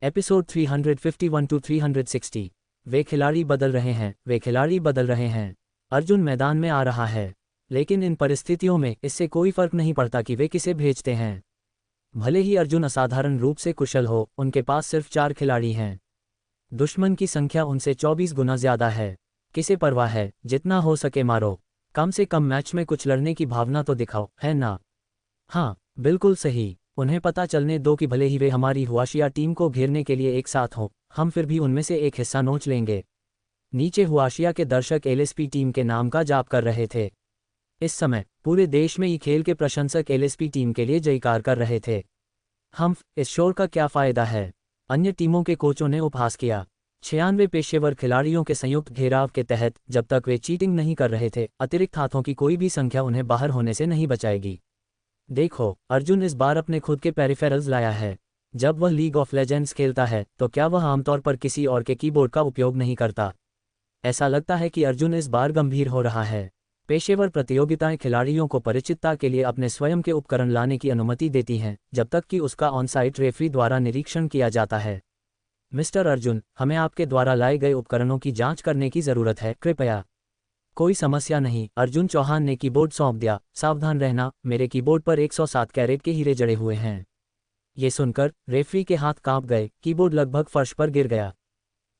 Episode 351 to 360। वे खिलाड़ी बदल रहे हैं, वे खिलाड़ी बदल रहे हैं। अर्जुन मैदान में आ रहा है, लेकिन इन परिस्थितियों में इससे कोई फर्क नहीं पड़ता कि वे किसे भेजते हैं। भले ही अर्जुन असाधारण रूप से कुशल हो, उनके पास सिर्फ 4 खिलाड़ी हैं। दुश्मन की संख्या उनसे 24 गुना ज्यादा है। किसे परवाह है, जितना हो सके मारो। कम से कम मैच में कुछ लड़ने की भावना तो दिखाओ, है ना? हाँ, बिल्कुल सही। उन्हें पता चलने दो कि भले ही वे हमारी हुआशिया टीम को घेरने के लिए एक साथ हों, हम फिर भी उनमें से एक हिस्सा नोच लेंगे। नीचे हुआशिया के दर्शक एलएसपी टीम के नाम का जाप कर रहे थे। इस समय पूरे देश में ये खेल के प्रशंसक एलएसपी टीम के लिए जयकार कर रहे थे। इस शोर का क्या फायदा है? अन्य टीमों के कोचों ने उपहास किया। 96 पेशेवर खिलाड़ियों के संयुक्त घेराव के तहत जब तक वे चीटिंग नहीं कर रहे थे, अतिरिक्त हाथों की कोई भी संख्या उन्हें बाहर होने से नहीं बचाएगी। देखो, अर्जुन इस बार अपने खुद के पेरिफेरल्स लाया है। जब वह लीग ऑफ लेजेंड्स खेलता है तो क्या वह आमतौर पर किसी और के कीबोर्ड का उपयोग नहीं करता? ऐसा लगता है कि अर्जुन इस बार गंभीर हो रहा है। पेशेवर प्रतियोगिताएं खिलाड़ियों को परिचितता के लिए अपने स्वयं के उपकरण लाने की अनुमति देती हैं, जब तक कि उसका ऑन-साइट रेफरी द्वारा निरीक्षण किया जाता है। मिस्टर अर्जुन, हमें आपके द्वारा लाए गए उपकरणों की जांच करने की जरूरत है, कृपया। कोई समस्या नहीं, अर्जुन चौहान ने कीबोर्ड सौंप दिया। सावधान रहना, मेरे कीबोर्ड पर 107 कैरेट के हीरे जड़े हुए हैं। ये सुनकर रेफरी के हाथ कांप गए। कीबोर्ड लगभग फर्श पर गिर गया।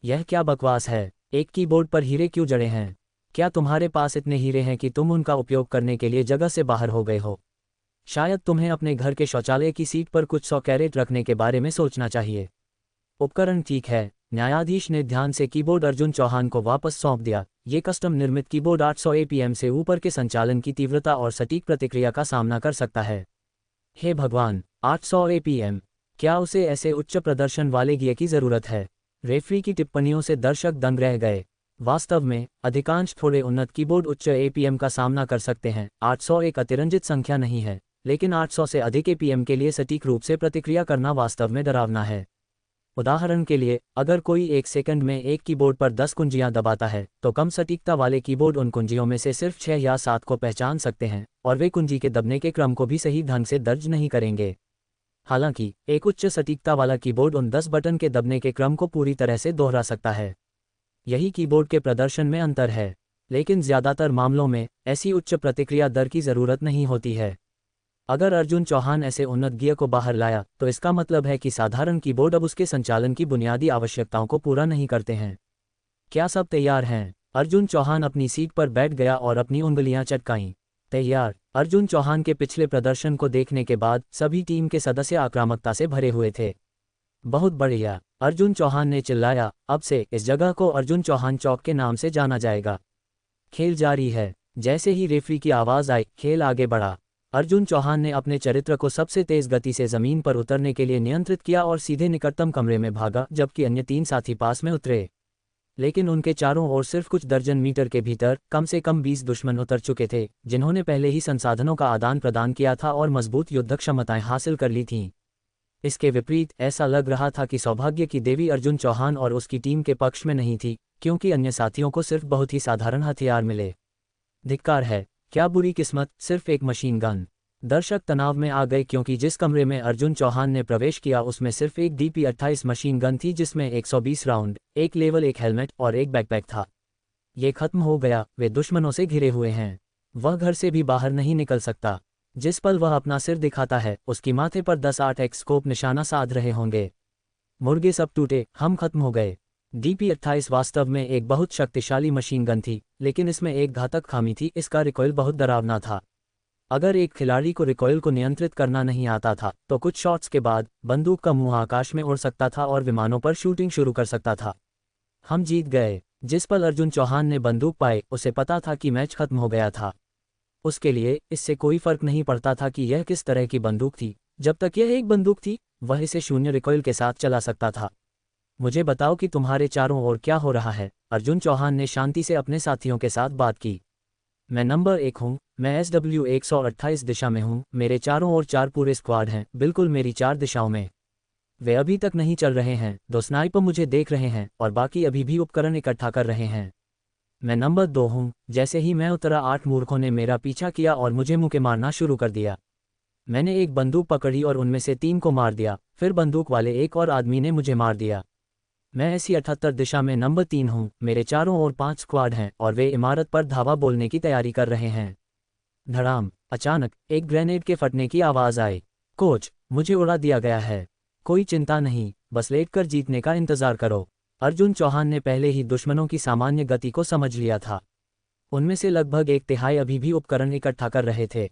यह क्या बकवास है? एक कीबोर्ड पर हीरे क्यों जड़े हैं? क्या तुम्हारे पास इतने हीरे हैं कि तुम उनका उपयोग करने के लिए जगह से बाहर हो गए हो? शायद तुम्हें अपने घर के शौचालय की सीट पर कुछ 100 कैरेट रखने के बारे में सोचना चाहिए। उपकरण ठीक है, न्यायाधीश ने ध्यान से कीबोर्ड अर्जुन चौहान को वापस सौंप दिया। ये कस्टम निर्मित कीबोर्ड 800 एपीएम से ऊपर के संचालन की तीव्रता और सटीक प्रतिक्रिया का सामना कर सकता है। हे भगवान, 800 एपीएम! क्या उसे ऐसे उच्च प्रदर्शन वाले गियर की जरूरत है? रेफरी की टिप्पणियों से दर्शक दंग रह गए। वास्तव में अधिकांश थोड़े उन्नत कीबोर्ड उच्च एपीएम का सामना कर सकते हैं। 800 एक अतिरंजित संख्या नहीं है, लेकिन 800 से अधिक एपीएम के लिए सटीक रूप से प्रतिक्रिया करना वास्तव में डरावना है। उदाहरण के लिए, अगर कोई 1 सेकंड में एक कीबोर्ड पर 10 कुंजियां दबाता है, तो कम सटीकता वाले कीबोर्ड उन कुंजियों में से सिर्फ 6 या 7 को पहचान सकते हैं, और वे कुंजी के दबने के क्रम को भी सही ढंग से दर्ज नहीं करेंगे। हालांकि एक उच्च सटीकता वाला कीबोर्ड उन 10 बटन के दबने के क्रम को पूरी तरह से दोहरा सकता है। यही कीबोर्ड के प्रदर्शन में अंतर है, लेकिन ज्यादातर मामलों में ऐसी उच्च प्रतिक्रिया दर की जरूरत नहीं होती है। अगर अर्जुन चौहान ऐसे उन्नत गियर को बाहर लाया, तो इसका मतलब है कि साधारण कीबोर्ड अब उसके संचालन की बुनियादी आवश्यकताओं को पूरा नहीं करते हैं। क्या सब तैयार हैं? अर्जुन चौहान अपनी सीट पर बैठ गया और अपनी उंगलियां चटकाईं। तैयार। अर्जुन चौहान के पिछले प्रदर्शन को देखने के बाद सभी टीम के सदस्य आक्रामकता से भरे हुए थे। बहुत बढ़िया, अर्जुन चौहान ने चिल्लाया। अब से इस जगह को अर्जुन चौहान चौक के नाम से जाना जाएगा। खेल जारी है। जैसे ही रेफरी की आवाज आई, खेल आगे बढ़ा। अर्जुन चौहान ने अपने चरित्र को सबसे तेज गति से जमीन पर उतरने के लिए नियंत्रित किया और सीधे निकटतम कमरे में भागा, जबकि अन्य 3 साथी पास में उतरे। लेकिन उनके चारों ओर सिर्फ कुछ दर्जन मीटर के भीतर कम से कम 20 दुश्मन उतर चुके थे, जिन्होंने पहले ही संसाधनों का आदान प्रदान किया था और मजबूत युद्ध क्षमताएं हासिल कर ली थीं। इसके विपरीत ऐसा लग रहा था कि सौभाग्य की देवी अर्जुन चौहान और उसकी टीम के पक्ष में नहीं थी, क्योंकि अन्य साथियों को सिर्फ बहुत ही साधारण हथियार मिले। धिक्कार है, क्या बुरी किस्मत, सिर्फ एक मशीन गन। दर्शक तनाव में आ गए क्योंकि जिस कमरे में अर्जुन चौहान ने प्रवेश किया उसमें सिर्फ एक DP-28 मशीन गन थी, जिसमें 120 राउंड, एक लेवल, एक हेलमेट और एक बैकपैक था। ये खत्म हो गया। वे दुश्मनों से घिरे हुए हैं। वह घर से भी बाहर नहीं निकल सकता। जिस पल वह अपना सिर दिखाता है, उसकी माथे पर 10-8 स्कोप निशाना साध रहे होंगे। मुर्गे सब टूटे, हम खत्म हो गए। DP-28 वास्तव में एक बहुत शक्तिशाली मशीन गन थी, लेकिन इसमें एक घातक खामी थी, इसका रिकॉइल बहुत डरावना था। अगर एक खिलाड़ी को रिकॉइल को नियंत्रित करना नहीं आता था, तो कुछ शॉट्स के बाद बंदूक का मुंह आकाश में उड़ सकता था और विमानों पर शूटिंग शुरू कर सकता था। हम जीत गए। जिस पल अर्जुन चौहान ने बंदूक पाई, उसे पता था कि मैच खत्म हो गया था। उसके लिए इससे कोई फर्क नहीं पड़ता था कि यह किस तरह की बंदूक थी। जब तक यह एक बंदूक थी, वह इसे शून्य रिकॉइल के साथ चला सकता था। मुझे बताओ कि तुम्हारे चारों ओर क्या हो रहा है? अर्जुन चौहान ने शांति से अपने साथियों के साथ बात की। मैं नंबर 1 हूँ, मैं SW 128 दिशा में हूँ, मेरे चारों ओर 4 पूरे स्क्वाड हैं, बिल्कुल मेरी 4 दिशाओं में। वे अभी तक नहीं चल रहे हैं, 2 स्नाइपर मुझे देख रहे हैं और बाकी अभी भी उपकरण इकट्ठा कर रहे हैं। मैं नंबर 2 हूँ। जैसे ही मैं उतरा, 8 मूर्खों ने मेरा पीछा किया और मुझे मुक्के मारना शुरू कर दिया। मैंने एक बंदूक पकड़ी और उनमें से 3 को मार दिया, फिर बंदूक वाले एक और आदमी ने मुझे मार दिया। मैं ऐसी 78 दिशा में नंबर 3 हूँ, मेरे चारों ओर 5 स्क्वाड हैं और वे इमारत पर धावा बोलने की तैयारी कर रहे हैं। धड़ाम, अचानक एक ग्रेनेड के फटने की आवाज़ आई। कोच, मुझे उड़ा दिया गया है। कोई चिंता नहीं, बस लेटकर जीतने का इंतज़ार करो। अर्जुन चौहान ने पहले ही दुश्मनों की सामान्य गति को समझ लिया था। उनमें से लगभग 1/3 अभी भी उपकरण इकट्ठा कर रहे थे।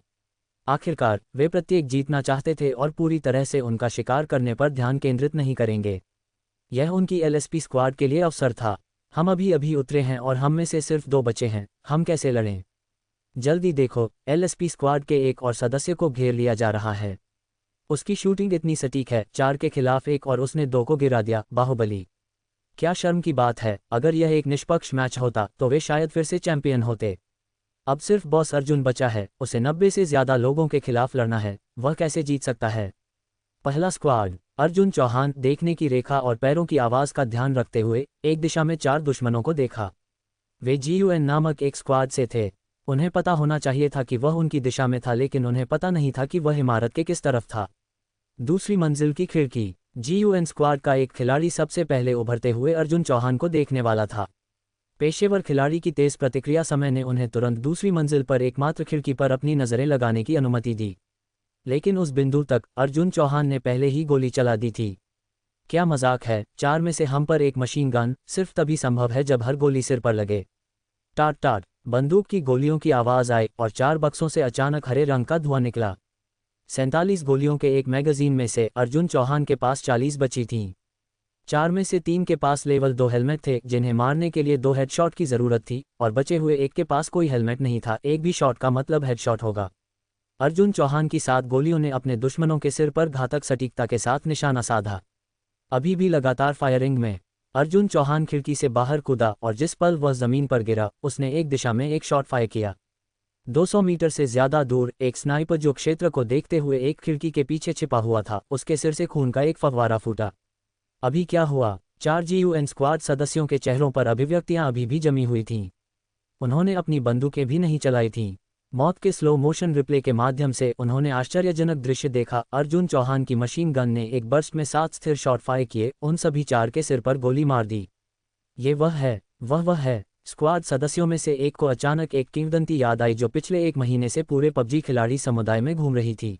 आखिरकार वे प्रत्येक जीतना चाहते थे और पूरी तरह से उनका शिकार करने पर ध्यान केंद्रित नहीं करेंगे। यह उनकी एलएसपी स्क्वाड के लिए अवसर था। हम अभी अभी उतरे हैं और हम में से सिर्फ 2 बचे हैं, हम कैसे लड़ें? जल्दी देखो, एलएसपी स्क्वाड के एक और सदस्य को घेर लिया जा रहा है। उसकी शूटिंग इतनी सटीक है, 4 के खिलाफ 1 और उसने 2 को गिरा दिया। बाहुबली। क्या शर्म की बात है, अगर यह एक निष्पक्ष मैच होता तो वे शायद फिर से चैंपियन होते। अब सिर्फ बॉस अर्जुन बचा है, उसे 90 से ज़्यादा लोगों के खिलाफ लड़ना है, वह कैसे जीत सकता है? पहला स्क्वाड, अर्जुन चौहान देखने की रेखा और पैरों की आवाज़ का ध्यान रखते हुए एक दिशा में 4 दुश्मनों को देखा। वे GUN नामक एक स्क्वाड से थे। उन्हें पता होना चाहिए था कि वह उनकी दिशा में था, लेकिन उन्हें पता नहीं था कि वह इमारत के किस तरफ था। दूसरी मंजिल की खिड़की। GUN स्क्वाड का एक खिलाड़ी सबसे पहले उभरते हुए अर्जुन चौहान को देखने वाला था। पेशेवर खिलाड़ी की तेज प्रतिक्रिया समय ने उन्हें तुरंत दूसरी मंजिल पर एकमात्र खिड़की पर अपनी नज़रें लगाने की अनुमति दी। लेकिन उस बिंदु तक अर्जुन चौहान ने पहले ही गोली चला दी थी। क्या मजाक है, 4 में से हम पर एक मशीन गन सिर्फ तभी संभव है जब हर गोली सिर पर लगे। टाट टाट, बंदूक की गोलियों की आवाज़ आई और 4 बक्सों से अचानक हरे रंग का धुआं निकला। 47 गोलियों के एक मैगजीन में से अर्जुन चौहान के पास 40 बची थीं। 4 में से 3 के पास लेवल 2 हेलमेट थे, जिन्हें मारने के लिए 2 हेडशॉट की ज़रूरत थी, और बचे हुए एक के पास कोई हेलमेट नहीं था। एक भी शॉट का मतलब हेडशॉट होगा। अर्जुन चौहान की 7 गोलियों ने अपने दुश्मनों के सिर पर घातक सटीकता के साथ निशाना साधा। अभी भी लगातार फायरिंग में अर्जुन चौहान खिड़की से बाहर कूदा और जिस पल वह जमीन पर गिरा, उसने एक दिशा में एक शॉट फायर किया। 200 मीटर से ज्यादा दूर एक स्नाइपर जो क्षेत्र को देखते हुए एक खिड़की के पीछे छिपा हुआ था, उसके सिर से खून का एक फव्वारा फूटा। अभी क्या हुआ? 4 GUN स्क्वाड सदस्यों के चेहरों पर अभिव्यक्तियां अभी भी जमी हुई थीं। उन्होंने अपनी बंदूकें भी नहीं चलाई थीं। मौत के स्लो मोशन रिप्ले के माध्यम से उन्होंने आश्चर्यजनक दृश्य देखा। अर्जुन चौहान की मशीन गन ने एक बर्स्ट में 7 स्थिर शॉट फायर किए, उन सभी 4 के सिर पर गोली मार दी। ये वह है, वह है। स्क्वाड सदस्यों में से एक को अचानक एक किंवदंती याद आई जो पिछले 1 महीने से पूरे PUBG खिलाड़ी समुदाय में घूम रही थी।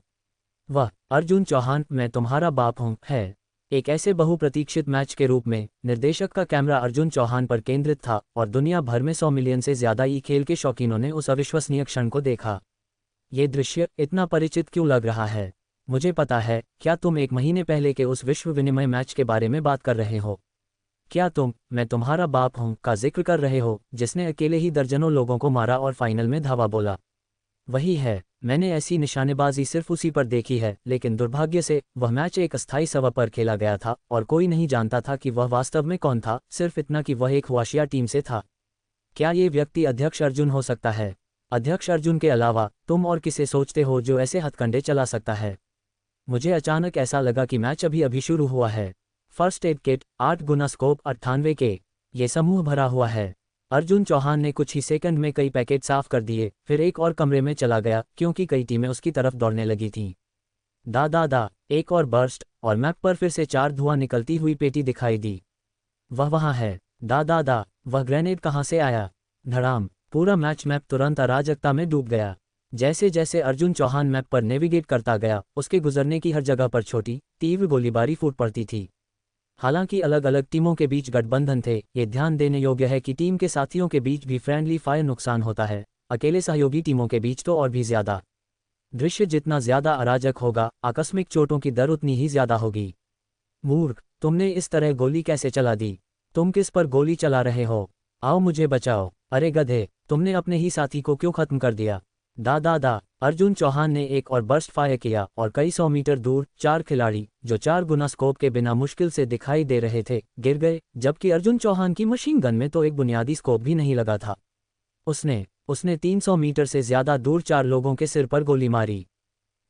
वह अर्जुन चौहान, मैं तुम्हारा बाप हूँ, है। एक ऐसे बहुप्रतीक्षित मैच के रूप में निर्देशक का कैमरा अर्जुन चौहान पर केंद्रित था और दुनिया भर में 100 मिलियन से ज्यादा खेल के शौकीनों ने उस अविश्वसनीय क्षण को देखा। ये दृश्य इतना परिचित क्यों लग रहा है? मुझे पता है, क्या तुम 1 महीने पहले के उस विश्व विनिमय मैच के बारे में बात कर रहे हो? क्या तुम मैं तुम्हारा बाप हूँ का जिक्र कर रहे हो, जिसने अकेले ही दर्जनों लोगों को मारा और फाइनल में धावा बोला? वही है। मैंने ऐसी निशानेबाजी सिर्फ उसी पर देखी है, लेकिन दुर्भाग्य से वह मैच एक अस्थायी सभा पर खेला गया था और कोई नहीं जानता था कि वह वास्तव में कौन था, सिर्फ इतना कि वह एक हुआशिया टीम से था। क्या ये व्यक्ति अध्यक्ष अर्जुन हो सकता है? अध्यक्ष अर्जुन के अलावा तुम और किसे सोचते हो जो ऐसे हथकंडे चला सकता है? मुझे अचानक ऐसा लगा कि मैच अभी अभी शुरू हुआ है। फर्स्ट एड किट 8 गुना स्कोप 98 के ये समूह भरा हुआ है। अर्जुन चौहान ने कुछ ही सेकंड में कई पैकेट साफ कर दिए, फिर एक और कमरे में चला गया क्योंकि कई टीमें उसकी तरफ दौड़ने लगी थीं। दा एक और बर्स्ट और मैप पर फिर से 4 धुआं निकलती हुई पेटी दिखाई दी। वह वहाँ है। दा वह ग्रेनेड कहाँ से आया? धड़ाम, पूरा मैच मैप तुरंत अराजकता में डूब गया। जैसे जैसे अर्जुन चौहान मैप पर नेविगेट करता गया, उसके गुजरने की हर जगह पर छोटी तीव्र गोलीबारी फूट पड़ती थी। हालांकि अलग अलग टीमों के बीच गठबंधन थे, ये ध्यान देने योग्य है कि टीम के साथियों के बीच भी फ्रेंडली फायर नुकसान होता है, अकेले सहयोगी टीमों के बीच तो और भी ज्यादा। दृश्य जितना ज्यादा अराजक होगा, आकस्मिक चोटों की दर उतनी ही ज्यादा होगी। मूर्ख, तुमने इस तरह गोली कैसे चला दी? तुम किस पर गोली चला रहे हो? आओ मुझे बचाओ। अरे गधे, तुमने अपने ही साथी को क्यों खत्म कर दिया? दा अर्जुन चौहान ने एक और बर्स्ट फायर किया और कई 100 मीटर दूर 4 खिलाड़ी जो 4 गुना स्कोप के बिना मुश्किल से दिखाई दे रहे थे, गिर गए, जबकि अर्जुन चौहान की मशीन गन में तो एक बुनियादी स्कोप भी नहीं लगा था। उसने 300 मीटर से ज्यादा दूर 4 लोगों के सिर पर गोली मारी।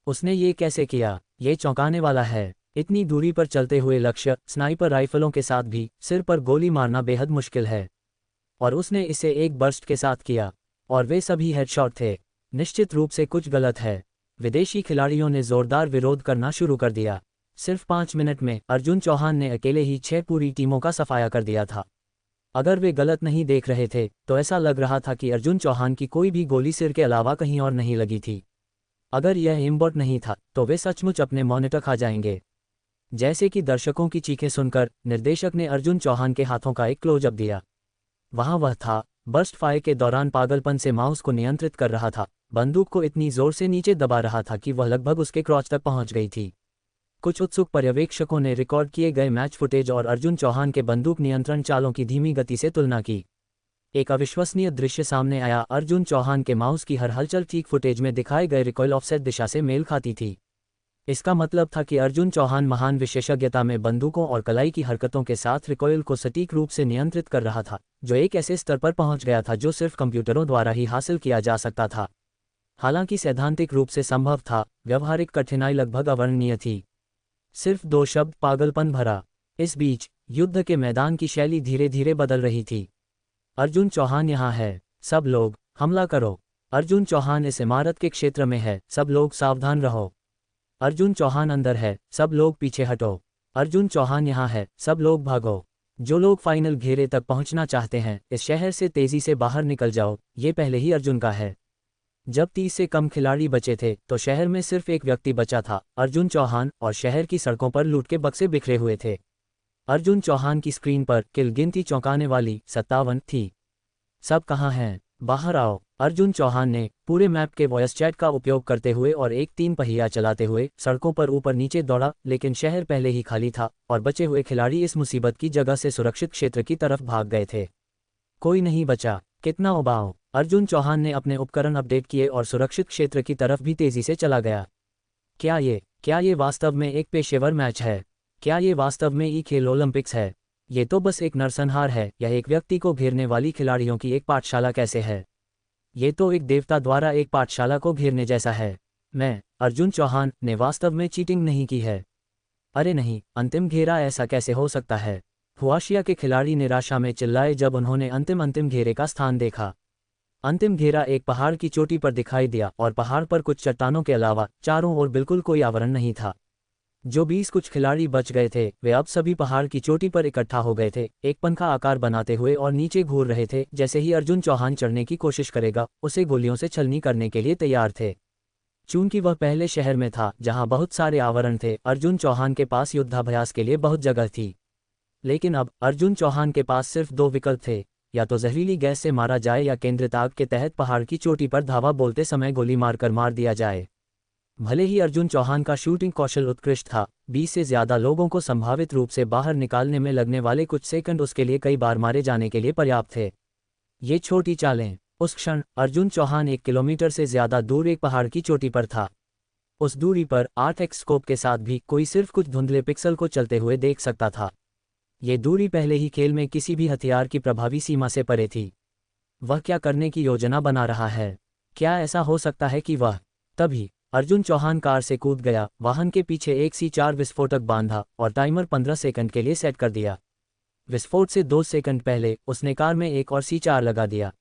उसने ये कैसे किया? ये चौंकाने वाला है। इतनी दूरी पर चलते हुए लक्ष्य स्नाइपर राइफलों के साथ भी सिर पर गोली मारना बेहद मुश्किल है, और उसने इसे एक बर्स्ट के साथ किया, और वे सभी हेडशॉट थे। निश्चित रूप से कुछ गलत है। विदेशी खिलाड़ियों ने जोरदार विरोध करना शुरू कर दिया। सिर्फ 5 मिनट में अर्जुन चौहान ने अकेले ही 6 पूरी टीमों का सफाया कर दिया था। अगर वे गलत नहीं देख रहे थे तो ऐसा लग रहा था कि अर्जुन चौहान की कोई भी गोली सिर के अलावा कहीं और नहीं लगी थी। अगर यह एमबॉट नहीं था तो वे सचमुच अपने मॉनिटर खा जाएंगे। जैसे कि दर्शकों की चीखें सुनकर निर्देशक ने अर्जुन चौहान के हाथों का एक क्लोजअप दिया। वहाँ वह था, बर्स्ट फायर के दौरान पागलपन से माउस को नियंत्रित कर रहा था, बंदूक को इतनी जोर से नीचे दबा रहा था कि वह लगभग उसके क्रॉच तक पहुंच गई थी। कुछ उत्सुक पर्यवेक्षकों ने रिकॉर्ड किए गए मैच फुटेज और अर्जुन चौहान के बंदूक नियंत्रण चालों की धीमी गति से तुलना की। एक अविश्वसनीय दृश्य सामने आया। अर्जुन चौहान के माउस की हर हलचल ठीक फुटेज में दिखाए गए रिकॉइल ऑफसेट दिशा से मेल खाती थी। इसका मतलब था कि अर्जुन चौहान महान विशेषज्ञता में बंदूकों और कलाई की हरकतों के साथ रिकॉइल को सटीक रूप से नियंत्रित कर रहा था, जो एक ऐसे स्तर पर पहुंच गया था जो सिर्फ कंप्यूटरों द्वारा ही हासिल किया जा सकता था। हालांकि सैद्धांतिक रूप से संभव था, व्यावहारिक कठिनाई लगभग अवर्णनीय थी। सिर्फ 2 शब्द, पागलपन भरा। इस बीच युद्ध के मैदान की शैली धीरे धीरे बदल रही थी। अर्जुन चौहान यहाँ है, सब लोग हमला करो। अर्जुन चौहान इस इमारत के क्षेत्र में है, सब लोग सावधान रहो। अर्जुन चौहान अंदर है, सब लोग पीछे हटो। अर्जुन चौहान यहाँ है, सब लोग भागो। जो लोग फाइनल घेरे तक पहुंचना चाहते हैं, इस शहर से तेजी से बाहर निकल जाओ, ये पहले ही अर्जुन का है। जब 30 से कम खिलाड़ी बचे थे तो शहर में सिर्फ एक व्यक्ति बचा था, अर्जुन चौहान, और शहर की सड़कों पर लूट के बक्से बिखरे हुए थे। अर्जुन चौहान की स्क्रीन पर किल गिनती चौंकाने वाली 57 थी। सब कहाँ हैं? बाहर आओ। अर्जुन चौहान ने पूरे मैप के वॉयस चैट का उपयोग करते हुए और एक 3 पहिया चलाते हुए सड़कों पर ऊपर नीचे दौड़ा, लेकिन शहर पहले ही खाली था और बचे हुए खिलाड़ी इस मुसीबत की जगह से सुरक्षित क्षेत्र की तरफ भाग गए थे। कोई नहीं बचा। कितना उबाऊ। अर्जुन चौहान ने अपने उपकरण अपडेट किए और सुरक्षित क्षेत्र की तरफ भी तेजी से चला गया। क्या ये वास्तव में एक पेशेवर मैच है? क्या ये वास्तव में ई खेल ओलंपिक्स है? ये तो बस एक नरसंहार है। यह एक व्यक्ति को घेरने वाली खिलाड़ियों की एक पाठशाला कैसे है? ये तो एक देवता द्वारा एक पाठशाला को घेरने जैसा है। अर्जुन चौहान ने वास्तव में चीटिंग नहीं की है। अरे नहीं, अंतिम घेरा ऐसा कैसे हो सकता है? हुआशिया के खिलाड़ी निराशा में चिल्लाए जब उन्होंने अंतिम घेरे का स्थान देखा। अंतिम घेरा एक पहाड़ की चोटी पर दिखाई दिया और पहाड़ पर कुछ चट्टानों के अलावा चारों ओर बिल्कुल कोई आवरण नहीं था। जो 20 कुछ खिलाड़ी बच गए थे वे अब सभी पहाड़ की चोटी पर इकट्ठा हो गए थे, एक पंखा आकार बनाते हुए और नीचे घूर रहे थे। जैसे ही अर्जुन चौहान चढ़ने की कोशिश करेगा, उसे गोलियों से छलनी करने के लिए तैयार थे। चूंकि वह पहले शहर में था जहां बहुत सारे आवरण थे, अर्जुन चौहान के पास युद्धाभ्यास के लिए बहुत जगह थी। लेकिन अब अर्जुन चौहान के पास सिर्फ 2 विकल्प थे, या तो जहरीली गैस से मारा जाए या केंद्रित आग के तहत पहाड़ की चोटी पर धावा बोलते समय गोली मारकर मार दिया जाए। भले ही अर्जुन चौहान का शूटिंग कौशल उत्कृष्ट था, 20 से ज्यादा लोगों को संभावित रूप से बाहर निकालने में लगने वाले कुछ सेकंड उसके लिए कई बार मारे जाने के लिए पर्याप्त थे। ये छोटी चालें। उस क्षण अर्जुन चौहान 1 किलोमीटर से ज्यादा दूर एक पहाड़ की चोटी पर था। उस दूरी पर 8x स्कोप के साथ भी कोई सिर्फ कुछ धुंधले पिक्सल को चलते हुए देख सकता था। ये दूरी पहले ही खेल में किसी भी हथियार की प्रभावी सीमा से परे थी। वह क्या करने की योजना बना रहा है? क्या ऐसा हो सकता है कि वह... तभी अर्जुन चौहान कार से कूद गया, वाहन के पीछे एक C4 विस्फोटक बांधा और टाइमर 15 सेकंड के लिए सेट कर दिया। विस्फोट से 2 सेकंड पहले उसने कार में एक और C4 लगा दिया।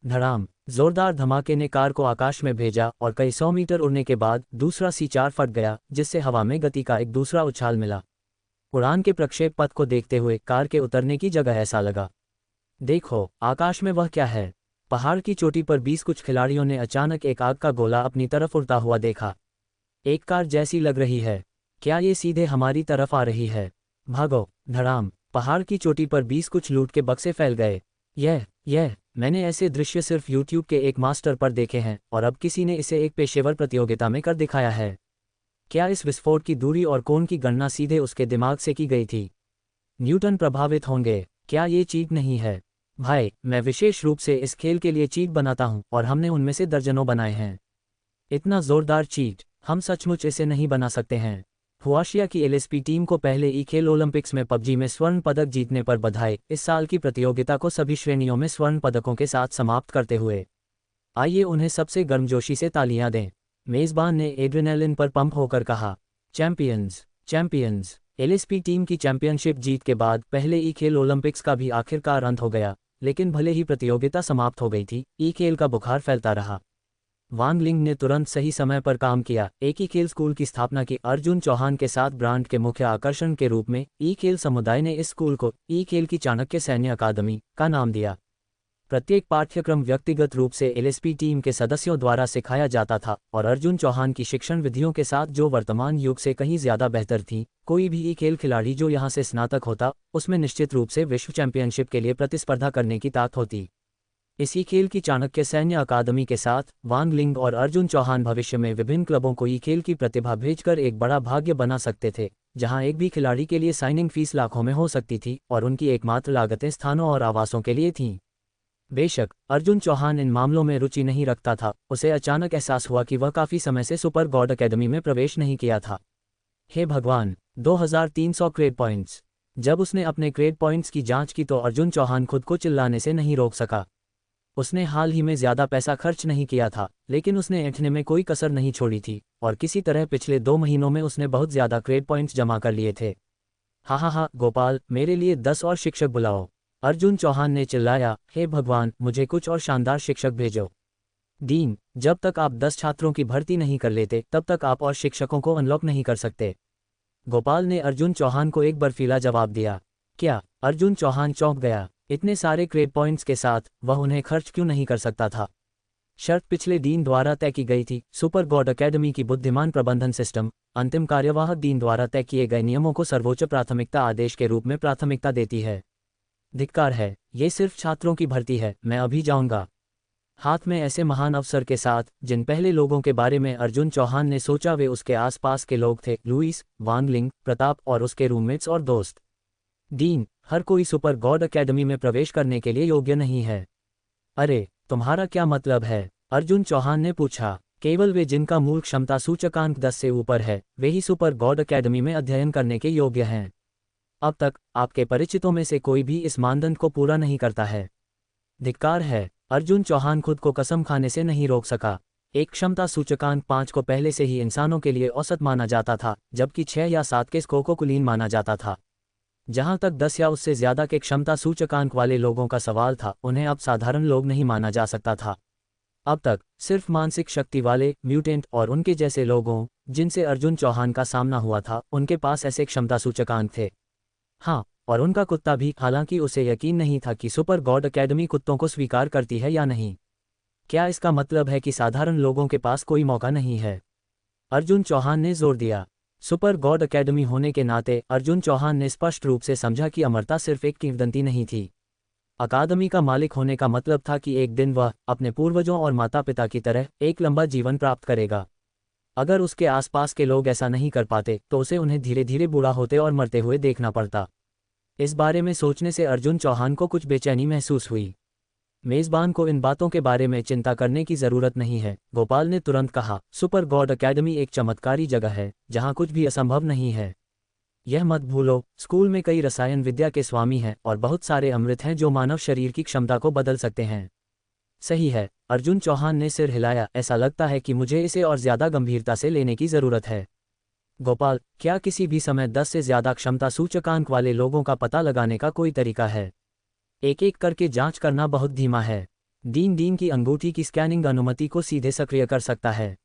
धड़ाम! जोरदार धमाके ने कार को आकाश में भेजा और कई 100 मीटर उड़ने के बाद दूसरा C4 फट गया, जिससे हवा में गति का एक दूसरा उछाल मिला। उड़ान के प्रक्षेप पथ को देखते हुए कार के उतरने की जगह ऐसा लगा। देखो, आकाश में वह क्या है? पहाड़ की चोटी पर 20 कुछ खिलाड़ियों ने अचानक एक आग का गोला अपनी तरफ उड़ता हुआ देखा। एक कार जैसी लग रही है। क्या ये सीधे हमारी तरफ आ रही है? भागो! धड़ाम! पहाड़ की चोटी पर 20 कुछ लूट के बक्से फैल गए। यह मैंने ऐसे दृश्य सिर्फ YouTube के एक मास्टर पर देखे हैं और अब किसी ने इसे एक पेशेवर प्रतियोगिता में कर दिखाया है। क्या इस विस्फोट की दूरी और कोण की गणना सीधे उसके दिमाग से की गई थी? न्यूटन प्रभावित होंगे। क्या ये चीट नहीं है? भाई, मैं विशेष रूप से इस खेल के लिए चीट बनाता हूं और हमने उनमें से दर्जनों बनाए हैं। इतना जोरदार चीट, हम सचमुच इसे नहीं बना सकते हैं। हुआशिया की LSP टीम को पहले ई खेल ओलंपिक्स में PUBG में स्वर्ण पदक जीतने पर बधाई। इस साल की प्रतियोगिता को सभी श्रेणियों में स्वर्ण पदकों के साथ समाप्त करते हुए आइए उन्हें सबसे गर्मजोशी से तालियां दें। मेजबान ने एड्रेनालिन पर पंप होकर कहा, चैंपियंस। LSP टीम की चैंपियनशिप जीत के बाद पहले ई खेल ओलंपिक्स का भी आखिरकार अंत हो गया, लेकिन भले ही प्रतियोगिता समाप्त हो गई थी, ई खेल का बुखार फैलता रहा। वांग लिंग ने तुरंत सही समय पर काम किया, एक ही खेल स्कूल की स्थापना की। अर्जुन चौहान के साथ ब्रांड के मुख्य आकर्षण के रूप में ई खेल समुदाय ने इस स्कूल को ई खेल की चाणक्य सैन्य अकादमी का नाम दिया। प्रत्येक पाठ्यक्रम व्यक्तिगत रूप से एलएसपी टीम के सदस्यों द्वारा सिखाया जाता था और अर्जुन चौहान की शिक्षण विधियों के साथ जो वर्तमान युग से कहीं ज्यादा बेहतर थी। कोई भी ई खेल खिलाड़ी जो यहां से स्नातक होता, उसमें निश्चित रूप से विश्व चैंपियनशिप के लिए प्रतिस्पर्धा करने की ताकत होती। इसी खेल की चाणक्य सैन्य अकादमी के साथ वांग लिंग और अर्जुन चौहान भविष्य में विभिन्न क्लबों को ई खेल की प्रतिभा भेजकर एक बड़ा भाग्य बना सकते थे, जहां एक भी खिलाड़ी के लिए साइनिंग फीस लाखों में हो सकती थी और उनकी एकमात्र लागतें स्थानों और आवासों के लिए थीं। बेशक अर्जुन चौहान इन मामलों में रुचि नहीं रखता था। उसे अचानक एहसास हुआ कि वह काफी समय से सुपर गॉड अकेडमी में प्रवेश नहीं किया था। हे भगवान, 2300 क्रेड पॉइंट्स। जब उसने अपने क्रेड पॉइंट्स की जांच की तो अर्जुन चौहान खुद को चिल्लाने से नहीं रोक सका। उसने हाल ही में ज्यादा पैसा खर्च नहीं किया था, लेकिन उसने ऐंठने में कोई कसर नहीं छोड़ी थी और किसी तरह पिछले 2 महीनों में उसने बहुत ज्यादा क्रेड पॉइंट्स जमा कर लिए थे। हा गोपाल, मेरे लिए 10 और शिक्षक बुलाओ। अर्जुन चौहान ने चिल्लाया, हे भगवान, मुझे कुछ और शानदार शिक्षक भेजो। डीन, जब तक आप 10 छात्रों की भर्ती नहीं कर लेते तब तक आप और शिक्षकों को अनलॉक नहीं कर सकते। गोपाल ने अर्जुन चौहान को एक बर्फीला जवाब दिया। क्या? अर्जुन चौहान चौंक गया। इतने सारे क्रेड पॉइंट्स के साथ वह उन्हें खर्च क्यों नहीं कर सकता था? शर्त पिछले डीन द्वारा तय की गई थी। सुपर गॉड अकेडमी की बुद्धिमान प्रबंधन सिस्टम अंतिम कार्यवाहक डीन द्वारा तय किए गए नियमों को सर्वोच्च प्राथमिकता आदेश के रूप में प्राथमिकता देती है। धिक्कार है, ये सिर्फ छात्रों की भर्ती है। मैं अभी जाऊंगा। हाथ में ऐसे महान अफसर के साथ जिन पहले लोगों के बारे में अर्जुन चौहान ने सोचा वे उसके आसपास के लोग थे, लुइस, वांग लिंग, प्रताप और उसके रूममेट्स और दोस्त। डीन, हर कोई सुपर गॉड अकेडमी में प्रवेश करने के लिए योग्य नहीं है। अरे, तुम्हारा क्या मतलब है? अर्जुन चौहान ने पूछा। केवल वे जिनका मूल क्षमता सूचकांक 10 से ऊपर है, वे ही सुपर गॉड अकेडमी में अध्ययन करने के योग्य हैं। अब तक आपके परिचितों में से कोई भी इस मानदंड को पूरा नहीं करता है। धिक्कार है। अर्जुन चौहान खुद को कसम खाने से नहीं रोक सका। एक क्षमता सूचकांक 5 को पहले से ही इंसानों के लिए औसत माना जाता था, जबकि 6 या 7 के स्कोर को कुलीन माना जाता था। जहां तक 10 या उससे ज्यादा के क्षमता सूचकांक वाले लोगों का सवाल था, उन्हें अब साधारण लोग नहीं माना जा सकता था। अब तक सिर्फ मानसिक शक्ति वाले, म्यूटेंट और उनके जैसे लोगों जिनसे अर्जुन चौहान का सामना हुआ था, उनके पास ऐसे क्षमता सूचकांक थे। हाँ, और उनका कुत्ता भी, हालांकि उसे यकीन नहीं था कि सुपर गॉड अकेडमी कुत्तों को स्वीकार करती है या नहीं। क्या इसका मतलब है कि साधारण लोगों के पास कोई मौका नहीं है? अर्जुन चौहान ने जोर दिया। सुपर गॉड अकेडमी होने के नाते अर्जुन चौहान ने स्पष्ट रूप से समझा कि अमरता सिर्फ एक किंवदंती नहीं थी। अकादमी का मालिक होने का मतलब था कि एक दिन वह अपने पूर्वजों और माता पिता की तरह एक लंबा जीवन प्राप्त करेगा। अगर उसके आसपास के लोग ऐसा नहीं कर पाते तो उसे उन्हें धीरे धीरे बूढ़ा होते और मरते हुए देखना पड़ता। इस बारे में सोचने से अर्जुन चौहान को कुछ बेचैनी महसूस हुई। मेजबान को इन बातों के बारे में चिंता करने की जरूरत नहीं है, गोपाल ने तुरंत कहा। सुपर गॉड अकेडमी एक चमत्कारी जगह है जहां कुछ भी असंभव नहीं है। यह मत भूलो, स्कूल में कई रसायन विद्या के स्वामी हैं और बहुत सारे अमृत हैं जो मानव शरीर की क्षमता को बदल सकते हैं। सही है, अर्जुन चौहान ने सिर हिलाया। ऐसा लगता है कि मुझे इसे और ज्यादा गंभीरता से लेने की जरूरत है। गोपाल, क्या किसी भी समय 10 से ज्यादा क्षमता सूचकांक वाले लोगों का पता लगाने का कोई तरीका है? एक एक करके जांच करना बहुत धीमा है। डीन की अंगूठी की स्कैनिंग अनुमति को सीधे सक्रिय कर सकता है।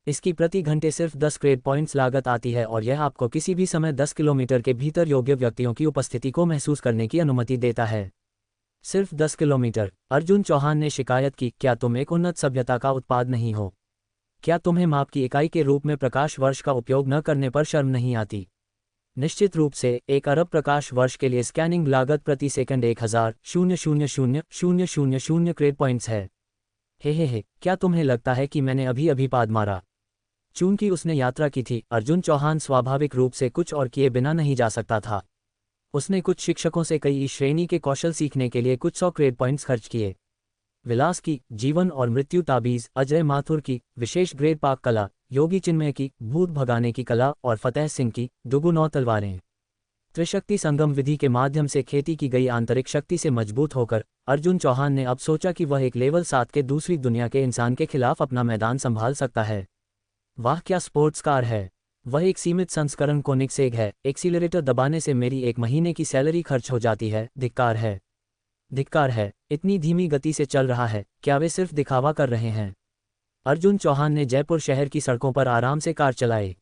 इसकी प्रति घंटे सिर्फ 10 क्रेड पॉइंट्स लागत आती है और यह आपको किसी भी समय 10 किलोमीटर के भीतर योग्य व्यक्तियों की उपस्थिति को महसूस करने की अनुमति देता है। सिर्फ 10 किलोमीटर? अर्जुन चौहान ने शिकायत की। क्या तुम एक उन्नत सभ्यता का उत्पाद नहीं हो? क्या तुम्हें माप की इकाई के रूप में प्रकाश वर्ष का उपयोग न करने पर शर्म नहीं आती? निश्चित रूप से 1 अरब प्रकाश वर्ष के लिए स्कैनिंग लागत प्रति सेकंड 1000,000,000 क्रेड पॉइंट्स है। हे, क्या तुम्हें लगता है कि मैंने अभी अभी पाद मारा? चूंकि उसने यात्रा की थी, अर्जुन चौहान स्वाभाविक रूप से कुछ और किए बिना नहीं जा सकता था। उसने कुछ शिक्षकों से कई श्रेणी के कौशल सीखने के लिए कुछ 100 क्रेड पॉइंट्स खर्च किए। विलास की, जीवन और मृत्यु ताबीज अजय माथुर की, विशेष ग्रेड पाक कला योगी चिन्मय की, भूत भगाने की कला और फतेह सिंह की, दुगुनौ तलवारें। त्रिशक्ति संगम विधि के माध्यम से खेती की गई आंतरिक शक्ति से मजबूत होकर अर्जुन चौहान ने अब सोचा कि वह एक लेवल 7 के दूसरी दुनिया के इंसान के खिलाफ अपना मैदान संभाल सकता है। वाह, क्या स्पोर्ट्स कार है! वह एक सीमित संस्करण कोनिग्सेग है। एक्सीलरेटर दबाने से मेरी 1 महीने की सैलरी खर्च हो जाती है। धिक्कार है, इतनी धीमी गति से चल रहा है। क्या वे सिर्फ दिखावा कर रहे हैं? अर्जुन चौहान ने जयपुर शहर की सड़कों पर आराम से कार चलाई।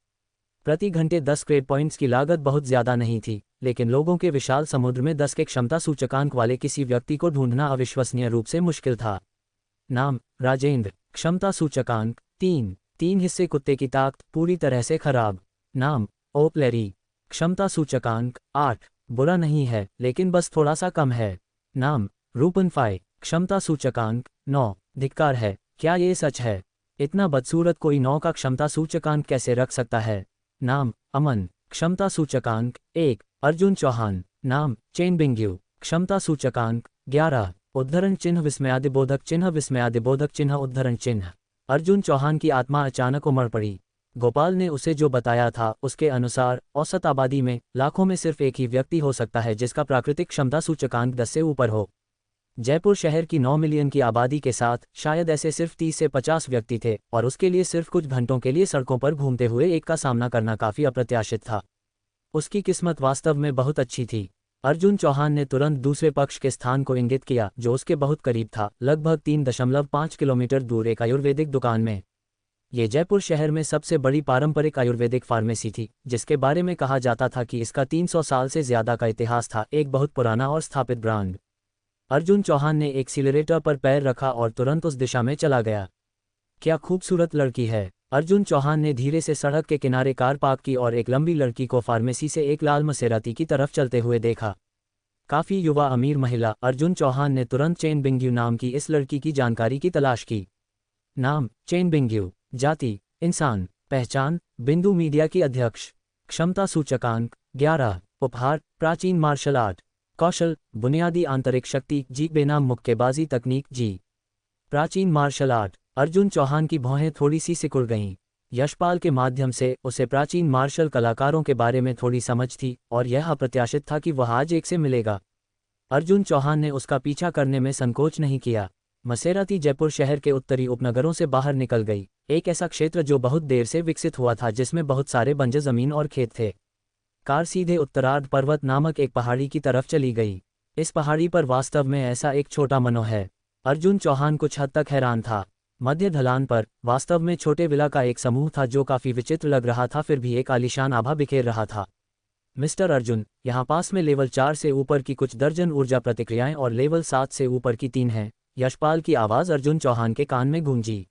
प्रति घंटे 10 क्रेड पॉइंट्स की लागत बहुत ज़्यादा नहीं थी, लेकिन लोगों के विशाल समुद्र में 10 के क्षमता सूचकांक वाले किसी व्यक्ति को ढूंढना अविश्वसनीय रूप से मुश्किल था। नाम राजेंद्र। क्षमता सूचकांक 3। 3 हिस्से कुत्ते की ताकत पूरी तरह से खराब। नाम ओपलेरी। क्षमता सूचकांक 8। बुरा नहीं है, लेकिन बस थोड़ा सा कम है। नाम रूपनफाई। क्षमता सूचकांक 9। धिक्कार है, क्या ये सच है? इतना बदसूरत कोई 9 का क्षमता सूचकांक कैसे रख सकता है? नाम अमन। क्षमता सूचकांक 1। अर्जुन चौहान। नाम चेन बिंग्यू। क्षमता सूचकांक 11। उद्धरण चिन्ह विस्मयादिबोधक चिन्ह विस्मयादिबोधक चिन्ह उद्धरण चिन्ह। अर्जुन चौहान की आत्मा अचानक उमड़ पड़ी। गोपाल ने उसे जो बताया था उसके अनुसार औसत आबादी में लाखों में सिर्फ एक ही व्यक्ति हो सकता है जिसका प्राकृतिक क्षमता सूचकांक 10 से ऊपर हो। जयपुर शहर की 9 मिलियन की आबादी के साथ शायद ऐसे सिर्फ 30 से 50 व्यक्ति थे, और उसके लिए सिर्फ कुछ घंटों के लिए सड़कों पर घूमते हुए एक का सामना करना काफ़ी अप्रत्याशित था। उसकी किस्मत वास्तव में बहुत अच्छी थी। अर्जुन चौहान ने तुरंत दूसरे पक्ष के स्थान को इंगित किया जो उसके बहुत करीब था, लगभग 3.5 किलोमीटर दूर एक आयुर्वेदिक दुकान में। ये जयपुर शहर में सबसे बड़ी पारंपरिक आयुर्वेदिक फार्मेसी थी, जिसके बारे में कहा जाता था कि इसका 300 साल से ज़्यादा का इतिहास था, एक बहुत पुराना और स्थापित ब्रांड। अर्जुन चौहान ने एक्सीलरेटर पर पैर रखा और तुरंत उस दिशा में चला गया। क्या खूबसूरत लड़की है! अर्जुन चौहान ने धीरे से सड़क के किनारे कार पार्क की और एक लंबी लड़की को फार्मेसी से एक लाल मसेराती की तरफ चलते हुए देखा। काफ़ी युवा अमीर महिला। अर्जुन चौहान ने तुरंत चेन बिंग्यू नाम की इस लड़की की जानकारी की तलाश की। नाम चेन बिंग्यू। जाति इंसान। पहचान बिंदु मीडिया की अध्यक्ष। क्षमता सूचकांक 11। उपहार प्राचीन मार्शल आर्ट। कौशल बुनियादी आंतरिक शक्ति जी। बेनाम मुक्केबाजी तकनीक जी। प्राचीन मार्शल आर्ट। अर्जुन चौहान की भौहें थोड़ी सी सिकुड़ गईं। यशपाल के माध्यम से उसे प्राचीन मार्शल कलाकारों के बारे में थोड़ी समझ थी, और यह अप्रत्याशित था कि वह आज एक से मिलेगा। अर्जुन चौहान ने उसका पीछा करने में संकोच नहीं किया। मसेराती जयपुर शहर के उत्तरी उपनगरों से बाहर निकल गई, एक ऐसा क्षेत्र जो बहुत देर से विकसित हुआ था, जिसमें बहुत सारे बंजर जमीन और खेत थे। कार सीधे उत्तरार्ध पर्वत नामक एक पहाड़ी की तरफ चली गई। इस पहाड़ी पर वास्तव में ऐसा एक छोटा मनो है। अर्जुन चौहान कुछ हद तक हैरान था। मध्य ढलान पर वास्तव में छोटे विला का एक समूह था जो काफ़ी विचित्र लग रहा था, फिर भी एक आलीशान आभा बिखेर रहा था। मिस्टर अर्जुन, यहाँ पास में लेवल 4 से ऊपर की कुछ दर्जन ऊर्जा प्रतिक्रियाएं और लेवल 7 से ऊपर की 3 हैं। यशपाल की आवाज़ अर्जुन चौहान के कान में गूंजी।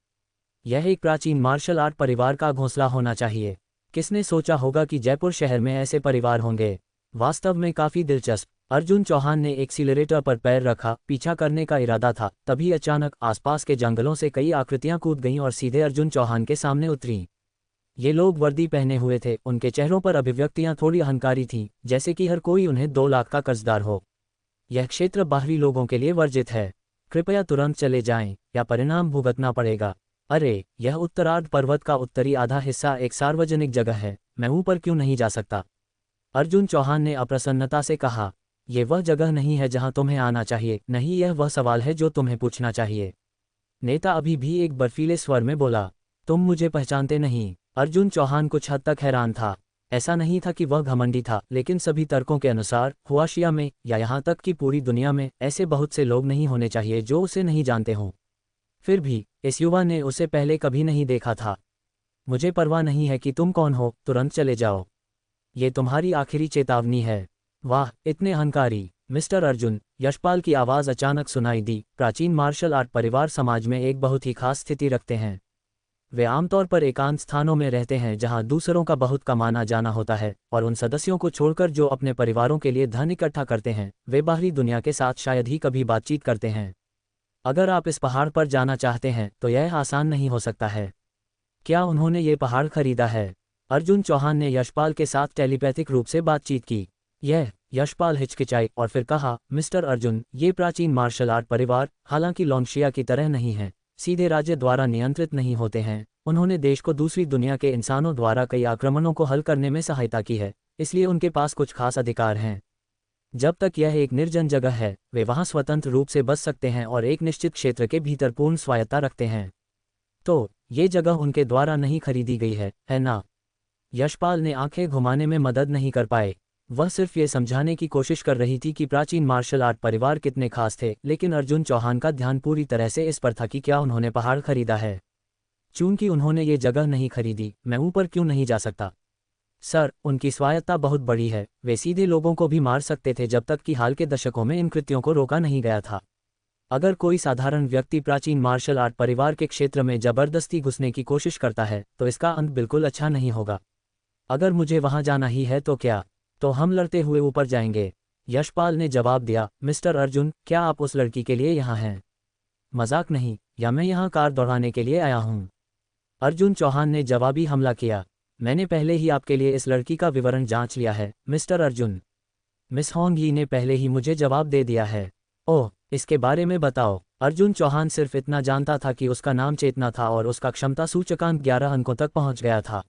यह एक प्राचीन मार्शल आर्ट परिवार का घोंसला होना चाहिए। किसने सोचा होगा कि जयपुर शहर में ऐसे परिवार होंगे? वास्तव में काफ़ी दिलचस्प। अर्जुन चौहान ने एक्सीलरेटर पर पैर रखा, पीछा करने का इरादा था, तभी अचानक आसपास के जंगलों से कई आकृतियां कूद गईं और सीधे अर्जुन चौहान के सामने उतरीं। ये लोग वर्दी पहने हुए थे, उनके चेहरों पर अभिव्यक्तियां थोड़ी अहंकारी थीं, जैसे कि हर कोई उन्हें 2 लाख का कर्जदार हो। यह क्षेत्र बाहरी लोगों के लिए वर्जित है। कृपया तुरंत चले जाएं, या परिणाम भुगतना पड़ेगा। अरे, यह उत्तरार्ध पर्वत का उत्तरी आधा हिस्सा एक सार्वजनिक जगह है, मैं ऊपर क्यों नहीं जा सकता? अर्जुन चौहान ने अप्रसन्नता से कहा। ये वह जगह नहीं है जहां तुम्हें आना चाहिए, नहीं यह वह सवाल है जो तुम्हें पूछना चाहिए। नेता अभी भी एक बर्फीले स्वर में बोला। तुम मुझे पहचानते नहीं? अर्जुन चौहान कुछ हद तक हैरान था। ऐसा नहीं था कि वह घमंडी था, लेकिन सभी तर्कों के अनुसार हुआशिया में, या यहाँ तक कि पूरी दुनिया में, ऐसे बहुत से लोग नहीं होने चाहिए जो उसे नहीं जानते हों। फिर भी इस युवा ने उसे पहले कभी नहीं देखा था। मुझे परवाह नहीं है कि तुम कौन हो, तुरंत चले जाओ। ये तुम्हारी आखिरी चेतावनी है। वाह, इतने अहंकारी! मिस्टर अर्जुन, यशपाल की आवाज़ अचानक सुनाई दी। प्राचीन मार्शल आर्ट परिवार समाज में एक बहुत ही खास स्थिति रखते हैं। वे आमतौर पर एकांत स्थानों में रहते हैं जहां दूसरों का बहुत कमाना जाना होता है, और उन सदस्यों को छोड़कर जो अपने परिवारों के लिए धन इकट्ठा करते हैं, वे बाहरी दुनिया के साथ शायद ही कभी बातचीत करते हैं। अगर आप इस पहाड़ पर जाना चाहते हैं तो यह आसान नहीं हो सकता है। क्या उन्होंने ये पहाड़ खरीदा है? अर्जुन चौहान ने यशपाल के साथ टेलीपैथिक रूप से बातचीत की। यशपाल हिचकिचाई और फिर कहा, मिस्टर अर्जुन, ये प्राचीन मार्शल आर्ट परिवार, हालांकि लोंगशिया की तरह नहीं हैं, सीधे राज्य द्वारा नियंत्रित नहीं होते हैं। उन्होंने देश को दूसरी दुनिया के इंसानों द्वारा कई आक्रमणों को हल करने में सहायता की है, इसलिए उनके पास कुछ खास अधिकार हैं। जब तक यह एक निर्जन जगह है, वे वहां स्वतंत्र रूप से बस सकते हैं और एक निश्चित क्षेत्र के भीतर पूर्ण स्वायत्ता रखते हैं। तो ये जगह उनके द्वारा नहीं खरीदी गई है ना? यशपाल ने आंखें घुमाने में मदद नहीं कर पाए। वह सिर्फ ये समझाने की कोशिश कर रही थी कि प्राचीन मार्शल आर्ट परिवार कितने खास थे, लेकिन अर्जुन चौहान का ध्यान पूरी तरह से इस पर था कि क्या उन्होंने पहाड़ खरीदा है। चूंकि उन्होंने ये जगह नहीं खरीदी, मैं ऊपर क्यों नहीं जा सकता? सर, उनकी स्वायत्ता बहुत बड़ी है, वे सीधे लोगों को भी मार सकते थे जब तक कि हाल के दशकों में इन कृत्यों को रोका नहीं गया था। अगर कोई साधारण व्यक्ति प्राचीन मार्शल आर्ट परिवार के क्षेत्र में जबरदस्ती घुसने की कोशिश करता है तो इसका अंत बिल्कुल अच्छा नहीं होगा। अगर मुझे वहां जाना ही है तो क्या? तो हम लड़ते हुए ऊपर जाएंगे, यशपाल ने जवाब दिया। मिस्टर अर्जुन, क्या आप उस लड़की के लिए यहाँ हैं? मजाक नहीं, या मैं यहाँ कार दौड़ाने के लिए आया हूँ? अर्जुन चौहान ने जवाबी हमला किया। मैंने पहले ही आपके लिए इस लड़की का विवरण जांच लिया है, मिस्टर अर्जुन। मिस होंग ही ने पहले ही मुझे जवाब दे दिया है। ओह, इसके बारे में बताओ। अर्जुन चौहान सिर्फ इतना जानता था कि उसका नाम चेतना था और उसका क्षमता सूचकांक 11 अंकों तक पहुंच गया था।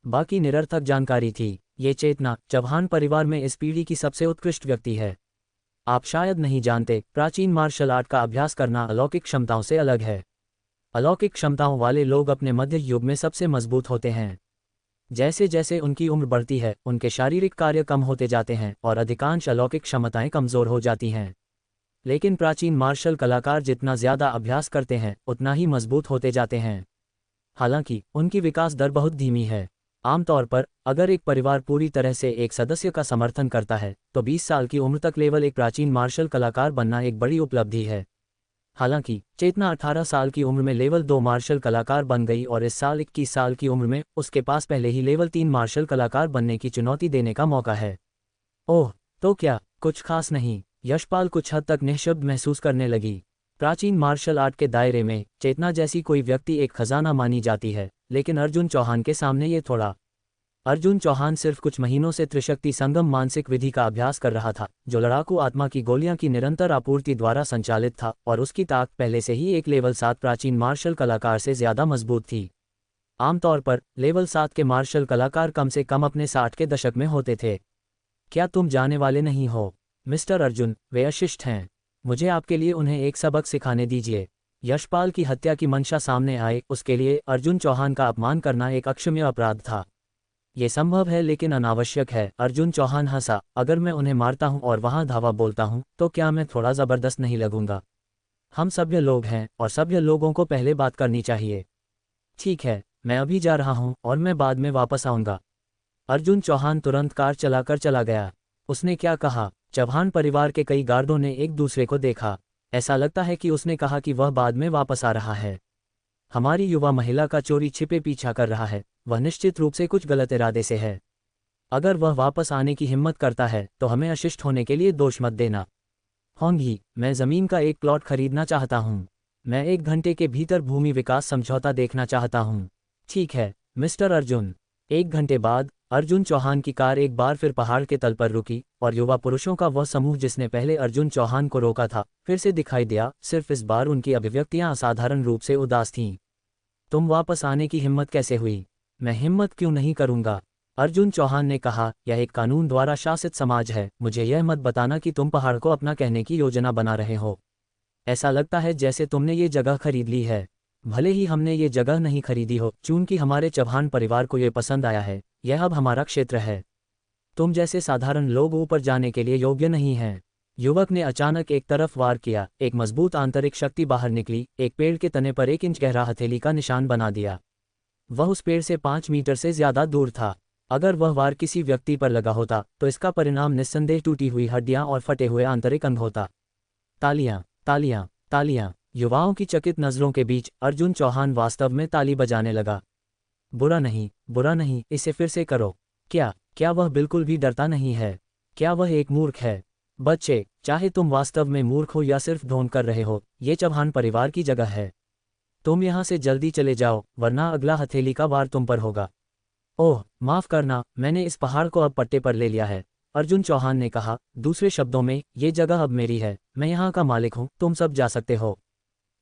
बाकी निरर्थक जानकारी थी। ये चेतना चौहान परिवार में इस पीढ़ी की सबसे उत्कृष्ट व्यक्ति है। आप शायद नहीं जानते, प्राचीन मार्शल आर्ट का अभ्यास करना अलौकिक क्षमताओं से अलग है। अलौकिक क्षमताओं वाले लोग अपने मध्य युग में सबसे मजबूत होते हैं। जैसे जैसे उनकी उम्र बढ़ती है, उनके शारीरिक कार्य कम होते जाते हैं और अधिकांश अलौकिक क्षमताएं कमज़ोर हो जाती हैं। लेकिन प्राचीन मार्शल कलाकार जितना ज़्यादा अभ्यास करते हैं उतना ही मजबूत होते जाते हैं। हालांकि उनकी विकास दर बहुत धीमी है। आमतौर पर अगर एक परिवार पूरी तरह से एक सदस्य का समर्थन करता है तो 20 साल की उम्र तक लेवल एक प्राचीन मार्शल कलाकार बनना एक बड़ी उपलब्धि है। हालांकि चेतना 18 साल की उम्र में लेवल 2 मार्शल कलाकार बन गई और इस साल 21 साल की उम्र में उसके पास पहले ही लेवल 3 मार्शल कलाकार बनने की चुनौती देने का मौका है। ओह, तो क्या कुछ खास नहीं? यशपाल कुछ हद तक निःशब्द महसूस करने लगी। प्राचीन मार्शल आर्ट के दायरे में चेतना जैसी कोई व्यक्ति एक खजाना मानी जाती है, लेकिन अर्जुन चौहान के सामने ये थोड़ा। अर्जुन चौहान सिर्फ कुछ महीनों से त्रिशक्ति संगम मानसिक विधि का अभ्यास कर रहा था, जो लड़ाकू आत्मा की गोलियां की निरंतर आपूर्ति द्वारा संचालित था, और उसकी ताकत पहले से ही एक लेवल 7 प्राचीन मार्शल कलाकार से ज्यादा मजबूत थी। आमतौर पर लेवल 7 के मार्शल कलाकार कम से कम अपने 60 के दशक में होते थे। क्या तुम जाने वाले नहीं हो, मिस्टर अर्जुन? वे अशिष्ट हैं। मुझे आपके लिए उन्हें एक सबक सिखाने दीजिए। यशपाल की हत्या की मंशा सामने आए, उसके लिए अर्जुन चौहान का अपमान करना एक अक्षम्य अपराध था। ये संभव है लेकिन अनावश्यक है। अर्जुन चौहान हंसा। अगर मैं उन्हें मारता हूं और वहां धावा बोलता हूं तो क्या मैं थोड़ा जबरदस्त नहीं लगूंगा? हम सभ्य लोग हैं और सभ्य लोगों को पहले बात करनी चाहिए। ठीक है, मैं अभी जा रहा हूं और मैं बाद में वापस आऊंगा। अर्जुन चौहान तुरंत कार चलाकर चला गया। उसने क्या कहा? चौहान परिवार के कई गार्डों ने एक दूसरे को देखा। ऐसा लगता है कि उसने कहा कि वह बाद में वापस आ रहा है। हमारी युवा महिला का चोरी छिपे पीछा कर रहा है। वह निश्चित रूप से कुछ गलत इरादे से है। अगर वह वापस आने की हिम्मत करता है तो हमें अशिष्ट होने के लिए दोष मत देना। होंगी, मैं ज़मीन का एक प्लॉट खरीदना चाहता हूँ। मैं 1 घंटे के भीतर भूमि विकास समझौता देखना चाहता हूँ। ठीक है, मिस्टर अर्जुन। 1 घंटे बाद अर्जुन चौहान की कार एक बार फिर पहाड़ के तल पर रुकी और युवा पुरुषों का वह समूह जिसने पहले अर्जुन चौहान को रोका था फिर से दिखाई दिया। सिर्फ इस बार उनकी अभिव्यक्तियां असाधारण रूप से उदास थीं। तुम वापस आने की हिम्मत कैसे हुई? मैं हिम्मत क्यों नहीं करूंगा? अर्जुन चौहान ने कहा, यह एक कानून द्वारा शासित समाज है। मुझे यह मत बताना कि तुम पहाड़ को अपना कहने की योजना बना रहे हो। ऐसा लगता है जैसे तुमने ये जगह खरीद ली है। भले ही हमने ये जगह नहीं खरीदी हो, चूंकि हमारे चौहान परिवार को ये पसंद आया है, यह अब हमारा क्षेत्र है। तुम जैसे साधारण लोग ऊपर जाने के लिए योग्य नहीं हैं। युवक ने अचानक एक तरफ वार किया। एक मजबूत आंतरिक शक्ति बाहर निकली, एक पेड़ के तने पर 1 इंच गहरा हथेली का निशान बना दिया। वह उस पेड़ से 5 मीटर से ज्यादा दूर था। अगर वह वार किसी व्यक्ति पर लगा होता तो इसका परिणाम निस्संदेह टूटी हुई हड्डियां और फटे हुए आंतरिक अंग होता। तालियां, तालियां, तालियां। युवाओं की चकित नजरों के बीच अर्जुन चौहान वास्तव में ताली बजाने लगा। बुरा नहीं, बुरा नहीं, इसे फिर से करो। क्या वह बिल्कुल भी डरता नहीं है? क्या वह एक मूर्ख है? बच्चे, चाहे तुम वास्तव में मूर्ख हो या सिर्फ ढोंग कर रहे हो, ये चौहान परिवार की जगह है। तुम यहाँ से जल्दी चले जाओ, वरना अगला हथेली का वार तुम पर होगा। ओह, माफ करना, मैंने इस पहाड़ को अब पट्टे पर ले लिया है, अर्जुन चौहान ने कहा। दूसरे शब्दों में, ये जगह अब मेरी है। मैं यहाँ का मालिक हूँ, तुम सब जा सकते हो।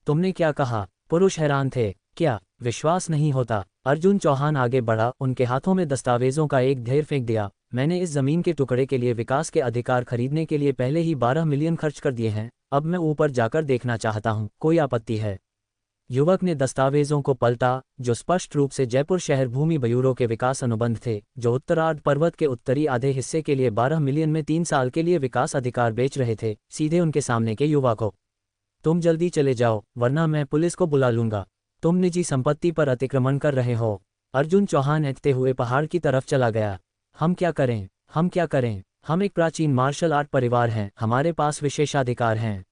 तुमने क्या कहा? पुरुष हैरान थे। क्या विश्वास नहीं होता? अर्जुन चौहान आगे बढ़ा, उनके हाथों में दस्तावेजों का एक ढेर फेंक दिया। मैंने इस जमीन के टुकड़े के लिए विकास के अधिकार खरीदने के लिए पहले ही 12 मिलियन खर्च कर दिए हैं। अब मैं ऊपर जाकर देखना चाहता हूँ, कोई आपत्ति है? युवक ने दस्तावेजों को पलटा, जो स्पष्ट रूप से जयपुर शहर भूमि ब्यूरो के विकास अनुबंध थे, जो उत्तरार्ध पर्वत के उत्तरी आधे हिस्से के लिए 12 मिलियन में 3 साल के लिए विकास अधिकार बेच रहे थे, सीधे उनके सामने के युवा को। तुम जल्दी चले जाओ, वरना मैं पुलिस को बुला लूंगा। तुम निजी संपत्ति पर अतिक्रमण कर रहे हो। अर्जुन चौहान ऐंठते हुए पहाड़ की तरफ चला गया। हम क्या करें, हम क्या करें? हम एक प्राचीन मार्शल आर्ट परिवार हैं, हमारे पास विशेषाधिकार हैं।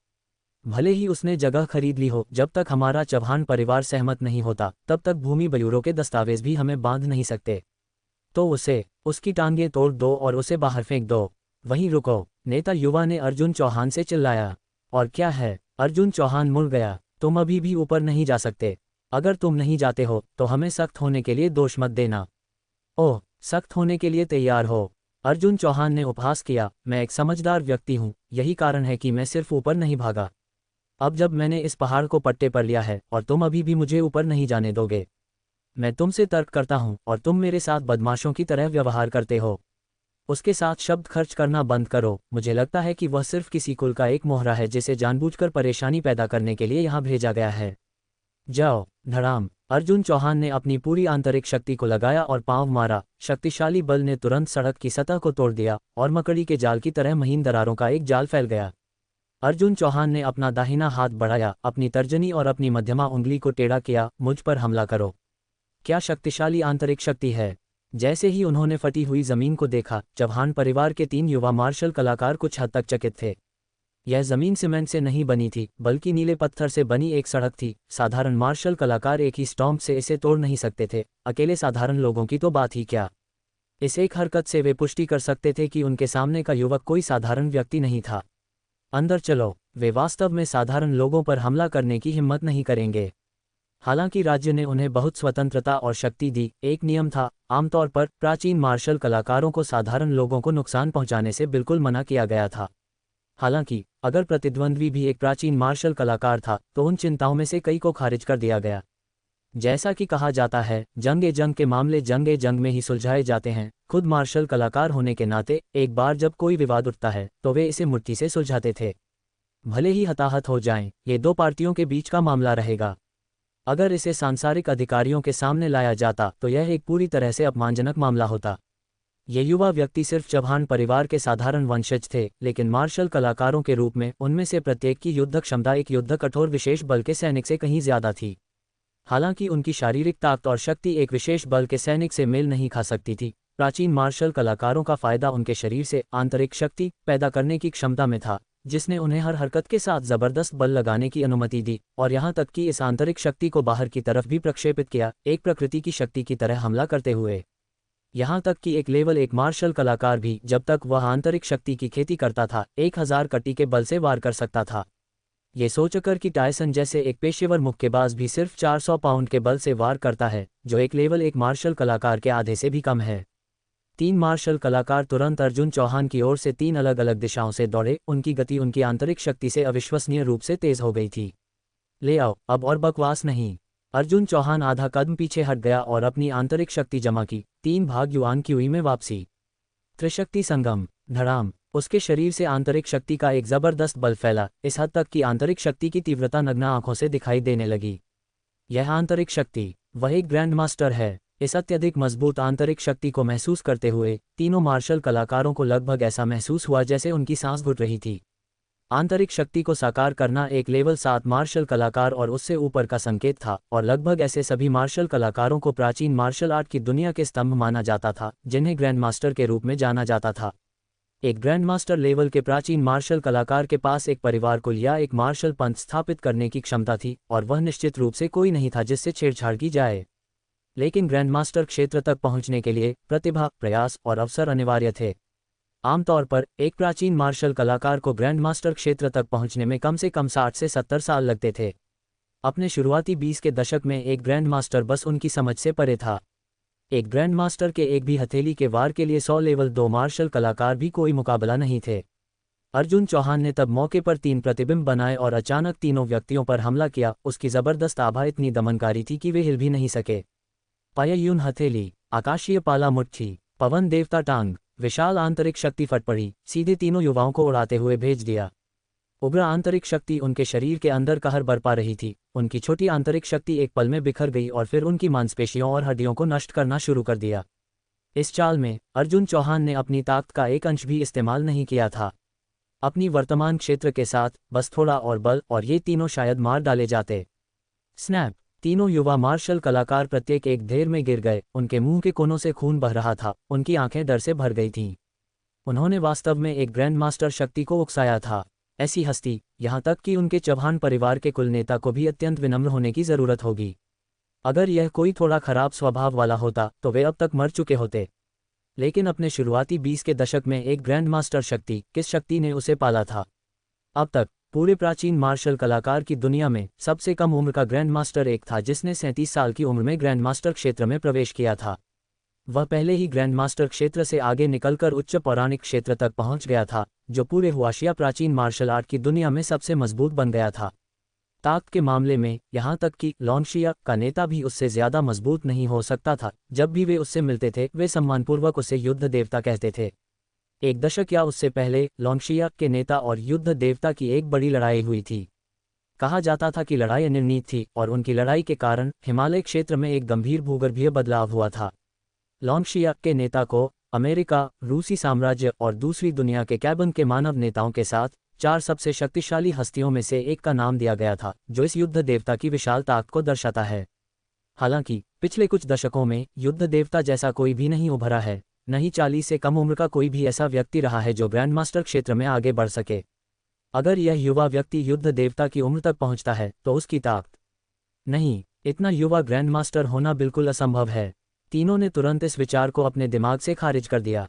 भले ही उसने जगह खरीद ली हो, जब तक हमारा चौहान परिवार सहमत नहीं होता तब तक भूमि ब्यूरो के दस्तावेज भी हमें बांध नहीं सकते। तो उसकी टांगें तोड़ दो और उसे बाहर फेंक दो। वहीं रुको, नेता युवा ने अर्जुन चौहान से चिल्लाया। और क्या है? अर्जुन चौहान मुड़ गया। तुम अभी भी ऊपर नहीं जा सकते। अगर तुम नहीं जाते हो तो हमें सख्त होने के लिए दोष मत देना। ओह, सख्त होने के लिए तैयार हो? अर्जुन चौहान ने उपहास किया। मैं एक समझदार व्यक्ति हूँ, यही कारण है कि मैं सिर्फ ऊपर नहीं भागा। अब जब मैंने इस पहाड़ को पट्टे पर लिया है और तुम अभी भी मुझे ऊपर नहीं जाने दोगे, मैं तुमसे तर्क करता हूँ और तुम मेरे साथ बदमाशों की तरह व्यवहार करते हो। उसके साथ शब्द खर्च करना बंद करो। मुझे लगता है कि वह सिर्फ किसी कुल का एक मोहरा है जिसे जानबूझकर परेशानी पैदा करने के लिए यहाँ भेजा गया है। जाओ। धड़ाम। अर्जुन चौहान ने अपनी पूरी आंतरिक शक्ति को लगाया और पांव मारा। शक्तिशाली बल ने तुरंत सड़क की सतह को तोड़ दिया और मकड़ी के जाल की तरह महीन दरारों का एक जाल फैल गया। अर्जुन चौहान ने अपना दाहिना हाथ बढ़ाया, अपनी तर्जनी और अपनी मध्यमा उंगली को टेढ़ा किया। मुझ पर हमला करो। क्या शक्तिशाली आंतरिक शक्ति है! जैसे ही उन्होंने फटी हुई जमीन को देखा, चौहान परिवार के 3 युवा मार्शल कलाकार कुछ हद तक चकित थे। यह जमीन सीमेंट से नहीं बनी थी, बल्कि नीले पत्थर से बनी एक सड़क थी। साधारण मार्शल कलाकार एक ही स्टॉम्प से इसे तोड़ नहीं सकते थे, अकेले साधारण लोगों की तो बात ही क्या। इस एक हरकत से वे पुष्टि कर सकते थे कि उनके सामने का युवक कोई साधारण व्यक्ति नहीं था। अंदर चलो। वे वास्तव में साधारण लोगों पर हमला करने की हिम्मत नहीं करेंगे। हालांकि राज्य ने उन्हें बहुत स्वतंत्रता और शक्ति दी। एक नियम था, आमतौर पर प्राचीन मार्शल कलाकारों को साधारण लोगों को नुकसान पहुंचाने से बिल्कुल मना किया गया था। हालांकि अगर प्रतिद्वंद्वी भी एक प्राचीन मार्शल कलाकार था तो उन चिंताओं में से कई को खारिज कर दिया गया। जैसा कि कहा जाता है, जंग के मामले जंग में ही सुलझाए जाते हैं। खुद मार्शल कलाकार होने के नाते एक बार जब कोई विवाद उठता है तो वे इसे मुट्ठी से सुलझाते थे। भले ही हताहत हो जाएं, ये 2 पार्टियों के बीच का मामला रहेगा। अगर इसे सांसारिक अधिकारियों के सामने लाया जाता तो यह एक पूरी तरह से अपमानजनक मामला होता। ये युवा व्यक्ति सिर्फ चौहान परिवार के साधारण वंशज थे, लेकिन मार्शल कलाकारों के रूप में उनमें से प्रत्येक की युद्ध क्षमता एक युद्ध कठोर विशेष बल के सैनिक से कहीं ज्यादा थी। हालांकि उनकी शारीरिक ताकत और शक्ति एक विशेष बल के सैनिक से मेल नहीं खा सकती थी। प्राचीन मार्शल कलाकारों का फायदा उनके शरीर से आंतरिक शक्ति पैदा करने की क्षमता में था, जिसने उन्हें हर हरकत के साथ जबरदस्त बल लगाने की अनुमति दी और यहाँ तक कि इस आंतरिक शक्ति को बाहर की तरफ भी प्रक्षेपित किया, एक प्रकृति की शक्ति की तरह हमला करते हुए। यहाँ तक कि एक लेवल 1 मार्शल कलाकार भी, जब तक वह आंतरिक शक्ति की खेती करता था, 1000 कटी के बल से वार कर सकता था। ये सोचकर कि टायसन जैसे एक पेशेवर मुक्केबाज भी सिर्फ 400 पाउंड के बल से वार करता है, जो एक लेवल 1 मार्शल कलाकार के आधे से भी कम है। 3 मार्शल कलाकार तुरंत अर्जुन चौहान की ओर से 3 अलग अलग दिशाओं से दौड़े। उनकी गति उनकी आंतरिक शक्ति से अविश्वसनीय रूप से तेज हो गई थी। ले आओ, अब और बकवास नहीं। अर्जुन चौहान आधा कदम पीछे हट गया और अपनी आंतरिक शक्ति जमा की। 3 भाग युआन क्यूई में वापसी। त्रिशक्ति संगम। धड़ाम। उसके शरीर से आंतरिक शक्ति का एक जबरदस्त बल फैला, इस हद तक कि आंतरिक शक्ति की तीव्रता नग्न आंखों से दिखाई देने लगी। यह आंतरिक शक्ति, वह एक ग्रैंड मास्टर है। इस अत्यधिक मजबूत आंतरिक शक्ति को महसूस करते हुए तीनों मार्शल कलाकारों को लगभग ऐसा महसूस हुआ जैसे उनकी सांस घुट रही थी। आंतरिक शक्ति को साकार करना एक लेवल 7 मार्शल कलाकार और उससे ऊपर का संकेत था, और लगभग ऐसे सभी मार्शल कलाकारों को प्राचीन मार्शल आर्ट की दुनिया के स्तंभ माना जाता था, जिन्हें ग्रैंड मास्टर के रूप में जाना जाता था। एक ग्रैंड मास्टर लेवल के प्राचीन मार्शल कलाकार के पास एक परिवार कुल या एक मार्शल पंथ स्थापित करने की क्षमता थी, और वह निश्चित रूप से कोई नहीं था जिससे छेड़छाड़ की जाए। लेकिन ग्रैंड मास्टर क्षेत्र तक पहुंचने के लिए प्रतिभा, प्रयास और अवसर अनिवार्य थे। आमतौर पर एक प्राचीन मार्शल कलाकार को ग्रैंड मास्टर क्षेत्र तक पहुंचने में कम से कम 60 से 70 साल लगते थे। अपने शुरुआती 20 के दशक में एक ग्रैंड मास्टर बस उनकी समझ से परे था। एक ग्रैंड मास्टर के एक भी हथेली के वार के लिए 100 लेवल 2 मार्शल कलाकार भी कोई मुकाबला नहीं थे। अर्जुन चौहान ने तब मौके पर 3 प्रतिबिंब बनाए और अचानक तीनों व्यक्तियों पर हमला किया। उसकी जबरदस्त आभा इतनी दमनकारी थी कि वे हिल भी नहीं सके। पायायून हथेली, आकाशीय पाला मुट्ठी, पवन देवता टांग, विशाल आंतरिक शक्ति फट पड़ी, सीधे तीनों युवाओं को उड़ाते हुए भेज दिया। उग्र आंतरिक शक्ति उनके शरीर के अंदर कहर बरपा रही थी। उनकी छोटी आंतरिक शक्ति एक पल में बिखर गई और फिर उनकी मांसपेशियों और हड्डियों को नष्ट करना शुरू कर दिया। इस चाल में अर्जुन चौहान ने अपनी ताकत का एक अंश भी इस्तेमाल नहीं किया था। अपनी वर्तमान क्षेत्र के साथ बस थोड़ा और बल और ये तीनों शायद मार डाले जाते। स्नैप। तीनों युवा मार्शल कलाकार प्रत्येक एक ढेर में गिर गए, उनके मुंह के कोनों से खून बह रहा था, उनकी आंखें डर से भर गई थीं। उन्होंने वास्तव में एक ग्रैंड मास्टर शक्ति को उकसाया था। ऐसी हस्ती, यहाँ तक कि उनके चौहान परिवार के कुल नेता को भी अत्यंत विनम्र होने की जरूरत होगी। अगर यह कोई थोड़ा खराब स्वभाव वाला होता तो वे अब तक मर चुके होते। लेकिन अपने शुरुआती 20 के दशक में एक ग्रैंड मास्टर शक्ति, किस शक्ति ने उसे पाला था? अब तक पूरे प्राचीन मार्शल कलाकार की दुनिया में सबसे कम उम्र का ग्रैंड मास्टर एक था जिसने 37 साल की उम्र में ग्रैंड मास्टर क्षेत्र में प्रवेश किया था। वह पहले ही ग्रैंड मास्टर क्षेत्र से आगे निकलकर उच्च पौराणिक क्षेत्र तक पहुंच गया था, जो पूरे हुआशिया प्राचीन मार्शल आर्ट की दुनिया में सबसे मजबूत बन गया था। ताकत के मामले में यहाँ तक कि लॉन्शिया का नेता भी उससे ज्यादा मजबूत नहीं हो सकता था। जब भी वे उससे मिलते थे वे सम्मानपूर्वक उसे युद्ध देवता कहते थे। एक दशक या उससे पहले लॉन्शिया के नेता और युद्ध देवता की एक बड़ी लड़ाई हुई थी। कहा जाता था कि लड़ाई अनिर्णीत थी और उनकी लड़ाई के कारण हिमालय क्षेत्र में एक गंभीर भूगर्भीय बदलाव हुआ था। लॉन्शिया के नेता को अमेरिका, रूसी साम्राज्य और दूसरी दुनिया के कैबिन के मानव नेताओं के साथ 4 सबसे शक्तिशाली हस्तियों में से एक का नाम दिया गया था, जो इस युद्ध देवता की विशाल ताकत को दर्शाता है। हालांकि पिछले कुछ दशकों में युद्ध देवता जैसा कोई भी नहीं उभरा है, न ही 40 से कम उम्र का कोई भी ऐसा व्यक्ति रहा है जो ग्रैंड मास्टर क्षेत्र में आगे बढ़ सके। अगर यह युवा व्यक्ति युद्ध देवता की उम्र तक पहुंचता है तो उसकी ताकत नहीं, इतना युवा ग्रैंड मास्टर होना बिल्कुल असंभव है। तीनों ने तुरंत इस विचार को अपने दिमाग से खारिज कर दिया।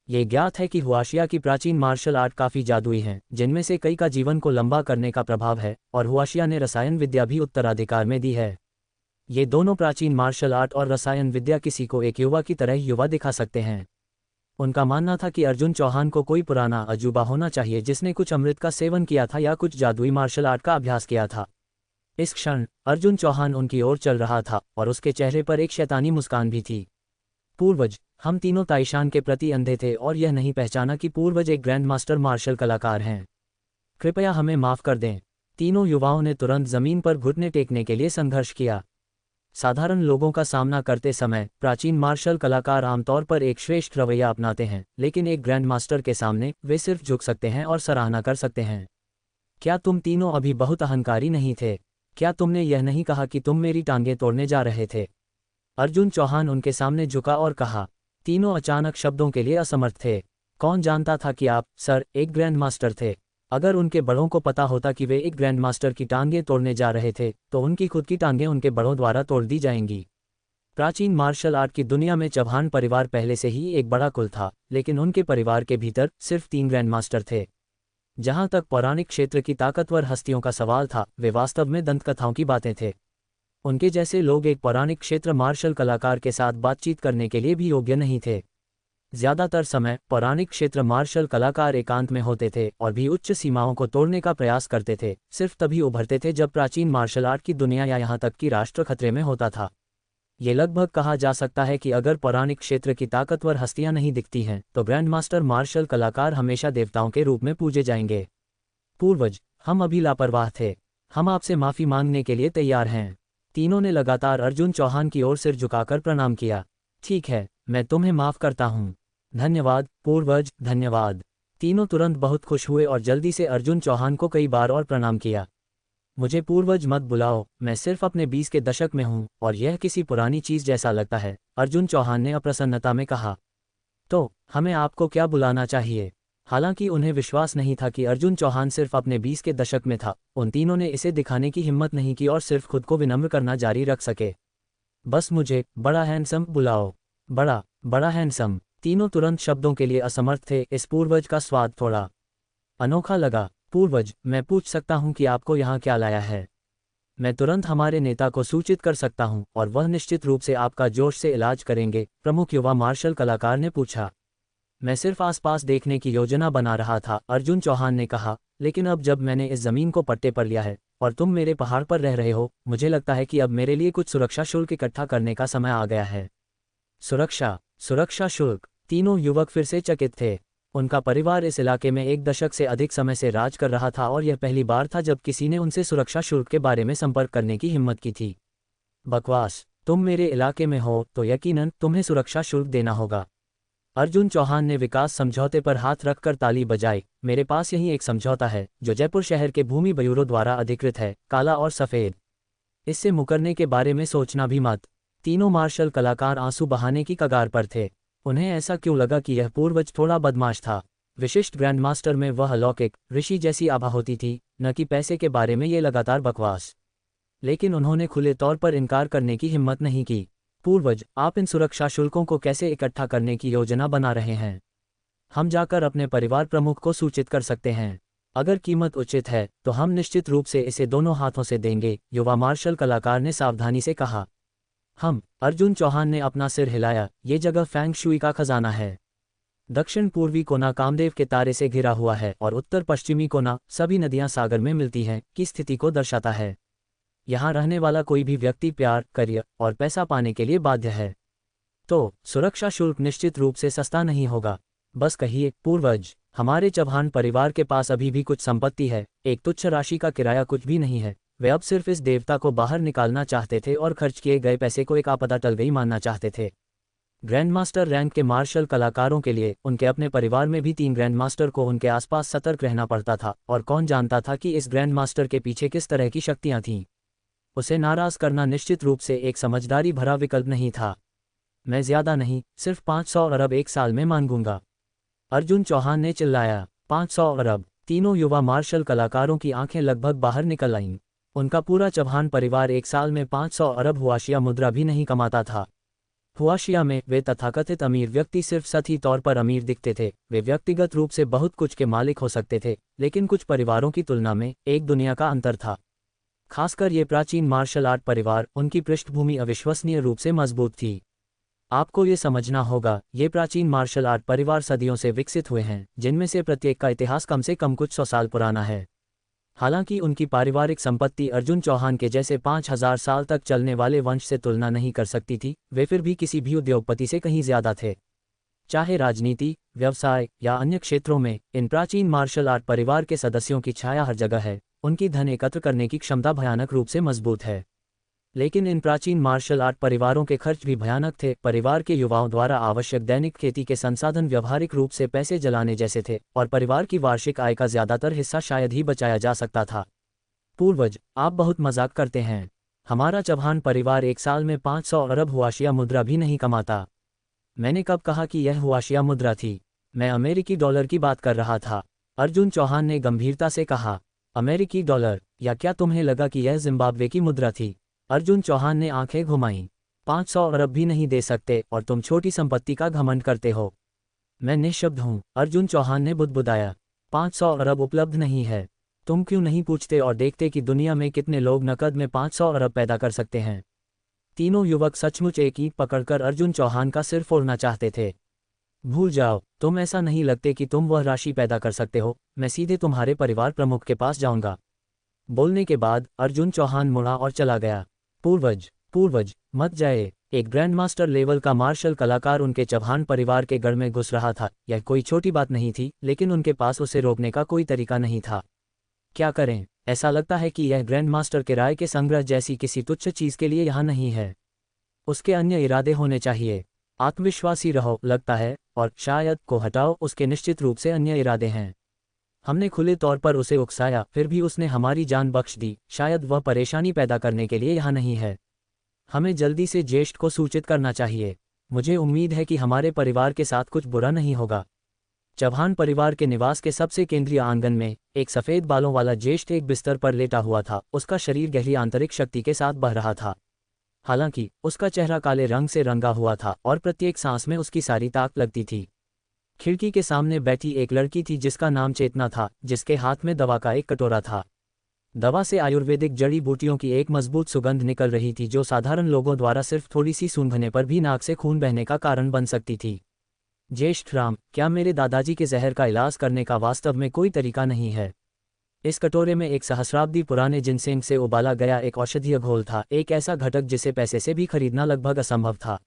ये ज्ञात है कि हुआशिया की प्राचीन मार्शल आर्ट काफ़ी जादुई हैं, जिनमें से कई का जीवन को लंबा करने का प्रभाव है, और हुआशिया ने रसायन विद्या भी उत्तराधिकार में दी है। ये दोनों प्राचीन मार्शल आर्ट और रसायन विद्या किसी को एक युवा की तरह युवा दिखा सकते हैं। उनका मानना था कि अर्जुन चौहान को कोई पुराना अजूबा होना चाहिए जिसने कुछ अमृत का सेवन किया था या कुछ जादुई मार्शल आर्ट का अभ्यास किया था। इस क्षण अर्जुन चौहान उनकी ओर चल रहा था और उसके चेहरे पर एक शैतानी मुस्कान भी थी। पूर्वज, हम तीनों ताइशान के प्रति अंधे थे और यह नहीं पहचाना कि पूर्वज एक ग्रैंड मास्टर मार्शल कलाकार हैं। कृपया हमें माफ कर दें। तीनों युवाओं ने तुरंत जमीन पर घुटने टेकने के लिए संघर्ष किया। साधारण लोगों का सामना करते समय प्राचीन मार्शल कलाकार आमतौर पर एक श्रेष्ठ रवैया अपनाते हैं, लेकिन एक ग्रैंड मास्टर के सामने वे सिर्फ झुक सकते हैं और सराहना कर सकते हैं। क्या तुम तीनों अभी बहुत अहंकारी नहीं थे? क्या तुमने यह नहीं कहा कि तुम मेरी टांगें तोड़ने जा रहे थे? अर्जुन चौहान उनके सामने झुका और कहा। तीनों अचानक शब्दों के लिए असमर्थ थे। कौन जानता था कि आप, सर, एक ग्रैंड मास्टर थे? अगर उनके बड़ों को पता होता कि वे एक ग्रैंड मास्टर की टांगें तोड़ने जा रहे थे तो उनकी खुद की टांगें उनके बड़ों द्वारा तोड़ दी जाएंगी। प्राचीन मार्शल आर्ट की दुनिया में चौहान परिवार पहले से ही एक बड़ा कुल था, लेकिन उनके परिवार के भीतर सिर्फ 3 ग्रैंड मास्टर थे। जहां तक पौराणिक क्षेत्र की ताकतवर हस्तियों का सवाल था, वे वास्तव में दंतकथाओं की बातें थे। उनके जैसे लोग एक पौराणिक क्षेत्र मार्शल कलाकार के साथ बातचीत करने के लिए भी योग्य नहीं थे। ज्यादातर समय पौराणिक क्षेत्र मार्शल कलाकार एकांत में होते थे और भी उच्च सीमाओं को तोड़ने का प्रयास करते थे। सिर्फ तभी उभरते थे जब प्राचीन मार्शल आर्ट की दुनिया या यहाँ तक कि राष्ट्र खतरे में होता था। ये लगभग कहा जा सकता है कि अगर पौराणिक क्षेत्र की ताकतवर हस्तियां नहीं दिखती हैं तो ग्रैंड मास्टर मार्शल कलाकार हमेशा देवताओं के रूप में पूजे जाएंगे। पूर्वज, हम अभी लापरवाह थे। हम आपसे माफी मांगने के लिए तैयार हैं। तीनों ने लगातार अर्जुन चौहान की ओर सिर झुकाकर प्रणाम किया। ठीक है, मैं तुम्हें माफ करता हूँ। धन्यवाद पूर्वज, धन्यवाद। तीनों तुरंत बहुत खुश हुए और जल्दी से अर्जुन चौहान को कई बार और प्रणाम किया। मुझे पूर्वज मत बुलाओ, मैं सिर्फ अपने 20 के दशक में हूँ और यह किसी पुरानी चीज जैसा लगता है, अर्जुन चौहान ने अप्रसन्नता में कहा। तो हमें आपको क्या बुलाना चाहिए? हालांकि उन्हें विश्वास नहीं था कि अर्जुन चौहान सिर्फ अपने 20 के दशक में था, उन तीनों ने इसे दिखाने की हिम्मत नहीं की और सिर्फ खुद को विनम्र करना जारी रख सके। बस मुझे बड़ा हैंडसम बुलाओ। बड़ा हैंडसम। तीनों तुरंत शब्दों के लिए असमर्थ थे। इस पूर्वज का स्वाद थोड़ा अनोखा लगा। पूर्वज, मैं पूछ सकता हूं कि आपको यहाँ क्या लाया है? मैं तुरंत हमारे नेता को सूचित कर सकता हूं और वह निश्चित रूप से आपका जोश से इलाज करेंगे, प्रमुख युवा मार्शल कलाकार ने पूछा। मैं सिर्फ आसपास देखने की योजना बना रहा था, अर्जुन चौहान ने कहा, लेकिन अब जब मैंने इस जमीन को पट्टे पर लिया है और तुम मेरे पहाड़ पर रह रहे हो, मुझे लगता है कि अब मेरे लिए कुछ सुरक्षा शुल्क इकट्ठा करने का समय आ गया है। सुरक्षा शुल्क? तीनों युवक फिर से चकित थे। उनका परिवार इस इलाके में 1 दशक से अधिक समय से राज कर रहा था और यह पहली बार था जब किसी ने उनसे सुरक्षा शुल्क के बारे में संपर्क करने की हिम्मत की थी। बकवास, तुम मेरे इलाके में हो तो यकीनन तुम्हें सुरक्षा शुल्क देना होगा। अर्जुन चौहान ने विकास समझौते पर हाथ रखकर ताली बजाई। मेरे पास यही एक समझौता है जो जयपुर शहर के भूमि ब्यूरो द्वारा अधिकृत है, काला और सफ़ेद। इससे मुकरने के बारे में सोचना भी मत। तीनों मार्शल कलाकार आंसू बहाने की कगार पर थे। उन्हें ऐसा क्यों लगा कि यह पूर्वज थोड़ा बदमाश था। विशिष्ट ग्रैंडमास्टर में वह अलौकिक ऋषि जैसी आभा होती थी, न कि पैसे के बारे में ये लगातार बकवास। लेकिन उन्होंने खुले तौर पर इनकार करने की हिम्मत नहीं की। पूर्वज, आप इन सुरक्षा शुल्कों को कैसे इकट्ठा करने की योजना बना रहे हैं? हम जाकर अपने परिवार प्रमुख को सूचित कर सकते हैं। अगर कीमत उचित है तो हम निश्चित रूप से इसे दोनों हाथों से देंगे, युवा मार्शल कलाकार ने सावधानी से कहा। अर्जुन चौहान ने अपना सिर हिलाया। ये जगह फेंग शुई का खजाना है। दक्षिण पूर्वी कोना कामदेव के तारे से घिरा हुआ है और उत्तर पश्चिमी कोना सभी नदियां सागर में मिलती हैं की स्थिति को दर्शाता है। यहाँ रहने वाला कोई भी व्यक्ति प्यार, करियर और पैसा पाने के लिए बाध्य है। तो सुरक्षा शुल्क निश्चित रूप से सस्ता नहीं होगा। बस कहिए, पूर्वज, हमारे चौहान परिवार के पास अभी भी कुछ संपत्ति है। एक तुच्छ राशि का किराया कुछ भी नहीं है। वे अब सिर्फ इस देवता को बाहर निकालना चाहते थे और खर्च किए गए पैसे को एक आपदा टल गई मानना चाहते थे। ग्रैंडमास्टर रैंक के मार्शल कलाकारों के लिए उनके अपने परिवार में भी 3 ग्रैंडमास्टर को उनके आसपास सतर्क रहना पड़ता था, और कौन जानता था कि इस ग्रैंडमास्टर के पीछे किस तरह की शक्तियां थीं। उसे नाराज करना निश्चित रूप से एक समझदारी भरा विकल्प नहीं था। मैं ज्यादा नहीं, सिर्फ 500 अरब एक साल में मांगूंगा, अर्जुन चौहान ने चिल्लाया। 500 अरब! तीनों युवा मार्शल कलाकारों की आंखें लगभग बाहर निकल आईं। उनका पूरा चौहान परिवार एक साल में 500 अरब हुआशिया मुद्रा भी नहीं कमाता था। हुआशिया में वे तथाकथित अमीर व्यक्ति सिर्फ सतही तौर पर अमीर दिखते थे। वे व्यक्तिगत रूप से बहुत कुछ के मालिक हो सकते थे, लेकिन कुछ परिवारों की तुलना में एक दुनिया का अंतर था। खासकर ये प्राचीन मार्शल आर्ट परिवार, उनकी पृष्ठभूमि अविश्वसनीय रूप से मजबूत थी। आपको ये समझना होगा, ये प्राचीन मार्शल आर्ट परिवार सदियों से विकसित हुए हैं, जिनमें से प्रत्येक का इतिहास कम से कम कुछ 100 साल पुराना है। हालांकि उनकी पारिवारिक संपत्ति अर्जुन चौहान के जैसे 5000 साल तक चलने वाले वंश से तुलना नहीं कर सकती थी, वे फिर भी किसी भी उद्योगपति से कहीं ज्यादा थे। चाहे राजनीति, व्यवसाय या अन्य क्षेत्रों में, इन प्राचीन मार्शल आर्ट परिवार के सदस्यों की छाया हर जगह है। उनकी धन एकत्र करने की क्षमता भयानक रूप से मजबूत है। लेकिन इन प्राचीन मार्शल आर्ट परिवारों के खर्च भी भयानक थे। परिवार के युवाओं द्वारा आवश्यक दैनिक खेती के संसाधन व्यावहारिक रूप से पैसे जलाने जैसे थे, और परिवार की वार्षिक आय का ज्यादातर हिस्सा शायद ही बचाया जा सकता था। पूर्वज, आप बहुत मजाक करते हैं। हमारा चौहान परिवार एक साल में 500 अरब हुआशिया मुद्रा भी नहीं कमाता। मैंने कब कहा कि यह हुआशिया मुद्रा थी? मैं अमेरिकी डॉलर की बात कर रहा था, अर्जुन चौहान ने गंभीरता से कहा। अमेरिकी डॉलर? या क्या तुम्हें लगा कि यह जिम्बाब्वे की मुद्रा थी? अर्जुन चौहान ने आंखें घुमाईं। 500 अरब भी नहीं दे सकते और तुम छोटी संपत्ति का घमंड करते हो। मैं निःशब्द हूँ, अर्जुन चौहान ने बुदबुदाया। 500 अरब उपलब्ध नहीं है। तुम क्यों नहीं पूछते और देखते कि दुनिया में कितने लोग नकद में 500 अरब पैदा कर सकते हैं? तीनों युवक सचमुच एक ईंट पकड़कर अर्जुन चौहान का सिर फोड़ना चाहते थे। भूल जाओ, तुम ऐसा नहीं लगते कि तुम वह राशि पैदा कर सकते हो। मैं सीधे तुम्हारे परिवार प्रमुख के पास जाऊंगा। बोलने के बाद अर्जुन चौहान मुड़ा और चला गया। पूर्वज, मत जाए। एक ग्रैंडमास्टर लेवल का मार्शल कलाकार उनके चौहान परिवार के गढ़ में घुस रहा था। यह कोई छोटी बात नहीं थी, लेकिन उनके पास उसे रोकने का कोई तरीका नहीं था। क्या करें? ऐसा लगता है कि यह ग्रैंडमास्टर किराए के संग्रह जैसी किसी तुच्छ चीज के लिए यहाँ नहीं है। उसके अन्य इरादे होने चाहिए। आत्मविश्वासी रहो, लगता है, और शायद को हटाओ, उसके निश्चित रूप से अन्य इरादे हैं। हमने खुले तौर पर उसे उकसाया, फिर भी उसने हमारी जान बख्श दी। शायद वह परेशानी पैदा करने के लिए यहाँ नहीं है। हमें जल्दी से ज्येष्ठ को सूचित करना चाहिए। मुझे उम्मीद है कि हमारे परिवार के साथ कुछ बुरा नहीं होगा। चौहान परिवार के निवास के सबसे केंद्रीय आंगन में एक सफेद बालों वाला ज्येष्ठ एक बिस्तर पर लेटा हुआ था। उसका शरीर गहरी आंतरिक शक्ति के साथ बह रहा था। हालांकि उसका चेहरा काले रंग से रंगा हुआ था और प्रत्येक सांस में उसकी सारी ताकत लगती थी। खिड़की के सामने बैठी एक लड़की थी जिसका नाम चेतना था, जिसके हाथ में दवा का एक कटोरा था। दवा से आयुर्वेदिक जड़ी बूटियों की एक मजबूत सुगंध निकल रही थी, जो साधारण लोगों द्वारा सिर्फ थोड़ी सी सूंघने पर भी नाक से खून बहने का कारण बन सकती थी। ज्येष्ठ राम, क्या मेरे दादाजी के जहर का इलाज करने का वास्तव में कोई तरीका नहीं है? इस कटोरे में एक सहस्राब्दी पुराने जिनसेंग से उबाला गया एक औषधीय घोल था, एक ऐसा घटक जिसे पैसे से भी खरीदना लगभग असंभव था।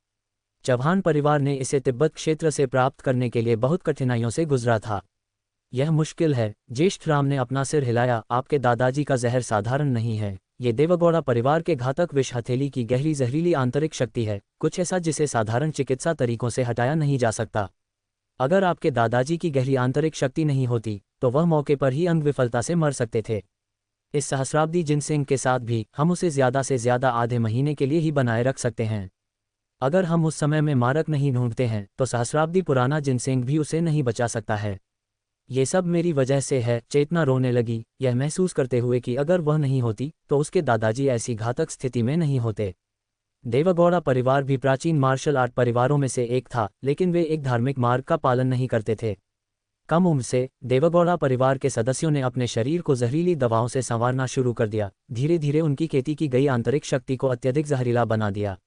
चौहान परिवार ने इसे तिब्बत क्षेत्र से प्राप्त करने के लिए बहुत कठिनाइयों से गुजरा था। यह मुश्किल है। ज्येष्ठ राम ने अपना सिर हिलाया। आपके दादाजी का जहर साधारण नहीं है। ये देवगौड़ा परिवार के घातक विष हथेली की गहरी जहरीली आंतरिक शक्ति है, कुछ ऐसा जिसे साधारण चिकित्सा तरीकों से हटाया नहीं जा सकता। अगर आपके दादाजी की गहरी आंतरिक शक्ति नहीं होती तो वह मौके पर ही अंग विफलता से मर सकते थे। इस सहस्राब्दी जिनसिंग के साथ भी हम उसे ज़्यादा से ज़्यादा आधे महीने के लिए ही बनाए रख सकते हैं। अगर हम उस समय में मारक नहीं ढूंढते हैं तो सहस्राब्दी पुराना जिनसिंग भी उसे नहीं बचा सकता है। ये सब मेरी वजह से है। चेतना रोने लगी, यह महसूस करते हुए कि अगर वह नहीं होती तो उसके दादाजी ऐसी घातक स्थिति में नहीं होते। देवगौड़ा परिवार भी प्राचीन मार्शल आर्ट परिवारों में से एक था, लेकिन वे एक धार्मिक मार्ग का पालन नहीं करते थे। कम उम्र से देवगौड़ा परिवार के सदस्यों ने अपने शरीर को जहरीली दवाओं से संवारना शुरू कर दिया। धीरे धीरे उनकी खेती की गई आंतरिक शक्ति को अत्यधिक जहरीला बना दिया।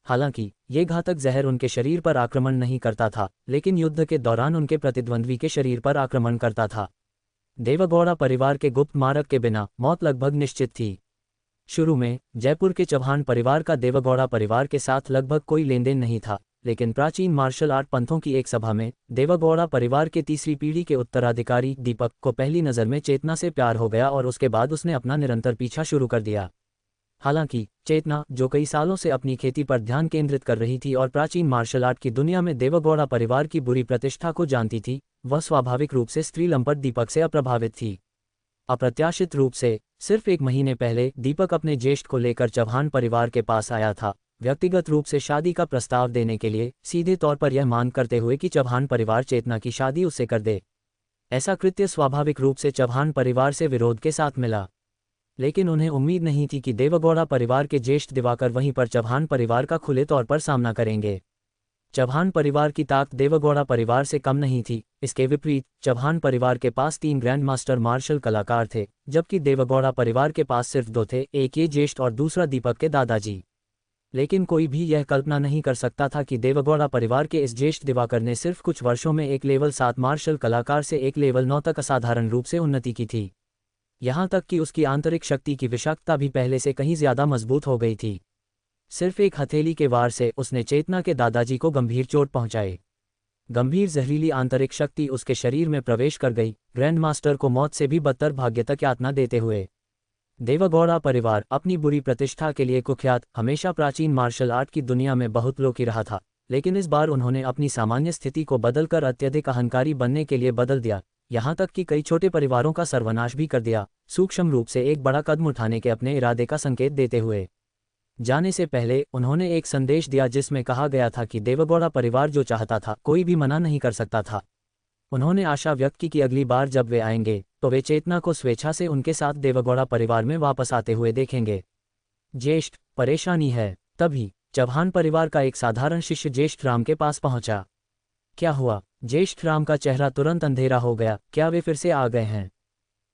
हालांकि ये घातक जहर उनके शरीर पर आक्रमण नहीं करता था, लेकिन युद्ध के दौरान उनके प्रतिद्वंद्वी के शरीर पर आक्रमण करता था। देवगौड़ा परिवार के गुप्त मारक के बिना मौत लगभग निश्चित थी। शुरू में जयपुर के चौहान परिवार का देवगौड़ा परिवार के साथ लगभग कोई लेनदेन नहीं था, लेकिन प्राचीन मार्शल आर्ट पंथों की एक सभा में देवगौड़ा परिवार के तीसरी पीढ़ी के उत्तराधिकारी दीपक को पहली नज़र में चेतना से प्यार हो गया और उसके बाद उसने अपना निरंतर पीछा शुरू कर दिया। हालांकि चेतना, जो कई सालों से अपनी खेती पर ध्यान केंद्रित कर रही थी और प्राचीन मार्शल आर्ट की दुनिया में देवगौड़ा परिवार की बुरी प्रतिष्ठा को जानती थी, वह स्वाभाविक रूप से स्त्री लंपट दीपक से अप्रभावित थी। अप्रत्याशित रूप से सिर्फ एक महीने पहले दीपक अपने ज्येष्ठ को लेकर चौहान परिवार के पास आया था, व्यक्तिगत रूप से शादी का प्रस्ताव देने के लिए, सीधे तौर पर यह मांग करते हुए कि चौहान परिवार चेतना की शादी उससे कर दे। ऐसा कृत्य स्वाभाविक रूप से चौहान परिवार से विरोध के साथ मिला, लेकिन उन्हें उम्मीद नहीं थी कि देवगौड़ा परिवार के ज्येष्ठ दिवाकर वहीं पर चौहान परिवार का खुले तौर पर सामना करेंगे। चौहान परिवार की ताकत देवगौड़ा परिवार से कम नहीं थी। इसके विपरीत चौहान परिवार के पास 3 ग्रैंड मास्टर मार्शल कलाकार थे, जबकि देवगौड़ा परिवार के पास सिर्फ 2 थे, एक ये ज्येष्ठ और दूसरा दीपक के दादाजी। लेकिन कोई भी यह कल्पना नहीं कर सकता था कि देवगौड़ा परिवार के इस ज्येष्ठ दिवाकर ने सिर्फ कुछ वर्षों में एक लेवल 7 मार्शल कलाकार से एक लेवल 9 तक असाधारण रूप से उन्नति की थी। यहाँ तक कि उसकी आंतरिक शक्ति की विषाक्तता भी पहले से कहीं ज्यादा मजबूत हो गई थी। सिर्फ एक हथेली के वार से उसने चेतना के दादाजी को गंभीर चोट पहुंचाई। गंभीर जहरीली आंतरिक शक्ति उसके शरीर में प्रवेश कर गई, ग्रैंड मास्टर को मौत से भी बदतर भाग्य तक यातना देते हुए। देवगौड़ा परिवार अपनी बुरी प्रतिष्ठा के लिए कुख्यात हमेशा प्राचीन मार्शल आर्ट की दुनिया में बहुत लोकी रहा था, लेकिन इस बार उन्होंने अपनी सामान्य स्थिति को बदलकर अत्यधिक अहंकारी बनने के लिए बदल दिया, यहाँ तक कि कई छोटे परिवारों का सर्वनाश भी कर दिया, सूक्ष्म रूप से एक बड़ा कदम उठाने के अपने इरादे का संकेत देते हुए। जाने से पहले उन्होंने एक संदेश दिया जिसमें कहा गया था कि देवगौड़ा परिवार जो चाहता था कोई भी मना नहीं कर सकता था। उन्होंने आशा व्यक्त की कि अगली बार जब वे आएंगे तो वे चेतना को स्वेच्छा से उनके साथ देवगौड़ा परिवार में वापस आते हुए देखेंगे। ज्येष्ठ, परेशानी है। तभी चौहान परिवार का एक साधारण शिष्य ज्येष्ठ राम के पास पहुंचा। क्या हुआ? ज्येष्ठ राम का चेहरा तुरंत अंधेरा हो गया। क्या वे फिर से आ गए हैं?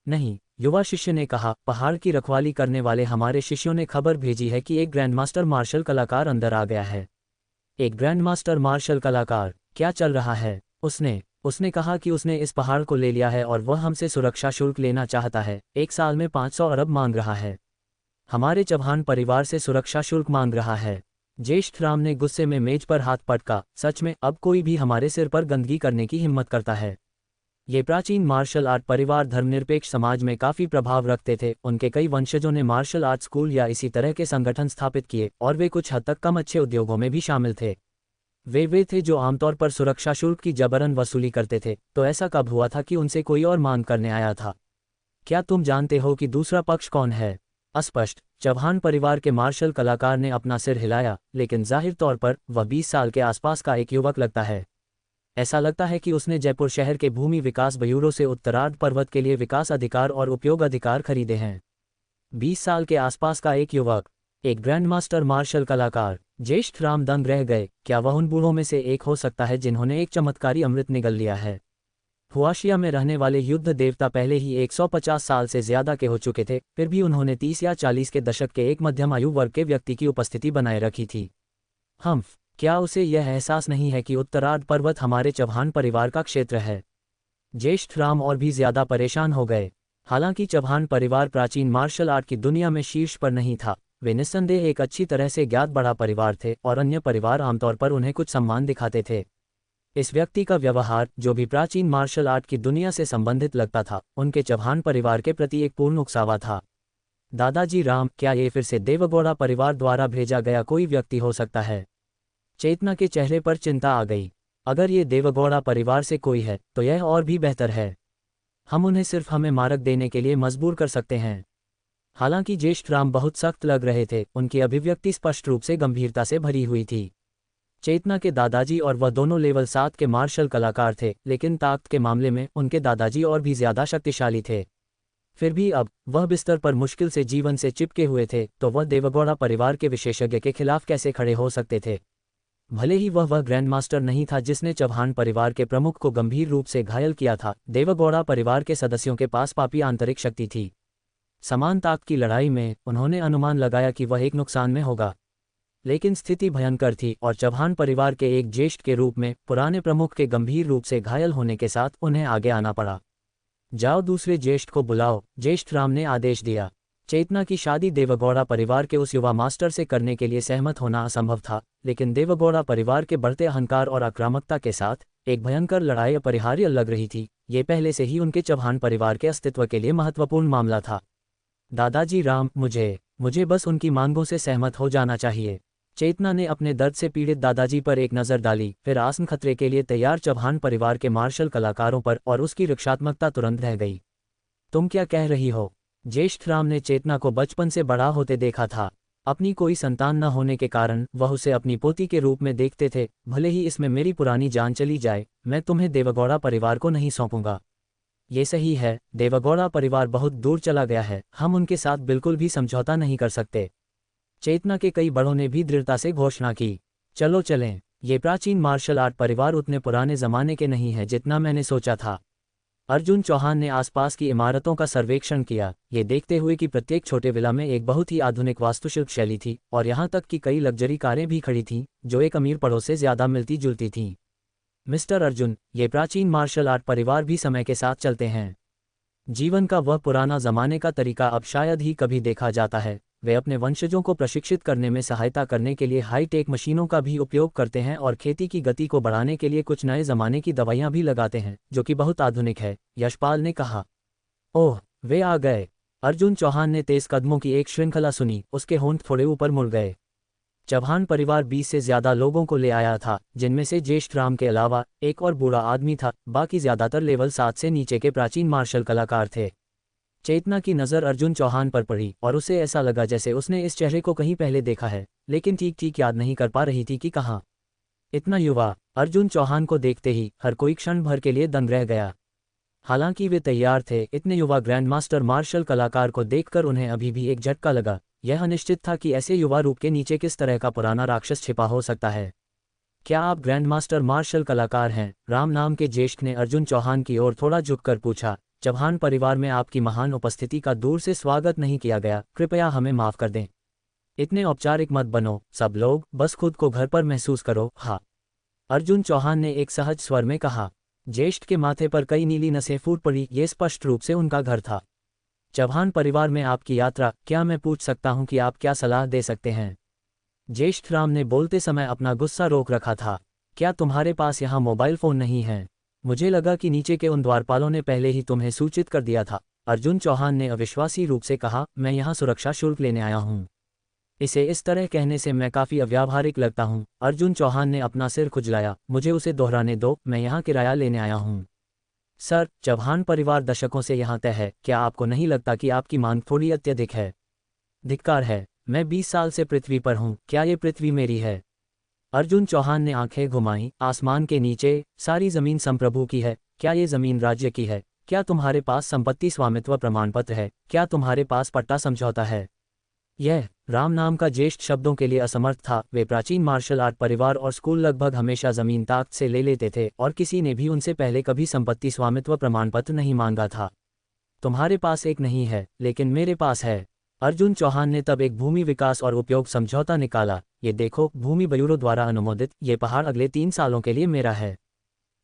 नहीं, युवा शिष्य ने कहा, पहाड़ की रखवाली करने वाले हमारे शिष्यों ने खबर भेजी है कि एक ग्रैंड मास्टर मार्शल कलाकार अंदर आ गया है। एक ग्रैंड मास्टर मार्शल कलाकार? क्या चल रहा है? उसने कहा कि उसने इस पहाड़ को ले लिया है और वह हमसे सुरक्षा शुल्क लेना चाहता है। 1 साल में 500 अरब मांग रहा है। हमारे चौहान परिवार से सुरक्षा शुल्क मांग रहा है। ज्येष्ठ राम ने गुस्से में मेज पर हाथ पटका। सच में अब कोई भी हमारे सिर पर गंदगी करने की हिम्मत करता है। ये प्राचीन मार्शल आर्ट परिवार धर्मनिरपेक्ष समाज में काफी प्रभाव रखते थे। उनके कई वंशजों ने मार्शल आर्ट स्कूल या इसी तरह के संगठन स्थापित किए और वे कुछ हद तक कम अच्छे उद्योगों में भी शामिल थे। वे थे जो आमतौर पर सुरक्षा शुल्क की जबरन वसूली करते थे। तो ऐसा कब हुआ था कि उनसे कोई और मांग करने आया था? क्या तुम जानते हो कि दूसरा पक्ष कौन है? अस्पष्ट। चौहान परिवार के मार्शल कलाकार ने अपना सिर हिलाया, लेकिन जाहिर तौर पर वह 20 साल के आसपास का एक युवक लगता है। ऐसा लगता है कि उसने जयपुर शहर के भूमि विकास ब्यूरो से उत्तरार्ध पर्वत के लिए विकास अधिकार और उपयोग अधिकार खरीदे हैं। 20 साल के आसपास का एक युवक, एक ग्रैंड मास्टर मार्शल कलाकार। ज्येष्ठ राम दंग रह गए। क्या वह उन बूढ़ों में से एक हो सकता है जिन्होंने एक चमत्कारी अमृत निगल लिया है? हुआशिया में रहने वाले युद्ध देवता पहले ही 150 साल से ज्यादा के हो चुके थे, फिर भी उन्होंने 30 या 40 के दशक के एक मध्यम आयु वर्ग के व्यक्ति की उपस्थिति बनाए रखी थी। क्या उसे यह एहसास नहीं है कि उत्तरार्ध पर्वत हमारे चौहान परिवार का क्षेत्र है? ज्येष्ठ राम और भी ज्यादा परेशान हो गए। हालांकि चौहान परिवार प्राचीन मार्शल आर्ट की दुनिया में शीर्ष पर नहीं था, वे निस्संदेह एक अच्छी तरह से ज्ञात बड़ा परिवार थे और अन्य परिवार आमतौर पर उन्हें कुछ सम्मान दिखाते थे। इस व्यक्ति का व्यवहार, जो भी प्राचीन मार्शल आर्ट की दुनिया से संबंधित लगता था, उनके चौहान परिवार के प्रति एक पूर्ण उकसावा था। दादाजी राम, क्या ये फिर से देवगौड़ा परिवार द्वारा भेजा गया कोई व्यक्ति हो सकता है? चेतना के चेहरे पर चिंता आ गई। अगर ये देवगौड़ा परिवार से कोई है तो यह और भी बेहतर है। हम उन्हें सिर्फ हमें मार्ग देने के लिए मजबूर कर सकते हैं। हालांकि ज्येष्ठ राम बहुत सख्त लग रहे थे, उनकी अभिव्यक्ति स्पष्ट रूप से गंभीरता से भरी हुई थी। चेतना के दादाजी और वह दोनों लेवल 7 के मार्शल कलाकार थे, लेकिन ताकत के मामले में उनके दादाजी और भी ज्यादा शक्तिशाली थे। फिर भी अब वह बिस्तर पर मुश्किल से जीवन से चिपके हुए थे, तो वह देवगौड़ा परिवार के विशेषज्ञ के खिलाफ कैसे खड़े हो सकते थे। भले ही वह ग्रैंड मास्टर नहीं था जिसने चौहान परिवार के प्रमुख को गंभीर रूप से घायल किया था, देवगौड़ा परिवार के सदस्यों के पास पापी आंतरिक शक्ति थी। समान ताकत की लड़ाई में उन्होंने अनुमान लगाया कि वह एक नुकसान में होगा, लेकिन स्थिति भयंकर थी और चौहान परिवार के एक ज्येष्ठ के रूप में पुराने प्रमुख के गंभीर रूप से घायल होने के साथ उन्हें आगे आना पड़ा। जाओ दूसरे ज्येष्ठ को बुलाओ, ज्येष्ठ राम ने आदेश दिया। चेतना की शादी देवगौड़ा परिवार के उस युवा मास्टर से करने के लिए सहमत होना असंभव था, लेकिन देवगौड़ा परिवार के बढ़ते अहंकार और आक्रामकता के साथ एक भयंकर लड़ाई अपरिहार्य लग रही थी। ये पहले से ही उनके चौहान परिवार के अस्तित्व के लिए महत्वपूर्ण मामला था। दादाजी राम, मुझे बस उनकी मांगों से सहमत हो जाना चाहिए। चेतना ने अपने दर्द से पीड़ित दादाजी पर एक नज़र डाली, फिर आसन खतरे के लिए तैयार चौहान परिवार के मार्शल कलाकारों पर, और उसकी रक्षात्मकता तुरंत रह गई। तुम क्या कह रही हो? ज्येष्ठ राम ने चेतना को बचपन से बड़ा होते देखा था। अपनी कोई संतान न होने के कारण वह उसे अपनी पोती के रूप में देखते थे। भले ही इसमें मेरी पुरानी जान चली जाए, मैं तुम्हें देवगौड़ा परिवार को नहीं सौंपूंगा। ये सही है, देवगौड़ा परिवार बहुत दूर चला गया है, हम उनके साथ बिल्कुल भी समझौता नहीं कर सकते। चेतना के कई बड़ों ने भी दृढ़ता से घोषणा की। चलो चलें, ये प्राचीन मार्शल आर्ट परिवार उतने पुराने जमाने के नहीं है जितना मैंने सोचा था। अर्जुन चौहान ने आसपास की इमारतों का सर्वेक्षण किया, ये देखते हुए कि प्रत्येक छोटे विला में एक बहुत ही आधुनिक वास्तुशिल्प शैली थी, और यहाँ तक कि कई लग्जरी कारें भी खड़ी थीं जो एक अमीर पड़ोस से ज्यादा मिलती जुलती थीं। मिस्टर अर्जुन, ये प्राचीन मार्शल आर्ट परिवार भी समय के साथ चलते हैं। जीवन का वह पुराना जमाने का तरीका अब शायद ही कभी देखा जाता है। वे अपने वंशजों को प्रशिक्षित करने में सहायता करने के लिए हाई-टेक मशीनों का भी उपयोग करते हैं और खेती की गति को बढ़ाने के लिए कुछ नए जमाने की दवाइयां भी लगाते हैं, जो कि बहुत आधुनिक है, यशपाल ने कहा। ओह, वे आ गए। अर्जुन चौहान ने तेज कदमों की एक श्रृंखला सुनी, उसके होंठ थोड़े ऊपर मुड़ गए। चौहान परिवार 20 से ज्यादा लोगों को ले आया था, जिनमें से ज्येष्ठ राम के अलावा एक और बूढ़ा आदमी था। बाकी ज्यादातर लेवल 7 से नीचे के प्राचीन मार्शल कलाकार थे। चेतना की नज़र अर्जुन चौहान पर पड़ी और उसे ऐसा लगा जैसे उसने इस चेहरे को कहीं पहले देखा है, लेकिन ठीक ठीक याद नहीं कर पा रही थी कि कहाँ। इतना युवा। अर्जुन चौहान को देखते ही हर कोई क्षण भर के लिए दंग रह गया। हालांकि वे तैयार थे, इतने युवा ग्रैंड मास्टर मार्शल कलाकार को देखकर उन्हें अभी भी एक झटका लगा। यह अनिश्चित था कि ऐसे युवा रूप के नीचे किस तरह का पुराना राक्षस छिपा हो सकता है। क्या आप ग्रैंड मास्टर मार्शल कलाकार हैं? राम नाम के ज्येष्ठ ने अर्जुन चौहान की ओर थोड़ा झुककर पूछा। चौहान परिवार में आपकी महान उपस्थिति का दूर से स्वागत नहीं किया गया, कृपया हमें माफ कर दें। इतने औपचारिक मत बनो, सब लोग बस खुद को घर पर महसूस करो। हाँ, अर्जुन चौहान ने एक सहज स्वर में कहा। ज्येष्ठ के माथे पर कई नीली नसें फूट पड़ी, ये स्पष्ट रूप से उनका घर था। चौहान परिवार में आपकी यात्रा, क्या मैं पूछ सकता हूं कि आप क्या सलाह दे सकते हैं? ज्येष्ठ राम ने बोलते समय अपना गुस्सा रोक रखा था। क्या तुम्हारे पास यहाँ मोबाइल फोन नहीं है? मुझे लगा कि नीचे के उन द्वारपालों ने पहले ही तुम्हें सूचित कर दिया था। अर्जुन चौहान ने अविश्वासी रूप से कहा, मैं यहाँ सुरक्षा शुल्क लेने आया हूँ। इसे इस तरह कहने से मैं काफ़ी अव्यावहारिक लगता हूँ। अर्जुन चौहान ने अपना सिर खुजलाया। मुझे उसे दोहराने दो, मैं यहाँ किराया लेने आया हूँ। सर, चौहान परिवार दशकों से यहाँ तय है, क्या आपको नहीं लगता कि आपकी मांग थोड़ी अत्यधिक है? धिक्कार है, मैं 20 साल से पृथ्वी पर हूँ, क्या ये पृथ्वी मेरी है? अर्जुन चौहान ने आंखें घुमाईं। आसमान के नीचे सारी जमीन संप्रभु की है, क्या ये जमीन राज्य की है? क्या तुम्हारे पास संपत्ति स्वामित्व प्रमाण पत्र है? क्या तुम्हारे पास पट्टा समझौता है? यह राम नाम का ज्येष्ठ शब्दों के लिए असमर्थ था। वे प्राचीन मार्शल आर्ट परिवार और स्कूल लगभग हमेशा जमीन ताकत से ले लेते थे, और किसी ने भी उनसे पहले कभी संपत्ति स्वामित्व प्रमाण पत्र नहीं मांगा था। तुम्हारे पास एक नहीं है, लेकिन मेरे पास है। अर्जुन चौहान ने तब एक भूमि विकास और उपयोग समझौता निकाला। ये देखो, भूमि ब्यूरो द्वारा अनुमोदित, ये पहाड़ अगले 3 सालों के लिए मेरा है।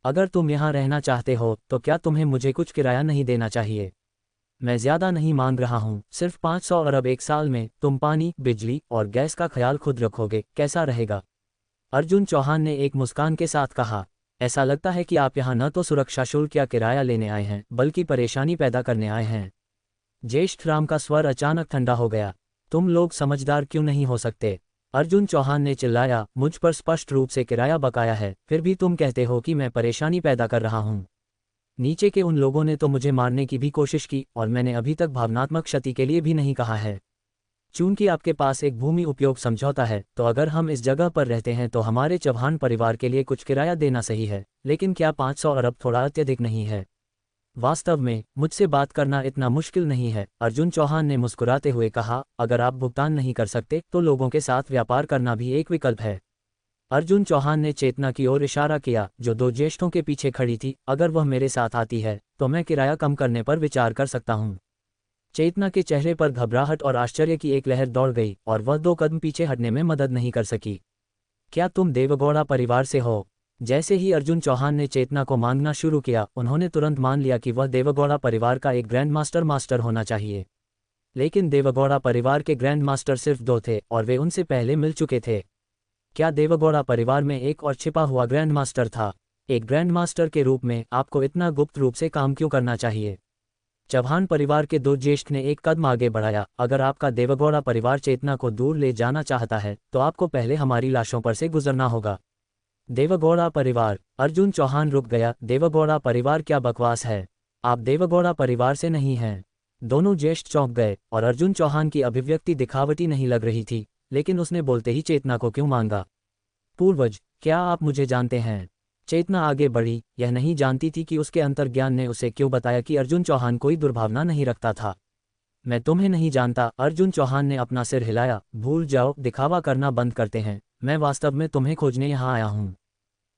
अगर तुम यहाँ रहना चाहते हो तो क्या तुम्हें मुझे कुछ किराया नहीं देना चाहिए? मैं ज्यादा नहीं मांग रहा हूँ, सिर्फ 500 अरब एक साल में। तुम पानी, बिजली और गैस का ख्याल खुद रखोगे, कैसा रहेगा? अर्जुन चौहान ने एक मुस्कान के साथ कहा। ऐसा लगता है कि आप यहाँ न तो सुरक्षा शुल्क या किराया लेने आए हैं, बल्कि परेशानी पैदा करने आए हैं। ज्येष्ठ राम का स्वर अचानक ठंडा हो गया। तुम लोग समझदार क्यों नहीं हो सकते? अर्जुन चौहान ने चिल्लाया। मुझ पर स्पष्ट रूप से किराया बकाया है, फिर भी तुम कहते हो कि मैं परेशानी पैदा कर रहा हूँ। नीचे के उन लोगों ने तो मुझे मारने की भी कोशिश की और मैंने अभी तक भावनात्मक क्षति के लिए भी नहीं कहा है। चूंकि आपके पास एक भूमि उपयोग समझौता है, तो अगर हम इस जगह पर रहते हैं तो हमारे चौहान परिवार के लिए कुछ किराया देना सही है, लेकिन क्या 500 अरब थोड़ा अत्यधिक नहीं है? वास्तव में मुझसे बात करना इतना मुश्किल नहीं है, अर्जुन चौहान ने मुस्कुराते हुए कहा। अगर आप भुगतान नहीं कर सकते तो लोगों के साथ व्यापार करना भी एक विकल्प है। अर्जुन चौहान ने चेतना की ओर इशारा किया, जो दो ज्येष्ठों के पीछे खड़ी थी। अगर वह मेरे साथ आती है तो मैं किराया कम करने पर विचार कर सकता हूँ। चेतना के चेहरे पर घबराहट और आश्चर्य की एक लहर दौड़ गई और वह 2 कदम पीछे हटने में मदद नहीं कर सकी। क्या तुम देवगौड़ा परिवार से हो? जैसे ही अर्जुन चौहान ने चेतना को मांगना शुरू किया, उन्होंने तुरंत मान लिया कि वह देवगौड़ा परिवार का एक ग्रैंड मास्टर होना चाहिए। लेकिन देवगौड़ा परिवार के ग्रैंड मास्टर सिर्फ 2 थे और वे उनसे पहले मिल चुके थे। क्या देवगौड़ा परिवार में एक और छिपा हुआ ग्रैंड मास्टर था? एक ग्रैंड मास्टर के रूप में आपको इतना गुप्त रूप से काम क्यों करना चाहिए? चौहान परिवार के 2 ज्येष्ठ ने एक कदम आगे बढ़ाया। अगर आपका देवगौड़ा परिवार चेतना को दूर ले जाना चाहता है तो आपको पहले हमारी लाशों पर से गुजरना होगा। देवगौड़ा परिवार। अर्जुन चौहान रुक गया। देवगौड़ा परिवार? क्या बकवास है, आप देवगौड़ा परिवार से नहीं हैं। दोनों ज्येष्ठ चौंक गए और अर्जुन चौहान की अभिव्यक्ति दिखावटी नहीं लग रही थी, लेकिन उसने बोलते ही चेतना को क्यों मांगा? पूर्वज, क्या आप मुझे जानते हैं? चेतना आगे बढ़ी। यह नहीं जानती थी कि उसके अंतर्ज्ञान ने उसे क्यों बताया कि अर्जुन चौहान कोई दुर्भावना नहीं रखता था। मैं तुम्हें नहीं जानता। अर्जुन चौहान ने अपना सिर हिलाया। भूल जाओ, दिखावा करना बंद करते हैं। मैं वास्तव में तुम्हें खोजने यहाँ आया हूँ।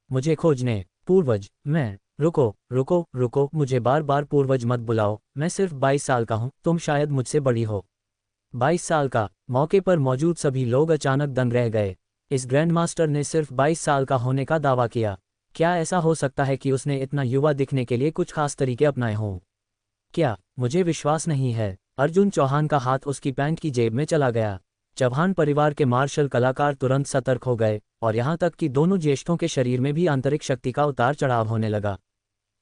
मुझे खोजने? पूर्वज, मैं? रुको रुको रुको, मुझे बार बार पूर्वज मत बुलाओ। मैं सिर्फ 22 साल का हूँ, तुम शायद मुझसे बड़ी हो। 22 साल का? मौके पर मौजूद सभी लोग अचानक दंग रह गए। इस ग्रैंड मास्टर ने सिर्फ 22 साल का होने का दावा किया। क्या ऐसा हो सकता है कि उसने इतना युवा दिखने के लिए कुछ खास तरीके अपनाए हों? क्या? मुझे विश्वास नहीं है। अर्जुन चौहान का हाथ उसकी पैंट की जेब में चला गया। चौहान परिवार के मार्शल कलाकार तुरंत सतर्क हो गए और यहाँ तक कि दोनों ज्येष्ठों के शरीर में भी आंतरिक शक्ति का उतार चढ़ाव होने लगा।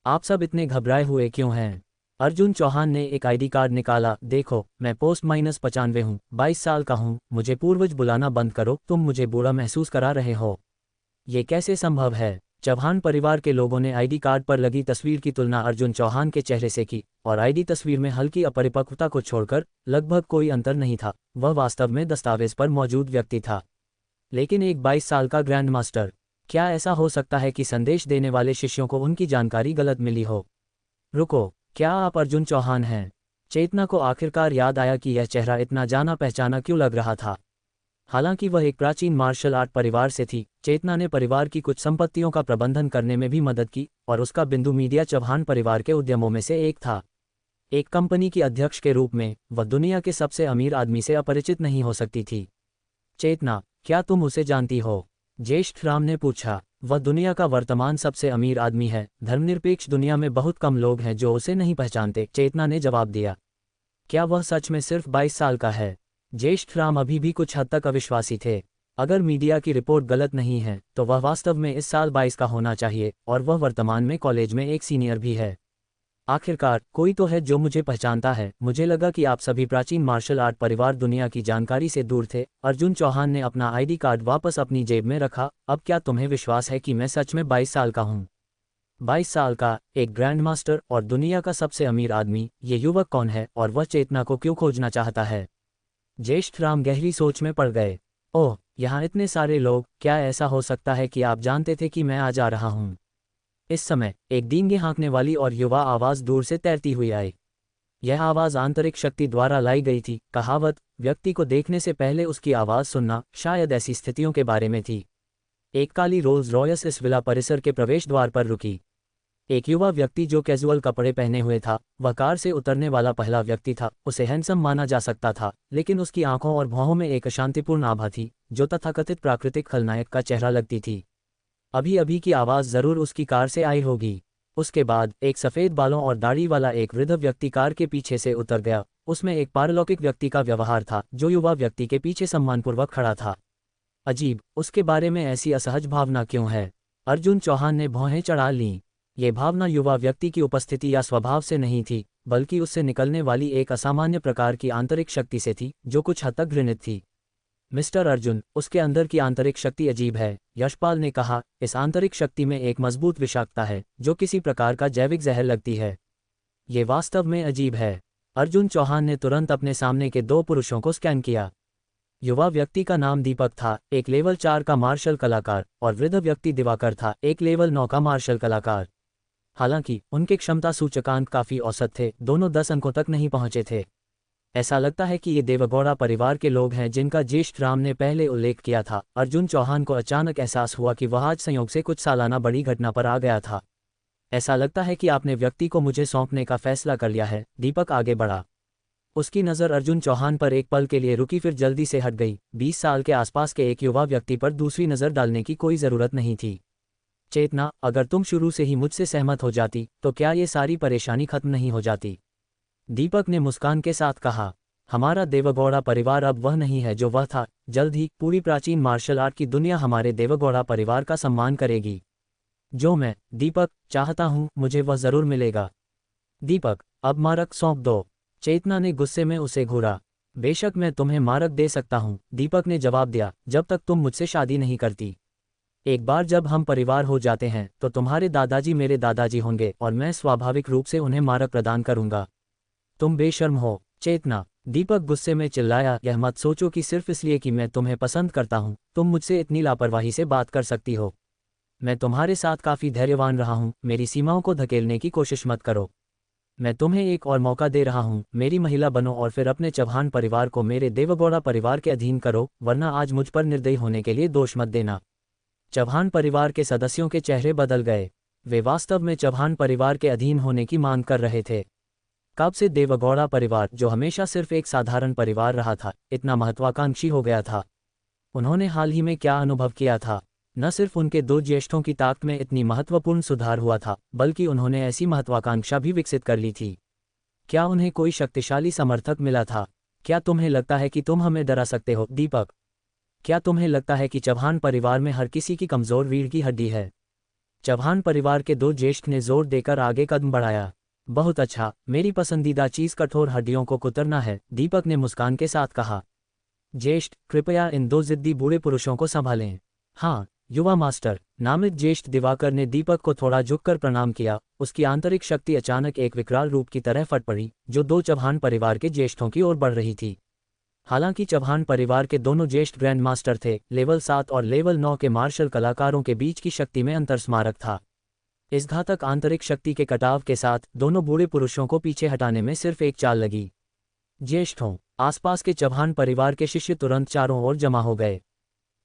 आप सब इतने घबराए हुए क्यों हैं? अर्जुन चौहान ने एक आईडी कार्ड निकाला। देखो, मैं पोस्ट -95 हूँ, 22 साल का हूँ। मुझे पूर्वज बुलाना बंद करो, तुम मुझे बुरा महसूस करा रहे हो। ये कैसे संभव है? चौहान परिवार के लोगों ने आईडी कार्ड पर लगी तस्वीर की तुलना अर्जुन चौहान के चेहरे से की और आईडी तस्वीर में हल्की अपरिपक्वता को छोड़कर लगभग कोई अंतर नहीं था। वह वास्तव में दस्तावेज पर मौजूद व्यक्ति था, लेकिन एक 22 साल का ग्रैंड मास्टर। क्या ऐसा हो सकता है कि संदेश देने वाले शिष्यों को उनकी जानकारी गलत मिली हो? रुको, क्या आप अर्जुन चौहान हैं? चेतना को आखिरकार याद आया कि यह चेहरा इतना जाना पहचाना क्यों लग रहा था। हालांकि वह एक प्राचीन मार्शल आर्ट परिवार से थी, चेतना ने परिवार की कुछ संपत्तियों का प्रबंधन करने में भी मदद की और उसका बिंदु मीडिया चौहान परिवार के उद्यमों में से एक था। एक कंपनी की अध्यक्ष के रूप में वह दुनिया के सबसे अमीर आदमी से अपरिचित नहीं हो सकती थी। चेतना, क्या तुम उसे जानती हो? ज्येष्ठ राम ने पूछा। वह दुनिया का वर्तमान सबसे अमीर आदमी है। धर्मनिरपेक्ष दुनिया में बहुत कम लोग हैं जो उसे नहीं पहचानते, चेतना ने जवाब दिया। क्या वह सच में सिर्फ 22 साल का है? ज्येष्ठ राम अभी भी कुछ हद तक अविश्वासी थे। अगर मीडिया की रिपोर्ट गलत नहीं है तो वह वास्तव में इस साल 22 का होना चाहिए और वह वर्तमान में कॉलेज में एक सीनियर भी है। आखिरकार कोई तो है जो मुझे पहचानता है। मुझे लगा कि आप सभी प्राचीन मार्शल आर्ट परिवार दुनिया की जानकारी से दूर थे। अर्जुन चौहान ने अपना आईडी कार्ड वापस अपनी जेब में रखा। अब क्या तुम्हें विश्वास है कि मैं सच में 22 साल का हूँ? 22 साल का, एक ग्रैंड मास्टर और दुनिया का सबसे अमीर आदमी। ये युवक कौन है और वह चेतना को क्यों खोजना चाहता है? ज्येष्ठ राम गहरी सोच में पड़ गए। ओह, यहाँ इतने सारे लोग, क्या ऐसा हो सकता है कि आप जानते थे कि मैं आज आ रहा हूँ? इस समय एक डींगे हाँकने वाली और युवा आवाज़ दूर से तैरती हुई आई। यह आवाज़ आंतरिक शक्ति द्वारा लाई गई थी। कहावत, व्यक्ति को देखने से पहले उसकी आवाज़ सुनना, शायद ऐसी स्थितियों के बारे में थी। एक काली रोल्स रॉयस इस विला परिसर के प्रवेश द्वार पर रुकी। एक युवा व्यक्ति जो कैजुअल कपड़े पहने हुए था, वह कार से उतरने वाला पहला व्यक्ति था। उसे हैंडसम माना जा सकता था, लेकिन उसकी आंखों और भौहों में एक अशांतिपूर्ण आभा थी जो तथाकथित प्राकृतिक खलनायक का चेहरा लगती थी। अभी अभी की आवाज़ जरूर उसकी कार से आई होगी। उसके बाद एक सफ़ेद बालों और दाढ़ी वाला एक वृद्ध व्यक्ति कार के पीछे से उतर गया। उसमें एक पारलौकिक व्यक्ति का व्यवहार था जो युवा व्यक्ति के पीछे सम्मानपूर्वक खड़ा था। अजीब, उसके बारे में ऐसी असहज भावना क्यों है? अर्जुन चौहान ने भौहें चढ़ा लीं। ये भावना युवा व्यक्ति की उपस्थिति या स्वभाव से नहीं थी, बल्कि उससे निकलने वाली एक असामान्य प्रकार की आंतरिक शक्ति से थी जो कुछ हद तक घृणित थी। मिस्टर अर्जुन, उसके अंदर की आंतरिक शक्ति अजीब है, यशपाल ने कहा। इस आंतरिक शक्ति में एक मजबूत विषाक्तता है जो किसी प्रकार का जैविक जहर लगती है। ये वास्तव में अजीब है। अर्जुन चौहान ने तुरंत अपने सामने के दो पुरुषों को स्कैन किया। युवा व्यक्ति का नाम दीपक था, एक लेवल 4 का मार्शल कलाकार, और वृद्ध व्यक्ति दिवाकर था, एक लेवल 9 का मार्शल कलाकार। हालांकि उनके क्षमता सूचकांक काफी औसत थे, दोनों 10 अंकों तक नहीं पहुंचे थे। ऐसा लगता है कि ये देवगौड़ा परिवार के लोग हैं जिनका ज्येष्ठ राम ने पहले उल्लेख किया था। अर्जुन चौहान को अचानक एहसास हुआ कि वह आज संयोग से कुछ सालाना बड़ी घटना पर आ गया था। ऐसा लगता है कि आपने व्यक्ति को मुझे सौंपने का फैसला कर लिया है। दीपक आगे बढ़ा। उसकी नज़र अर्जुन चौहान पर एक पल के लिए रुकी, फिर जल्दी से हट गई। 20 साल के आसपास के एक युवा व्यक्ति पर दूसरी नज़र डालने की कोई ज़रूरत नहीं थी। चेतना, अगर तुम शुरू से ही मुझसे सहमत हो जाती तो क्या ये सारी परेशानी खत्म नहीं हो जाती? दीपक ने मुस्कान के साथ कहा। हमारा देवगौड़ा परिवार अब वह नहीं है जो वह था। जल्द ही पूरी प्राचीन मार्शल आर्ट की दुनिया हमारे देवगौड़ा परिवार का सम्मान करेगी। जो मैं, दीपक, चाहता हूं, मुझे वह जरूर मिलेगा। दीपक, अब मारक सौंप दो। चेतना ने गुस्से में उसे घूरा। बेशक मैं तुम्हें मारक दे सकता हूं, दीपक ने जवाब दिया, जब तक तुम मुझसे शादी नहीं करती। एक बार जब हम परिवार हो जाते हैं तो तुम्हारे दादाजी मेरे दादाजी होंगे और मैं स्वाभाविक रूप से उन्हें मारक प्रदान करूंगा। तुम बेशर्म हो, चेतना, दीपक गुस्से में चिल्लाया। यह मत सोचो कि सिर्फ इसलिए कि मैं तुम्हें पसंद करता हूं तुम मुझसे इतनी लापरवाही से बात कर सकती हो। मैं तुम्हारे साथ काफ़ी धैर्यवान रहा हूं, मेरी सीमाओं को धकेलने की कोशिश मत करो। मैं तुम्हें एक और मौका दे रहा हूं, मेरी महिला बनो और फिर अपने चौहान परिवार को मेरे देवगौड़ा परिवार के अधीन करो, वरना आज मुझ पर निर्दयी होने के लिए दोष मत देना। चौहान परिवार के सदस्यों के चेहरे बदल गए। वे वास्तव में चौहान परिवार के अधीन होने की मांग कर रहे थे। कब से देवगौड़ा परिवार, जो हमेशा सिर्फ एक साधारण परिवार रहा था, इतना महत्वाकांक्षी हो गया था? उन्होंने हाल ही में क्या अनुभव किया था? न सिर्फ उनके दो ज्येष्ठों की ताकत में इतनी महत्वपूर्ण सुधार हुआ था, बल्कि उन्होंने ऐसी महत्वाकांक्षा भी विकसित कर ली थी। क्या उन्हें कोई शक्तिशाली समर्थक मिला था? क्या तुम्हें लगता है कि तुम हमें डरा सकते हो, दीपक? क्या तुम्हें लगता है कि चौहान परिवार में हर किसी की कमजोर रीढ़ की हड्डी है? चौहान परिवार के दो ज्येष्ठ ने जोर देकर आगे कदम बढ़ाया। बहुत अच्छा, मेरी पसंदीदा चीज कठोर हड्डियों को कुतरना है, दीपक ने मुस्कान के साथ कहा। ज्येष्ठ, कृपया इन दो जिद्दी बूढ़े पुरुषों को संभालें। हाँ, युवा मास्टर, नामित ज्येष्ठ दिवाकर ने दीपक को थोड़ा झुककर प्रणाम किया। उसकी आंतरिक शक्ति अचानक एक विकराल रूप की तरह फट पड़ी, जो दो चौहान परिवार के ज्येष्ठों की ओर बढ़ रही थी। हालांकि चौहान परिवार के दोनों ज्येष्ठ ग्रैंड मास्टर थे, लेवल 7 और लेवल 9 के मार्शल कलाकारों के बीच की शक्ति में अंतर स्मारक था। इस घातक आंतरिक शक्ति के कटाव के साथ दोनों बूढ़े पुरुषों को पीछे हटाने में सिर्फ एक चाल लगी। ज्येष्ठों, आसपास के चौहान परिवार के शिष्य तुरंत चारों ओर जमा हो गए।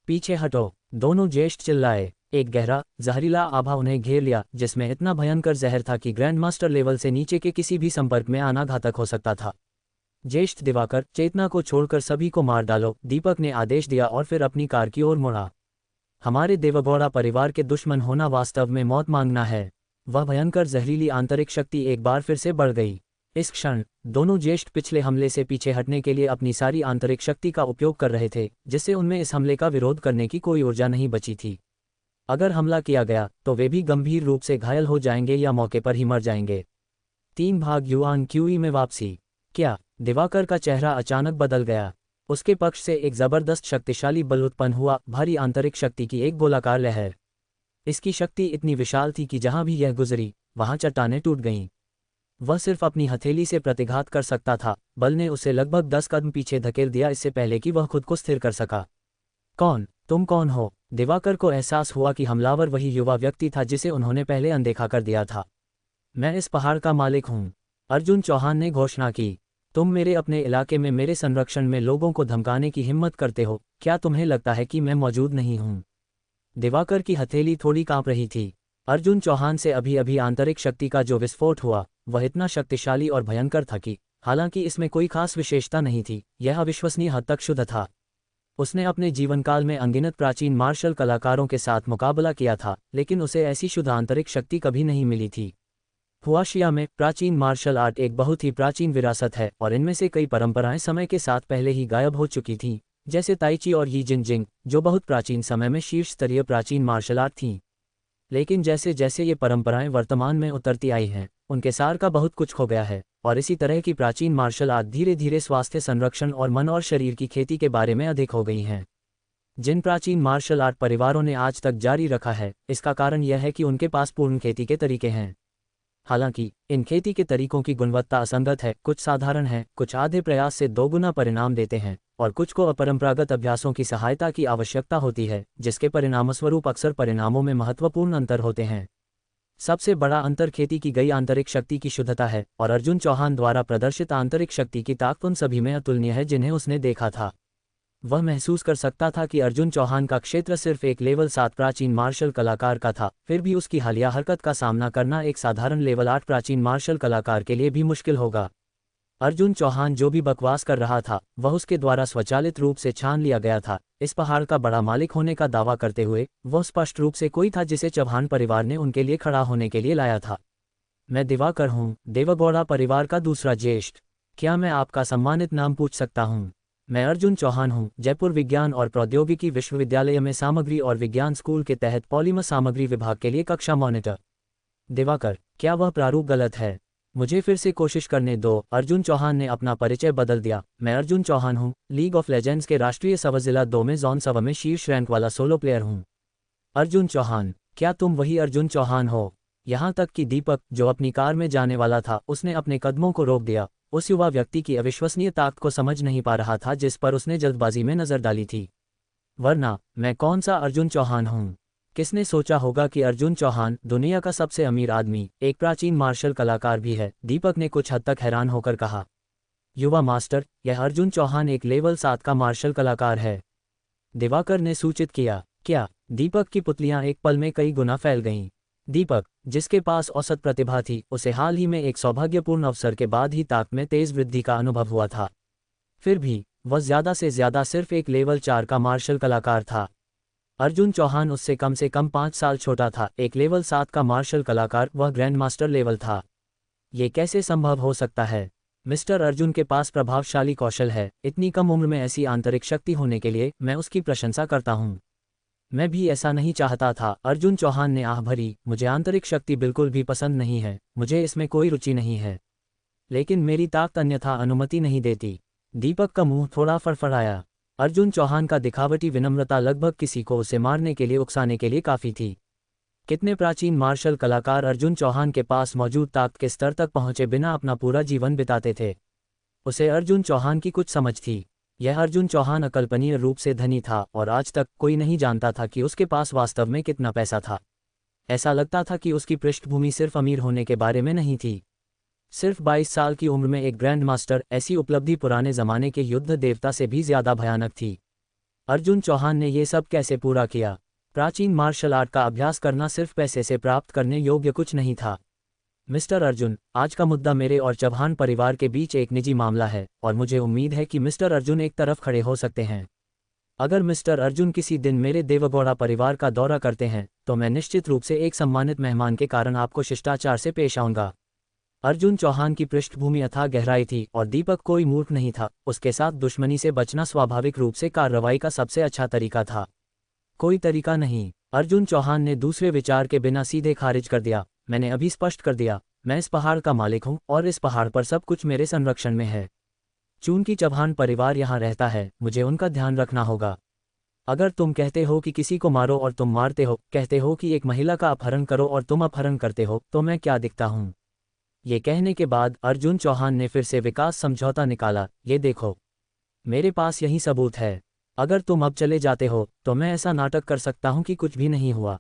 पीछे हटो, दोनों ज्येष्ठ चिल्लाए। एक गहरा, जहरीला आभा उन्हें घेर लिया, जिसमें इतना भयंकर जहर था कि ग्रैंड मास्टर लेवल से नीचे के किसी भी संपर्क में आना घातक हो सकता था। ज्येष्ठ दिवाकर, चेतना को छोड़कर सभी को मार डालो, दीपक ने आदेश दिया और फिर अपनी कार की ओर मुड़ा। हमारे देवगौड़ा परिवार के दुश्मन होना वास्तव में मौत मांगना है। वह भयंकर जहरीली आंतरिक शक्ति एक बार फिर से बढ़ गई। इस क्षण दोनों ज्येष्ठ पिछले हमले से पीछे हटने के लिए अपनी सारी आंतरिक शक्ति का उपयोग कर रहे थे, जिससे उनमें इस हमले का विरोध करने की कोई ऊर्जा नहीं बची थी। अगर हमला किया गया तो वे भी गंभीर रूप से घायल हो जाएंगे या मौके पर ही मर जाएंगे। 3 भाग युआन क्यूई में वापसी। क्या? दिवाकर का चेहरा अचानक बदल गया। उसके पक्ष से एक जबरदस्त शक्तिशाली बल उत्पन्न हुआ, भारी आंतरिक शक्ति की एक गोलाकार लहर। इसकी शक्ति इतनी विशाल थी कि जहां भी यह गुजरी वहां चट्टानें टूट गईं। वह सिर्फ अपनी हथेली से प्रतिघात कर सकता था। बल ने उसे लगभग 10 कदम पीछे धकेल दिया, इससे पहले कि वह खुद को स्थिर कर सका। कौन? तुम कौन हो? दिवाकर को एहसास हुआ कि हमलावर वही युवा व्यक्ति था जिसे उन्होंने पहले अनदेखा कर दिया था। मैं इस पहाड़ का मालिक हूं, अर्जुन चौहान ने घोषणा की। तुम मेरे अपने इलाके में मेरे संरक्षण में लोगों को धमकाने की हिम्मत करते हो? क्या तुम्हें लगता है कि मैं मौजूद नहीं हूं? दिवाकर की हथेली थोड़ी कांप रही थी। अर्जुन चौहान से अभी अभी आंतरिक शक्ति का जो विस्फोट हुआ वह इतना शक्तिशाली और भयंकर था कि हालांकि इसमें कोई खास विशेषता नहीं थी, यह अविश्वसनीय हद तक शुद्ध था। उसने अपने जीवनकाल में अनगिनत प्राचीन मार्शल कलाकारों के साथ मुकाबला किया था, लेकिन उसे ऐसी शुद्ध आंतरिक शक्ति कभी नहीं मिली थी। हुआशिया में प्राचीन मार्शल आर्ट एक बहुत ही प्राचीन विरासत है और इनमें से कई परंपराएं समय के साथ पहले ही गायब हो चुकी थीं, जैसे ताइची और यी जिन, जो बहुत प्राचीन समय में शीर्ष स्तरीय प्राचीन मार्शल आर्ट थीं। लेकिन जैसे जैसे ये परंपराएं वर्तमान में उतरती आई हैं, उनके सार का बहुत कुछ खो गया है। और इसी तरह की प्राचीन मार्शल आर्ट धीरे धीरे स्वास्थ्य संरक्षण और मन और शरीर की खेती के बारे में अधिक हो गई हैं। जिन प्राचीन मार्शल आर्ट परिवारों ने आज तक जारी रखा है, इसका कारण यह है कि उनके पास पूर्ण खेती के तरीके हैं। हालांकि इन खेती के तरीकों की गुणवत्ता असंगत है, कुछ साधारण है, कुछ आधे प्रयास से दोगुना परिणाम देते हैं और कुछ को अपरंपरागत अभ्यासों की सहायता की आवश्यकता होती है, जिसके परिणामस्वरूप अक्सर परिणामों में महत्वपूर्ण अंतर होते हैं। सबसे बड़ा अंतर खेती की गई आंतरिक शक्ति की शुद्धता है, और अर्जुन चौहान द्वारा प्रदर्शित आंतरिक शक्ति की ताकत उन सभी में अतुलनीय है जिन्हें उसने देखा था। वह महसूस कर सकता था कि अर्जुन चौहान का क्षेत्र सिर्फ एक लेवल 7 प्राचीन मार्शल कलाकार का था, फिर भी उसकी हालिया हरकत का सामना करना एक साधारण लेवल 8 प्राचीन मार्शल कलाकार के लिए भी मुश्किल होगा। अर्जुन चौहान जो भी बकवास कर रहा था, वह उसके द्वारा स्वचालित रूप से छान लिया गया था। इस पहाड़ का बड़ा मालिक होने का दावा करते हुए वह स्पष्ट रूप से कोई था जिसे चौहान परिवार ने उनके लिए खड़ा होने के लिए लाया था। मैं दिवाकर हूँ, देवगौड़ा परिवार का दूसरा ज्येष्ठ। क्या मैं आपका सम्मानित नाम पूछ सकता हूँ? मैं अर्जुन चौहान हूँ, जयपुर विज्ञान और प्रौद्योगिकी विश्वविद्यालय में सामग्री और विज्ञान स्कूल के तहत पॉलीमर सामग्री विभाग के लिए कक्षा मॉनिटर। दिवाकर, क्या वह प्रारूप गलत है? मुझे फिर से कोशिश करने दो। अर्जुन चौहान ने अपना परिचय बदल दिया। मैं अर्जुन चौहान हूँ, लीग ऑफ लेजेंड्स के राष्ट्रीय जिला 2 में जोन 7 में शीर्ष रैंक वाला सोलो प्लेयर हूँ। अर्जुन चौहान, क्या तुम वही अर्जुन चौहान हो? यहाँ तक कि दीपक, जो अपनी कार में जाने वाला था, उसने अपने कदमों को रोक दिया। उस युवा व्यक्ति की अविश्वसनीय ताकत को समझ नहीं पा रहा था जिस पर उसने जल्दबाजी में नजर डाली थी। वरना मैं कौन सा अर्जुन चौहान हूँ? किसने सोचा होगा कि अर्जुन चौहान दुनिया का सबसे अमीर आदमी, एक प्राचीन मार्शल कलाकार भी है? दीपक ने कुछ हद तक हैरान होकर कहा। युवा मास्टर, यह अर्जुन चौहान एक लेवल 7 का मार्शल कलाकार है, दिवाकर ने सूचित किया। क्या? दीपक की पुतलियां एक पल में कई गुना फैल गईं। दीपक, जिसके पास औसत प्रतिभा थी, उसे हाल ही में एक सौभाग्यपूर्ण अवसर के बाद ही ताकत में तेज वृद्धि का अनुभव हुआ था। फिर भी वह ज्यादा से ज्यादा सिर्फ एक लेवल 4 का मार्शल कलाकार था। अर्जुन चौहान उससे कम 5 साल छोटा था। एक लेवल 7 का मार्शल कलाकार, वह ग्रैंड मास्टर लेवल था। ये कैसे संभव हो सकता है? मिस्टर अर्जुन के पास प्रभावशाली कौशल है। इतनी कम उम्र में ऐसी आंतरिक शक्ति होने के लिए मैं उसकी प्रशंसा करता हूँ। मैं भी ऐसा नहीं चाहता था। अर्जुन चौहान ने आह भरी। मुझे आंतरिक शक्ति बिल्कुल भी पसंद नहीं है, मुझे इसमें कोई रुचि नहीं है, लेकिन मेरी ताकत अन्यथा अनुमति नहीं देती। दीपक का मुंह थोड़ा फड़फड़ाया। अर्जुन चौहान का दिखावटी विनम्रता लगभग किसी को उसे मारने के लिए उकसाने के लिए काफी थी। कितने प्राचीन मार्शल कलाकार अर्जुन चौहान के पास मौजूद ताकत के स्तर तक पहुंचे बिना अपना पूरा जीवन बिताते थे। उसे अर्जुन चौहान की कुछ समझ थी। यह अर्जुन चौहान अकल्पनीय रूप से धनी था और आज तक कोई नहीं जानता था कि उसके पास वास्तव में कितना पैसा था। ऐसा लगता था कि उसकी पृष्ठभूमि सिर्फ अमीर होने के बारे में नहीं थी। सिर्फ 22 साल की उम्र में एक ग्रैंड मास्टर, ऐसी उपलब्धि पुराने जमाने के युद्ध देवता से भी ज्यादा भयानक थी। अर्जुन चौहान ने ये सब कैसे पूरा किया? प्राचीन मार्शल आर्ट का अभ्यास करना सिर्फ पैसे से प्राप्त करने योग्य कुछ नहीं था। मिस्टर अर्जुन, आज का मुद्दा मेरे और चौहान परिवार के बीच एक निजी मामला है और मुझे उम्मीद है कि मिस्टर अर्जुन एक तरफ खड़े हो सकते हैं। अगर मिस्टर अर्जुन किसी दिन मेरे देवगौड़ा परिवार का दौरा करते हैं तो मैं निश्चित रूप से एक सम्मानित मेहमान के कारण आपको शिष्टाचार से पेश आऊंगा। अर्जुन चौहान की पृष्ठभूमि अथाह गहराई थी और दीपक कोई मूर्ख नहीं था। उसके साथ दुश्मनी से बचना स्वाभाविक रूप से कार्रवाई का सबसे अच्छा तरीका था। कोई तरीका नहीं। अर्जुन चौहान ने दूसरे विचार के बिना सीधे खारिज कर दिया। मैंने अभी स्पष्ट कर दिया, मैं इस पहाड़ का मालिक हूं और इस पहाड़ पर सब कुछ मेरे संरक्षण में है। चूंकि चौहान परिवार यहां रहता है, मुझे उनका ध्यान रखना होगा। अगर तुम कहते हो कि किसी को मारो और तुम मारते हो, कहते हो कि एक महिला का अपहरण करो और तुम अपहरण करते हो, तो मैं क्या दिखता हूं? ये कहने के बाद अर्जुन चौहान ने फिर से विकास समझौता निकाला। ये देखो, मेरे पास यही सबूत है। अगर तुम अब चले जाते हो तो मैं ऐसा नाटक कर सकता हूं कि कुछ भी नहीं हुआ।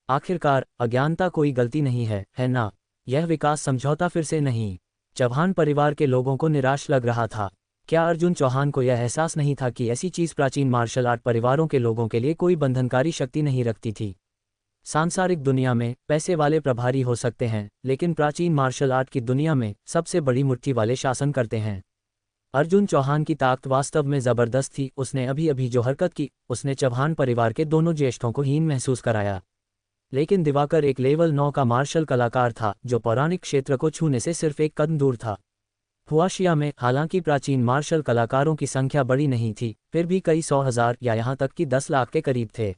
आखिरकार अज्ञानता कोई गलती नहीं है ना? यह विकास समझौता फिर से नहीं। चौहान परिवार के लोगों को निराश लग रहा था। क्या अर्जुन चौहान को यह एहसास नहीं था कि ऐसी चीज प्राचीन मार्शल आर्ट परिवारों के लोगों के लिए कोई बंधनकारी शक्ति नहीं रखती थी? सांसारिक दुनिया में पैसे वाले प्रभारी हो सकते हैं, लेकिन प्राचीन मार्शल आर्ट की दुनिया में सबसे बड़ी मुट्ठी वाले शासन करते हैं। अर्जुन चौहान की ताकत वास्तव में जबरदस्त थी। उसने अभी अभी जो हरकत की, उसने चौहान परिवार के दोनों ज्येष्ठों को हीन महसूस कराया। लेकिन दिवाकर एक लेवल 9 का मार्शल कलाकार था जो पौराणिक क्षेत्र को छूने से सिर्फ एक कदम दूर था। हुआशिया में हालांकि प्राचीन मार्शल कलाकारों की संख्या बड़ी नहीं थी, फिर भी कई 100,000 या यहाँ तक कि 10 लाख के करीब थे।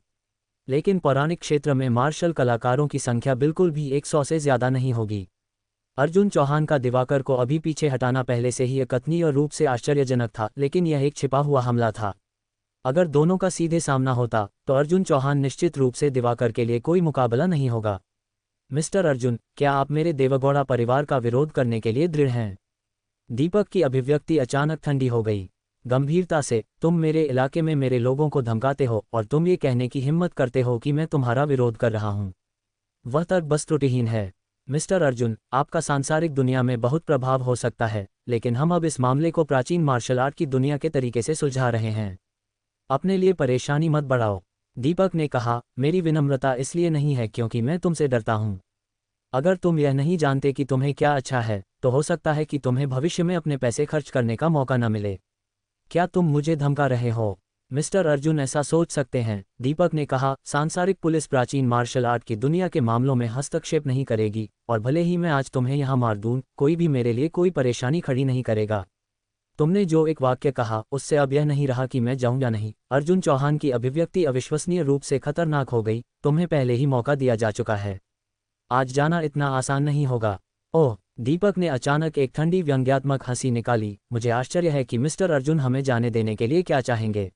लेकिन पौराणिक क्षेत्र में मार्शल कलाकारों की संख्या बिल्कुल भी 100 से ज्यादा नहीं होगी। अर्जुन चौहान का दिवाकर को अभी पीछे हटाना पहले से ही अकथनीय रूप से आश्चर्यजनक था, लेकिन यह एक छिपा हुआ हमला था। अगर दोनों का सीधे सामना होता तो अर्जुन चौहान निश्चित रूप से दिवाकर के लिए कोई मुकाबला नहीं होगा। मिस्टर अर्जुन, क्या आप मेरे देवगौड़ा परिवार का विरोध करने के लिए दृढ़ हैं? दीपक की अभिव्यक्ति अचानक ठंडी हो गई। गंभीरता से, तुम मेरे इलाके में मेरे लोगों को धमकाते हो और तुम ये कहने की हिम्मत करते हो कि मैं तुम्हारा विरोध कर रहा हूं। वह तर्क बस त्रुटिहीन है। मिस्टर अर्जुन, आपका सांसारिक दुनिया में बहुत प्रभाव हो सकता है, लेकिन हम अब इस मामले को प्राचीन मार्शल आर्ट की दुनिया के तरीके से सुलझा रहे हैं। अपने लिए परेशानी मत बढ़ाओ। दीपक ने कहा, मेरी विनम्रता इसलिए नहीं है क्योंकि मैं तुमसे डरता हूं। अगर तुम यह नहीं जानते कि तुम्हें क्या अच्छा है, तो हो सकता है कि तुम्हें भविष्य में अपने पैसे खर्च करने का मौका न मिले। क्या तुम मुझे धमका रहे हो? मिस्टर अर्जुन ऐसा सोच सकते हैं, दीपक ने कहा, सांसारिक पुलिस प्राचीन मार्शल आर्ट की दुनिया के मामलों में हस्तक्षेप नहीं करेगी, और भले ही मैं आज तुम्हें यहां मार दूं, कोई भी मेरे लिए कोई परेशानी खड़ी नहीं करेगा। तुमने जो एक वाक्य कहा, उससे अब यह नहीं रहा कि मैं जाऊं या नहीं। अर्जुन चौहान की अभिव्यक्ति अविश्वसनीय रूप से खतरनाक हो गई। तुम्हें पहले ही मौका दिया जा चुका है, आज जाना इतना आसान नहीं होगा। ओह, दीपक ने अचानक एक ठंडी व्यंग्यात्मक हंसी निकाली। मुझे आश्चर्य है कि मिस्टर अर्जुन हमें जाने देने के लिए क्या चाहेंगे।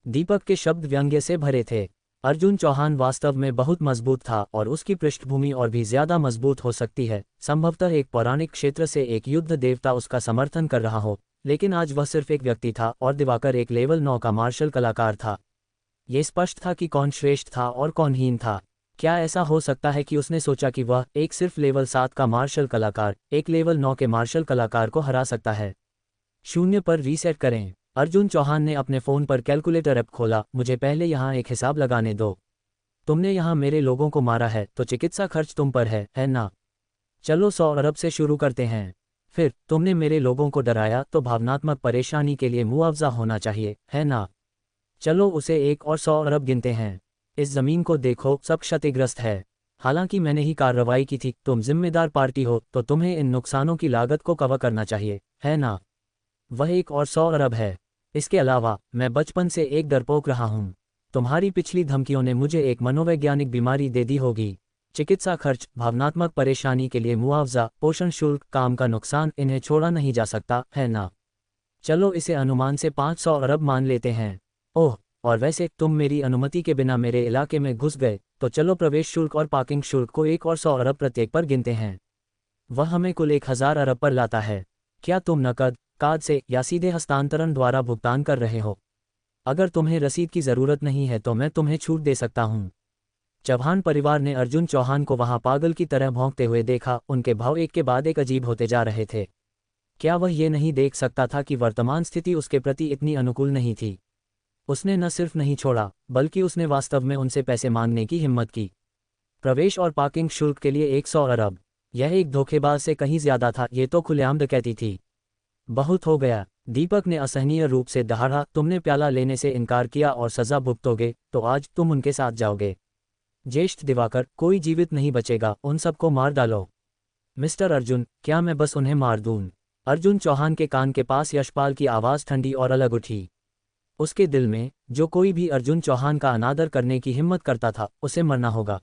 दीपक के शब्द व्यंग्य से भरे थे। अर्जुन चौहान वास्तव में बहुत मजबूत था और उसकी पृष्ठभूमि और भी ज्यादा मजबूत हो सकती है। संभवतः एक पौराणिक क्षेत्र से एक युद्ध देवता उसका समर्थन कर रहा हो, लेकिन आज वह सिर्फ एक व्यक्ति था और दिवाकर एक लेवल 9 का मार्शल कलाकार था। ये स्पष्ट था कि कौन श्रेष्ठ था और कौन हीन था। क्या ऐसा हो सकता है कि उसने सोचा कि वह एक सिर्फ लेवल 7 का मार्शल कलाकार एक लेवल 9 के मार्शल कलाकार को हरा सकता है? 0 पर रीसेट करें। अर्जुन चौहान ने अपने फ़ोन पर कैलकुलेटर ऐप खोला। मुझे पहले यहाँ एक हिसाब लगाने दो। तुमने यहाँ मेरे लोगों को मारा है तो चिकित्सा खर्च तुम पर है ना? चलो 100 अरब से शुरू करते हैं। फिर तुमने मेरे लोगों को डराया तो भावनात्मक परेशानी के लिए मुआवजा होना चाहिए, है ना? चलो उसे 1 और 100 अरब गिनते हैं। इस जमीन को देखो, सब क्षतिग्रस्त है। हालांकि मैंने ही कार्रवाई की थी, तुम जिम्मेदार पार्टी हो तो तुम्हें इन नुकसानों की लागत को कवर करना चाहिए, है ना? वह 1 और 100 अरब है। इसके अलावा मैं बचपन से एक डरपोक रहा हूं। तुम्हारी पिछली धमकियों ने मुझे एक मनोवैज्ञानिक बीमारी दे दी होगी। चिकित्सा खर्च, भावनात्मक परेशानी के लिए मुआवजा, पोषण शुल्क, काम का नुकसान, इन्हें छोड़ा नहीं जा सकता, है ना? चलो इसे अनुमान से 500 अरब मान लेते हैं। ओह, और वैसे तुम मेरी अनुमति के बिना मेरे इलाके में घुस गए, तो चलो प्रवेश शुल्क और पार्किंग शुल्क को 1 और 100 अरब प्रत्येक पर गिनते हैं। वह हमें कुल 1000 अरब पर लाता है। क्या तुम नकद, कार्ड से या सीधे हस्तांतरण द्वारा भुगतान कर रहे हो? अगर तुम्हें रसीद की जरूरत नहीं है तो मैं तुम्हें छूट दे सकता हूं। चौहान परिवार ने अर्जुन चौहान को वहां पागल की तरह भौंकते हुए देखा। उनके भाव एक के बाद एक अजीब होते जा रहे थे। क्या वह ये नहीं देख सकता था कि वर्तमान स्थिति उसके प्रति इतनी अनुकूल नहीं थी? उसने न सिर्फ नहीं छोड़ा, बल्कि उसने वास्तव में उनसे पैसे मांगने की हिम्मत की। प्रवेश और पार्किंग शुल्क के लिए 100 अरब। यह एक धोखेबाज से कहीं ज्यादा था। ये तो खुलेआम डकैती थी। बहुत हो गया, दीपक ने असहनीय रूप से दहाड़ा। तुमने प्याला लेने से इनकार किया और सजा भुगतोगे, तो आज तुम उनके साथ जाओगे। ज्येष्ठ दिवाकर, कोई जीवित नहीं बचेगा, उन सबको मार डालो। मिस्टर अर्जुन, क्या मैं बस उन्हें मार दूं? अर्जुन चौहान के कान के पास यशपाल की आवाज़ ठंडी और अलग उठी। उसके दिल में, जो कोई भी अर्जुन चौहान का अनादर करने की हिम्मत करता था, उसे मरना होगा।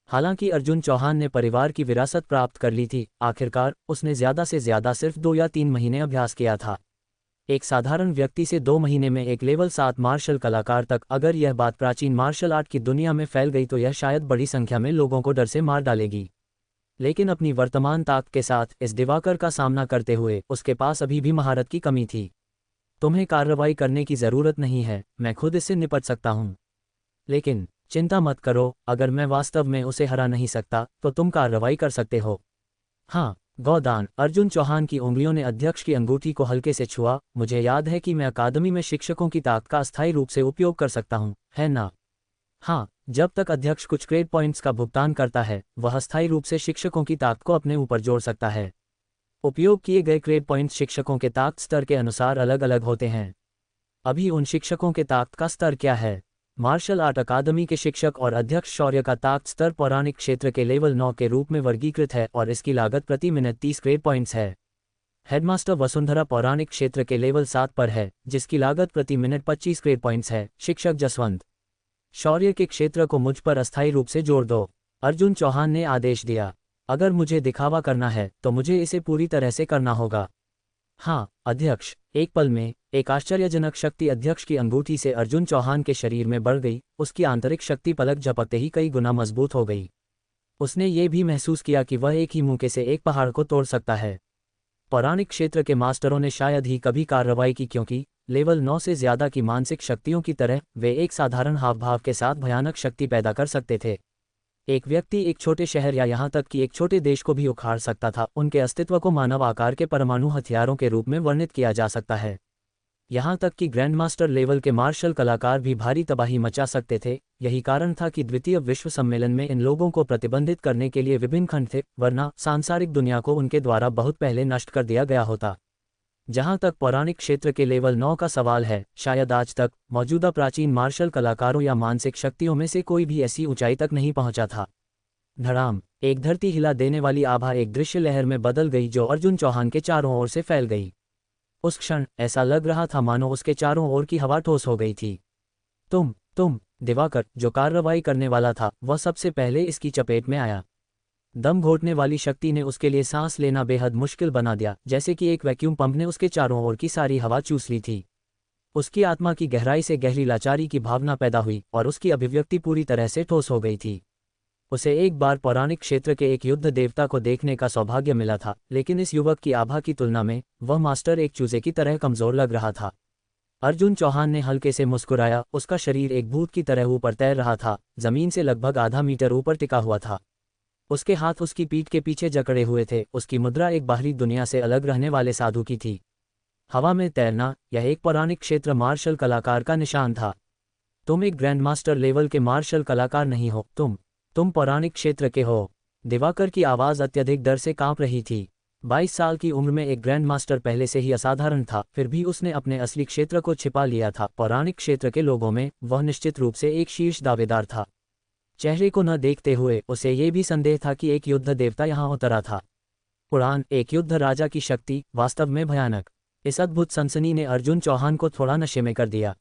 हालांकि अर्जुन चौहान ने परिवार की विरासत प्राप्त कर ली थी। आखिरकार उसने ज्यादा से ज्यादा सिर्फ 2 या 3 महीने अभ्यास किया था। एक साधारण व्यक्ति से 2 महीने में एक लेवल 7 मार्शल कलाकार तक। अगर यह बात प्राचीन मार्शल आर्ट की दुनिया में फैल गई तो यह शायद बड़ी संख्या में लोगों को डर से मार डालेगी। लेकिन अपनी वर्तमान ताकत के साथ इस दिवाकर का सामना करते हुए उसके पास अभी भी महारत की कमी थी। तुम्हें कार्रवाई करने की जरूरत नहीं है, मैं खुद इससे निपट सकता हूं। लेकिन चिंता मत करो, अगर मैं वास्तव में उसे हरा नहीं सकता तो तुम कार्रवाई कर सकते हो। हाँ, गोदान। अर्जुन चौहान की उंगलियों ने अध्यक्ष की अंगूठी को हल्के से छुआ। मुझे याद है कि मैं अकादमी में शिक्षकों की ताकत का अस्थायी रूप से उपयोग कर सकता हूँ, है ना? हाँ, जब तक अध्यक्ष कुछ क्रेडिट पॉइंट्स का भुगतान करता है, वह अस्थायी रूप से शिक्षकों की ताकत को अपने ऊपर जोड़ सकता है। उपयोग किए गए क्रेडिट पॉइंट्स शिक्षकों के ताकत स्तर के अनुसार अलग अलग होते हैं। अभी उन शिक्षकों के ताकत का स्तर क्या है? मार्शल आर्ट अकादमी के शिक्षक और अध्यक्ष शौर्य का ताकत स्तर पौराणिक क्षेत्र के लेवल 9 के रूप में वर्गीकृत है और इसकी लागत प्रति मिनट 30 क्रेडिट पॉइंट्स है। हेडमास्टर वसुंधरा पौराणिक क्षेत्र के लेवल 7 पर है, जिसकी लागत प्रति मिनट 25 क्रेडिट पॉइंट्स है। शिक्षक जसवंत, शौर्य के क्षेत्र को मुझ पर अस्थायी रूप से जोड़ दो। अर्जुन चौहान ने आदेश दिया। अगर मुझे दिखावा करना है तो मुझे इसे पूरी तरह से करना होगा। हाँ अध्यक्ष। एक पल में एक आश्चर्यजनक शक्ति अध्यक्ष की अंगूठी से अर्जुन चौहान के शरीर में बढ़ गई। उसकी आंतरिक शक्ति पलक झपकते ही कई गुना मजबूत हो गई। उसने ये भी महसूस किया कि वह एक ही मुक्के से एक पहाड़ को तोड़ सकता है। पौराणिक क्षेत्र के मास्टरों ने शायद ही कभी कार्रवाई की, क्योंकि लेवल 9 से ज्यादा की मानसिक शक्तियों की तरह वे एक साधारण हावभाव के साथ भयानक शक्ति पैदा कर सकते थे। एक व्यक्ति एक छोटे शहर या यहाँ तक कि एक छोटे देश को भी उखाड़ सकता था। उनके अस्तित्व को मानव आकार के परमाणु हथियारों के रूप में वर्णित किया जा सकता है। यहाँ तक कि ग्रैंडमास्टर लेवल के मार्शल कलाकार भी भारी तबाही मचा सकते थे। यही कारण था कि द्वितीय विश्व सम्मेलन में इन लोगों को प्रतिबंधित करने के लिए विभिन्न खंड थे, वरना सांसारिक दुनिया को उनके द्वारा बहुत पहले नष्ट कर दिया गया होता। जहाँ तक पौराणिक क्षेत्र के लेवल 9 का सवाल है, शायद आज तक मौजूदा प्राचीन मार्शल कलाकारों या मानसिक शक्तियों में से कोई भी ऐसी ऊंचाई तक नहीं पहुंचा था। धड़ाम, एक धरती हिला देने वाली आभा एक दृश्य लहर में बदल गई जो अर्जुन चौहान के चारों ओर से फैल गई। उस क्षण ऐसा लग रहा था मानो उसके चारों ओर की हवा ठोस हो गई थी। तुम दिवाकर, जो कार्रवाई करने वाला था, वह सबसे पहले इसकी चपेट में आया। दम घोटने वाली शक्ति ने उसके लिए सांस लेना बेहद मुश्किल बना दिया, जैसे कि एक वैक्यूम पंप ने उसके चारों ओर की सारी हवा चूस ली थी। उसकी आत्मा की गहराई से गहरी लाचारी की भावना पैदा हुई और उसकी अभिव्यक्ति पूरी तरह से ठोस हो गई थी। उसे एक बार पौराणिक क्षेत्र के एक युद्ध देवता को देखने का सौभाग्य मिला था, लेकिन इस युवक की आभा की तुलना में वह मास्टर एक चूजे की तरह कमजोर लग रहा था। अर्जुन चौहान ने हल्के से मुस्कुराया। उसका शरीर एक भूत की तरह ऊपर तैर रहा था, जमीन से लगभग आधा मीटर ऊपर टिका हुआ था। उसके हाथ उसकी पीठ के पीछे जकड़े हुए थे। उसकी मुद्रा एक बाहरी दुनिया से अलग रहने वाले साधु की थी। हवा में तैरना, यह एक पौराणिक क्षेत्र मार्शल कलाकार का निशान था। तुम एक ग्रैंडमास्टर लेवल के मार्शल कलाकार नहीं हो, तुम पौराणिक क्षेत्र के हो। दिवाकर की आवाज़ अत्यधिक डर से कांप रही थी। 22 साल की उम्र में एक ग्रैंडमास्टर पहले से ही असाधारण था, फिर भी उसने अपने असली क्षेत्र को छिपा लिया था। पौराणिक क्षेत्र के लोगों में वह निश्चित रूप से एक शीर्ष दावेदार था। चेहरे को न देखते हुए उसे ये भी संदेह था कि एक युद्ध देवता यहाँ उतरा था। उड़ान, एक युद्ध राजा की शक्ति, वास्तव में भयानक। इस अद्भुत सनसनी ने अर्जुन चौहान को थोड़ा नशे में कर दिया।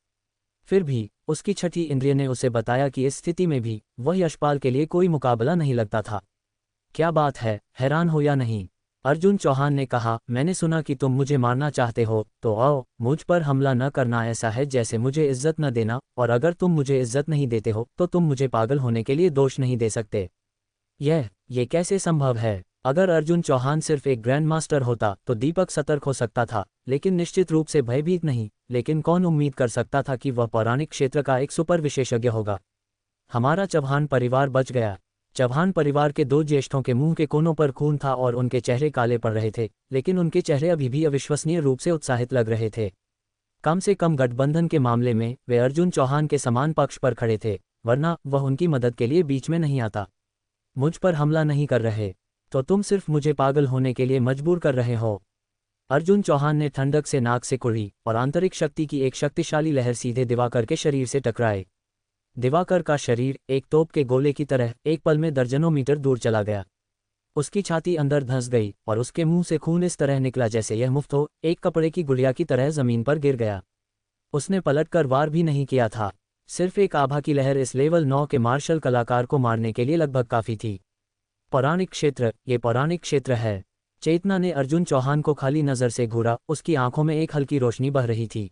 फिर भी उसकी छठी इंद्रिय ने उसे बताया कि इस स्थिति में भी वह यशपाल के लिए कोई मुकाबला नहीं लगता था। क्या बात है, हैरान हो या नहीं? अर्जुन चौहान ने कहा, मैंने सुना कि तुम मुझे मारना चाहते हो, तो आओ, मुझ पर हमला न करना ऐसा है जैसे मुझे इज्जत न देना, और अगर तुम मुझे इज्जत नहीं देते हो तो तुम मुझे पागल होने के लिए दोष नहीं दे सकते। ये कैसे संभव है? अगर अर्जुन चौहान सिर्फ एक ग्रैंड मास्टर होता तो दीपक सतर्क हो सकता था, लेकिन निश्चित रूप से भयभीत नहीं। लेकिन कौन उम्मीद कर सकता था कि वह पौराणिक क्षेत्र का एक सुपर विशेषज्ञ होगा। हमारा चौहान परिवार बच गया। चौहान परिवार के 2 ज्येष्ठों के मुंह के कोनों पर खून था और उनके चेहरे काले पड़ रहे थे, लेकिन उनके चेहरे अभी भी अविश्वसनीय रूप से उत्साहित लग रहे थे। कम से कम गठबंधन के मामले में वे अर्जुन चौहान के समान पक्ष पर खड़े थे, वरना वह उनकी मदद के लिए बीच में नहीं आता। मुझ पर हमला नहीं कर रहे तो तुम सिर्फ मुझे पागल होने के लिए मजबूर कर रहे हो। अर्जुन चौहान ने ठंडक से नाक से कुड़ी और आंतरिक शक्ति की एक शक्तिशाली लहर सीधे दिवाकर के शरीर से टकराई। दिवाकर का शरीर एक तोप के गोले की तरह एक पल में दर्जनों मीटर दूर चला गया। उसकी छाती अंदर धंस गई और उसके मुंह से खून इस तरह निकला जैसे यह मुफ्त हो एक कपड़े की गुड़िया की तरह जमीन पर गिर गया। उसने पलटकर वार भी नहीं किया था। सिर्फ एक आभा की लहर इस लेवल 9 के मार्शल कलाकार को मारने के लिए लगभग काफी थी। पौराणिक क्षेत्र, ये पौराणिक क्षेत्र है। चेतना ने अर्जुन चौहान को खाली नजर से घूरा। उसकी आंखों में एक हल्की रोशनी बह रही थी।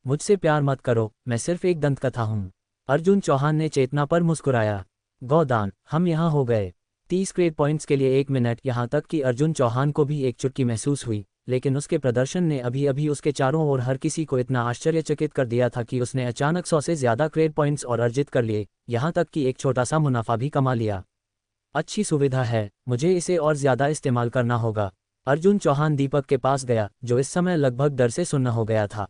मुझसे प्यार मत करो, मैं सिर्फ एक दंतकथा हूं। अर्जुन चौहान ने चेतना पर मुस्कुराया। गोदान, हम यहाँ हो गए। 30 क्रेड पॉइंट्स के लिए 1 मिनट। यहाँ तक कि अर्जुन चौहान को भी एक चुटकी महसूस हुई, लेकिन उसके प्रदर्शन ने अभी अभी उसके चारों ओर हर किसी को इतना आश्चर्यचकित कर दिया था कि उसने अचानक 100 से ज्यादा क्रेड पॉइंट्स और अर्जित कर लिए, यहाँ तक कि एक छोटा सा मुनाफा भी कमा लिया। अच्छी सुविधा है, मुझे इसे और ज्यादा इस्तेमाल करना होगा। अर्जुन चौहान दीपक के पास गया, जो इस समय लगभग डर से सुन्न हो गया था।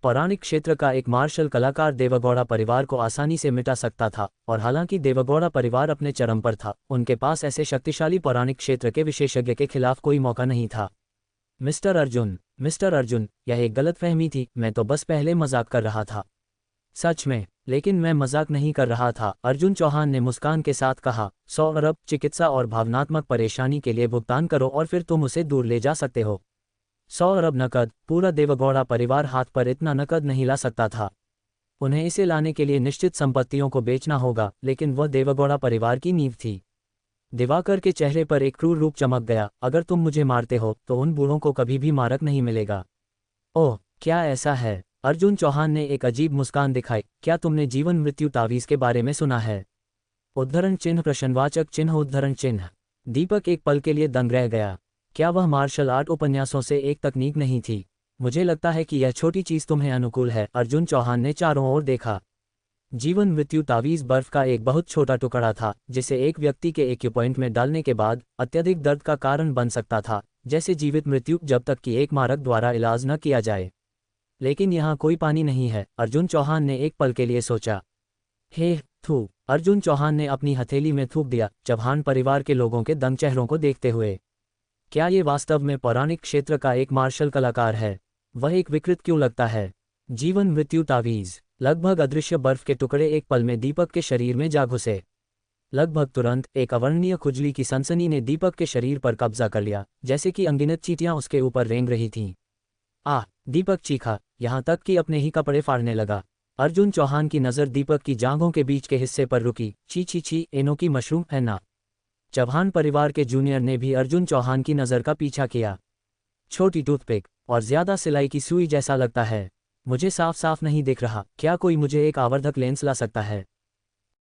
पौराणिक क्षेत्र का एक मार्शल कलाकार देवगौड़ा परिवार को आसानी से मिटा सकता था, और हालांकि देवगौड़ा परिवार अपने चरम पर था, उनके पास ऐसे शक्तिशाली पौराणिक क्षेत्र के विशेषज्ञ के खिलाफ कोई मौका नहीं था। मिस्टर अर्जुन, यह एक गलतफहमी थी। मैं तो बस पहले मजाक कर रहा था। सच में? लेकिन मैं मजाक नहीं कर रहा था, अर्जुन चौहान ने मुस्कान के साथ कहा। 100 अरब चिकित्सा और भावनात्मक परेशानी के लिए भुगतान करो और फिर तुम उसे दूर ले जा सकते हो। 100 अरब नकद? पूरा देवगौड़ा परिवार हाथ पर इतना नकद नहीं ला सकता था। उन्हें इसे लाने के लिए निश्चित संपत्तियों को बेचना होगा, लेकिन वह देवगौड़ा परिवार की नींव थी। दिवाकर के चेहरे पर एक क्रूर रूप चमक गया। अगर तुम मुझे मारते हो तो उन बूढ़ों को कभी भी मारक नहीं मिलेगा। ओह, क्या ऐसा है? अर्जुन चौहान ने एक अजीब मुस्कान दिखाई। क्या तुमने जीवन मृत्यु तावीज़ के बारे में सुना है? उद्धरण चिन्ह प्रश्नवाचक चिन्ह उद्धरण चिन्ह। दीपक एक पल के लिए दंग रह गया। क्या वह मार्शल आर्ट उपन्यासों से एक तकनीक नहीं थी? मुझे लगता है कि यह छोटी चीज़ तुम्हें अनुकूल है। अर्जुन चौहान ने चारों ओर देखा। जीवन मृत्यु तावीज़ बर्फ का एक बहुत छोटा टुकड़ा था, जिसे एक व्यक्ति के एक्यूपॉइंट में डालने के बाद अत्यधिक दर्द का कारण बन सकता था, जैसे जीवित मृत्यु, जब तक कि एक मारक द्वारा इलाज न किया जाए। लेकिन यहाँ कोई पानी नहीं है, अर्जुन चौहान ने एक पल के लिए सोचा। हे थू, अर्जुन चौहान ने अपनी हथेली में थूक दिया, चौहान परिवार के लोगों के दंग चेहरों को देखते हुए। क्या ये वास्तव में पौराणिक क्षेत्र का एक मार्शल कलाकार है? वह एक विकृत क्यों लगता है? जीवन मृत्यु तावीज़। लगभग अदृश्य बर्फ के टुकड़े एक पल में दीपक के शरीर में जा घुसे। लगभग तुरंत एक अवर्णनीय खुजली की सनसनी ने दीपक के शरीर पर कब्जा कर लिया, जैसे कि अनगिनत चींटियां उसके ऊपर रेंग रही थीं। आह! दीपक चीखा, यहाँ तक कि अपने ही कपड़े फाड़ने लगा। अर्जुन चौहान की नज़र दीपक की जांघों के बीच के हिस्से पर रुकी। छी छी छी, एनो की मशरूम है ना? चौहान परिवार के जूनियर ने भी अर्जुन चौहान की नज़र का पीछा किया। छोटी टूथपिक और ज़्यादा सिलाई की सुई जैसा लगता है। मुझे साफ साफ नहीं दिख रहा। क्या कोई मुझे एक आवर्धक लेंस ला सकता है?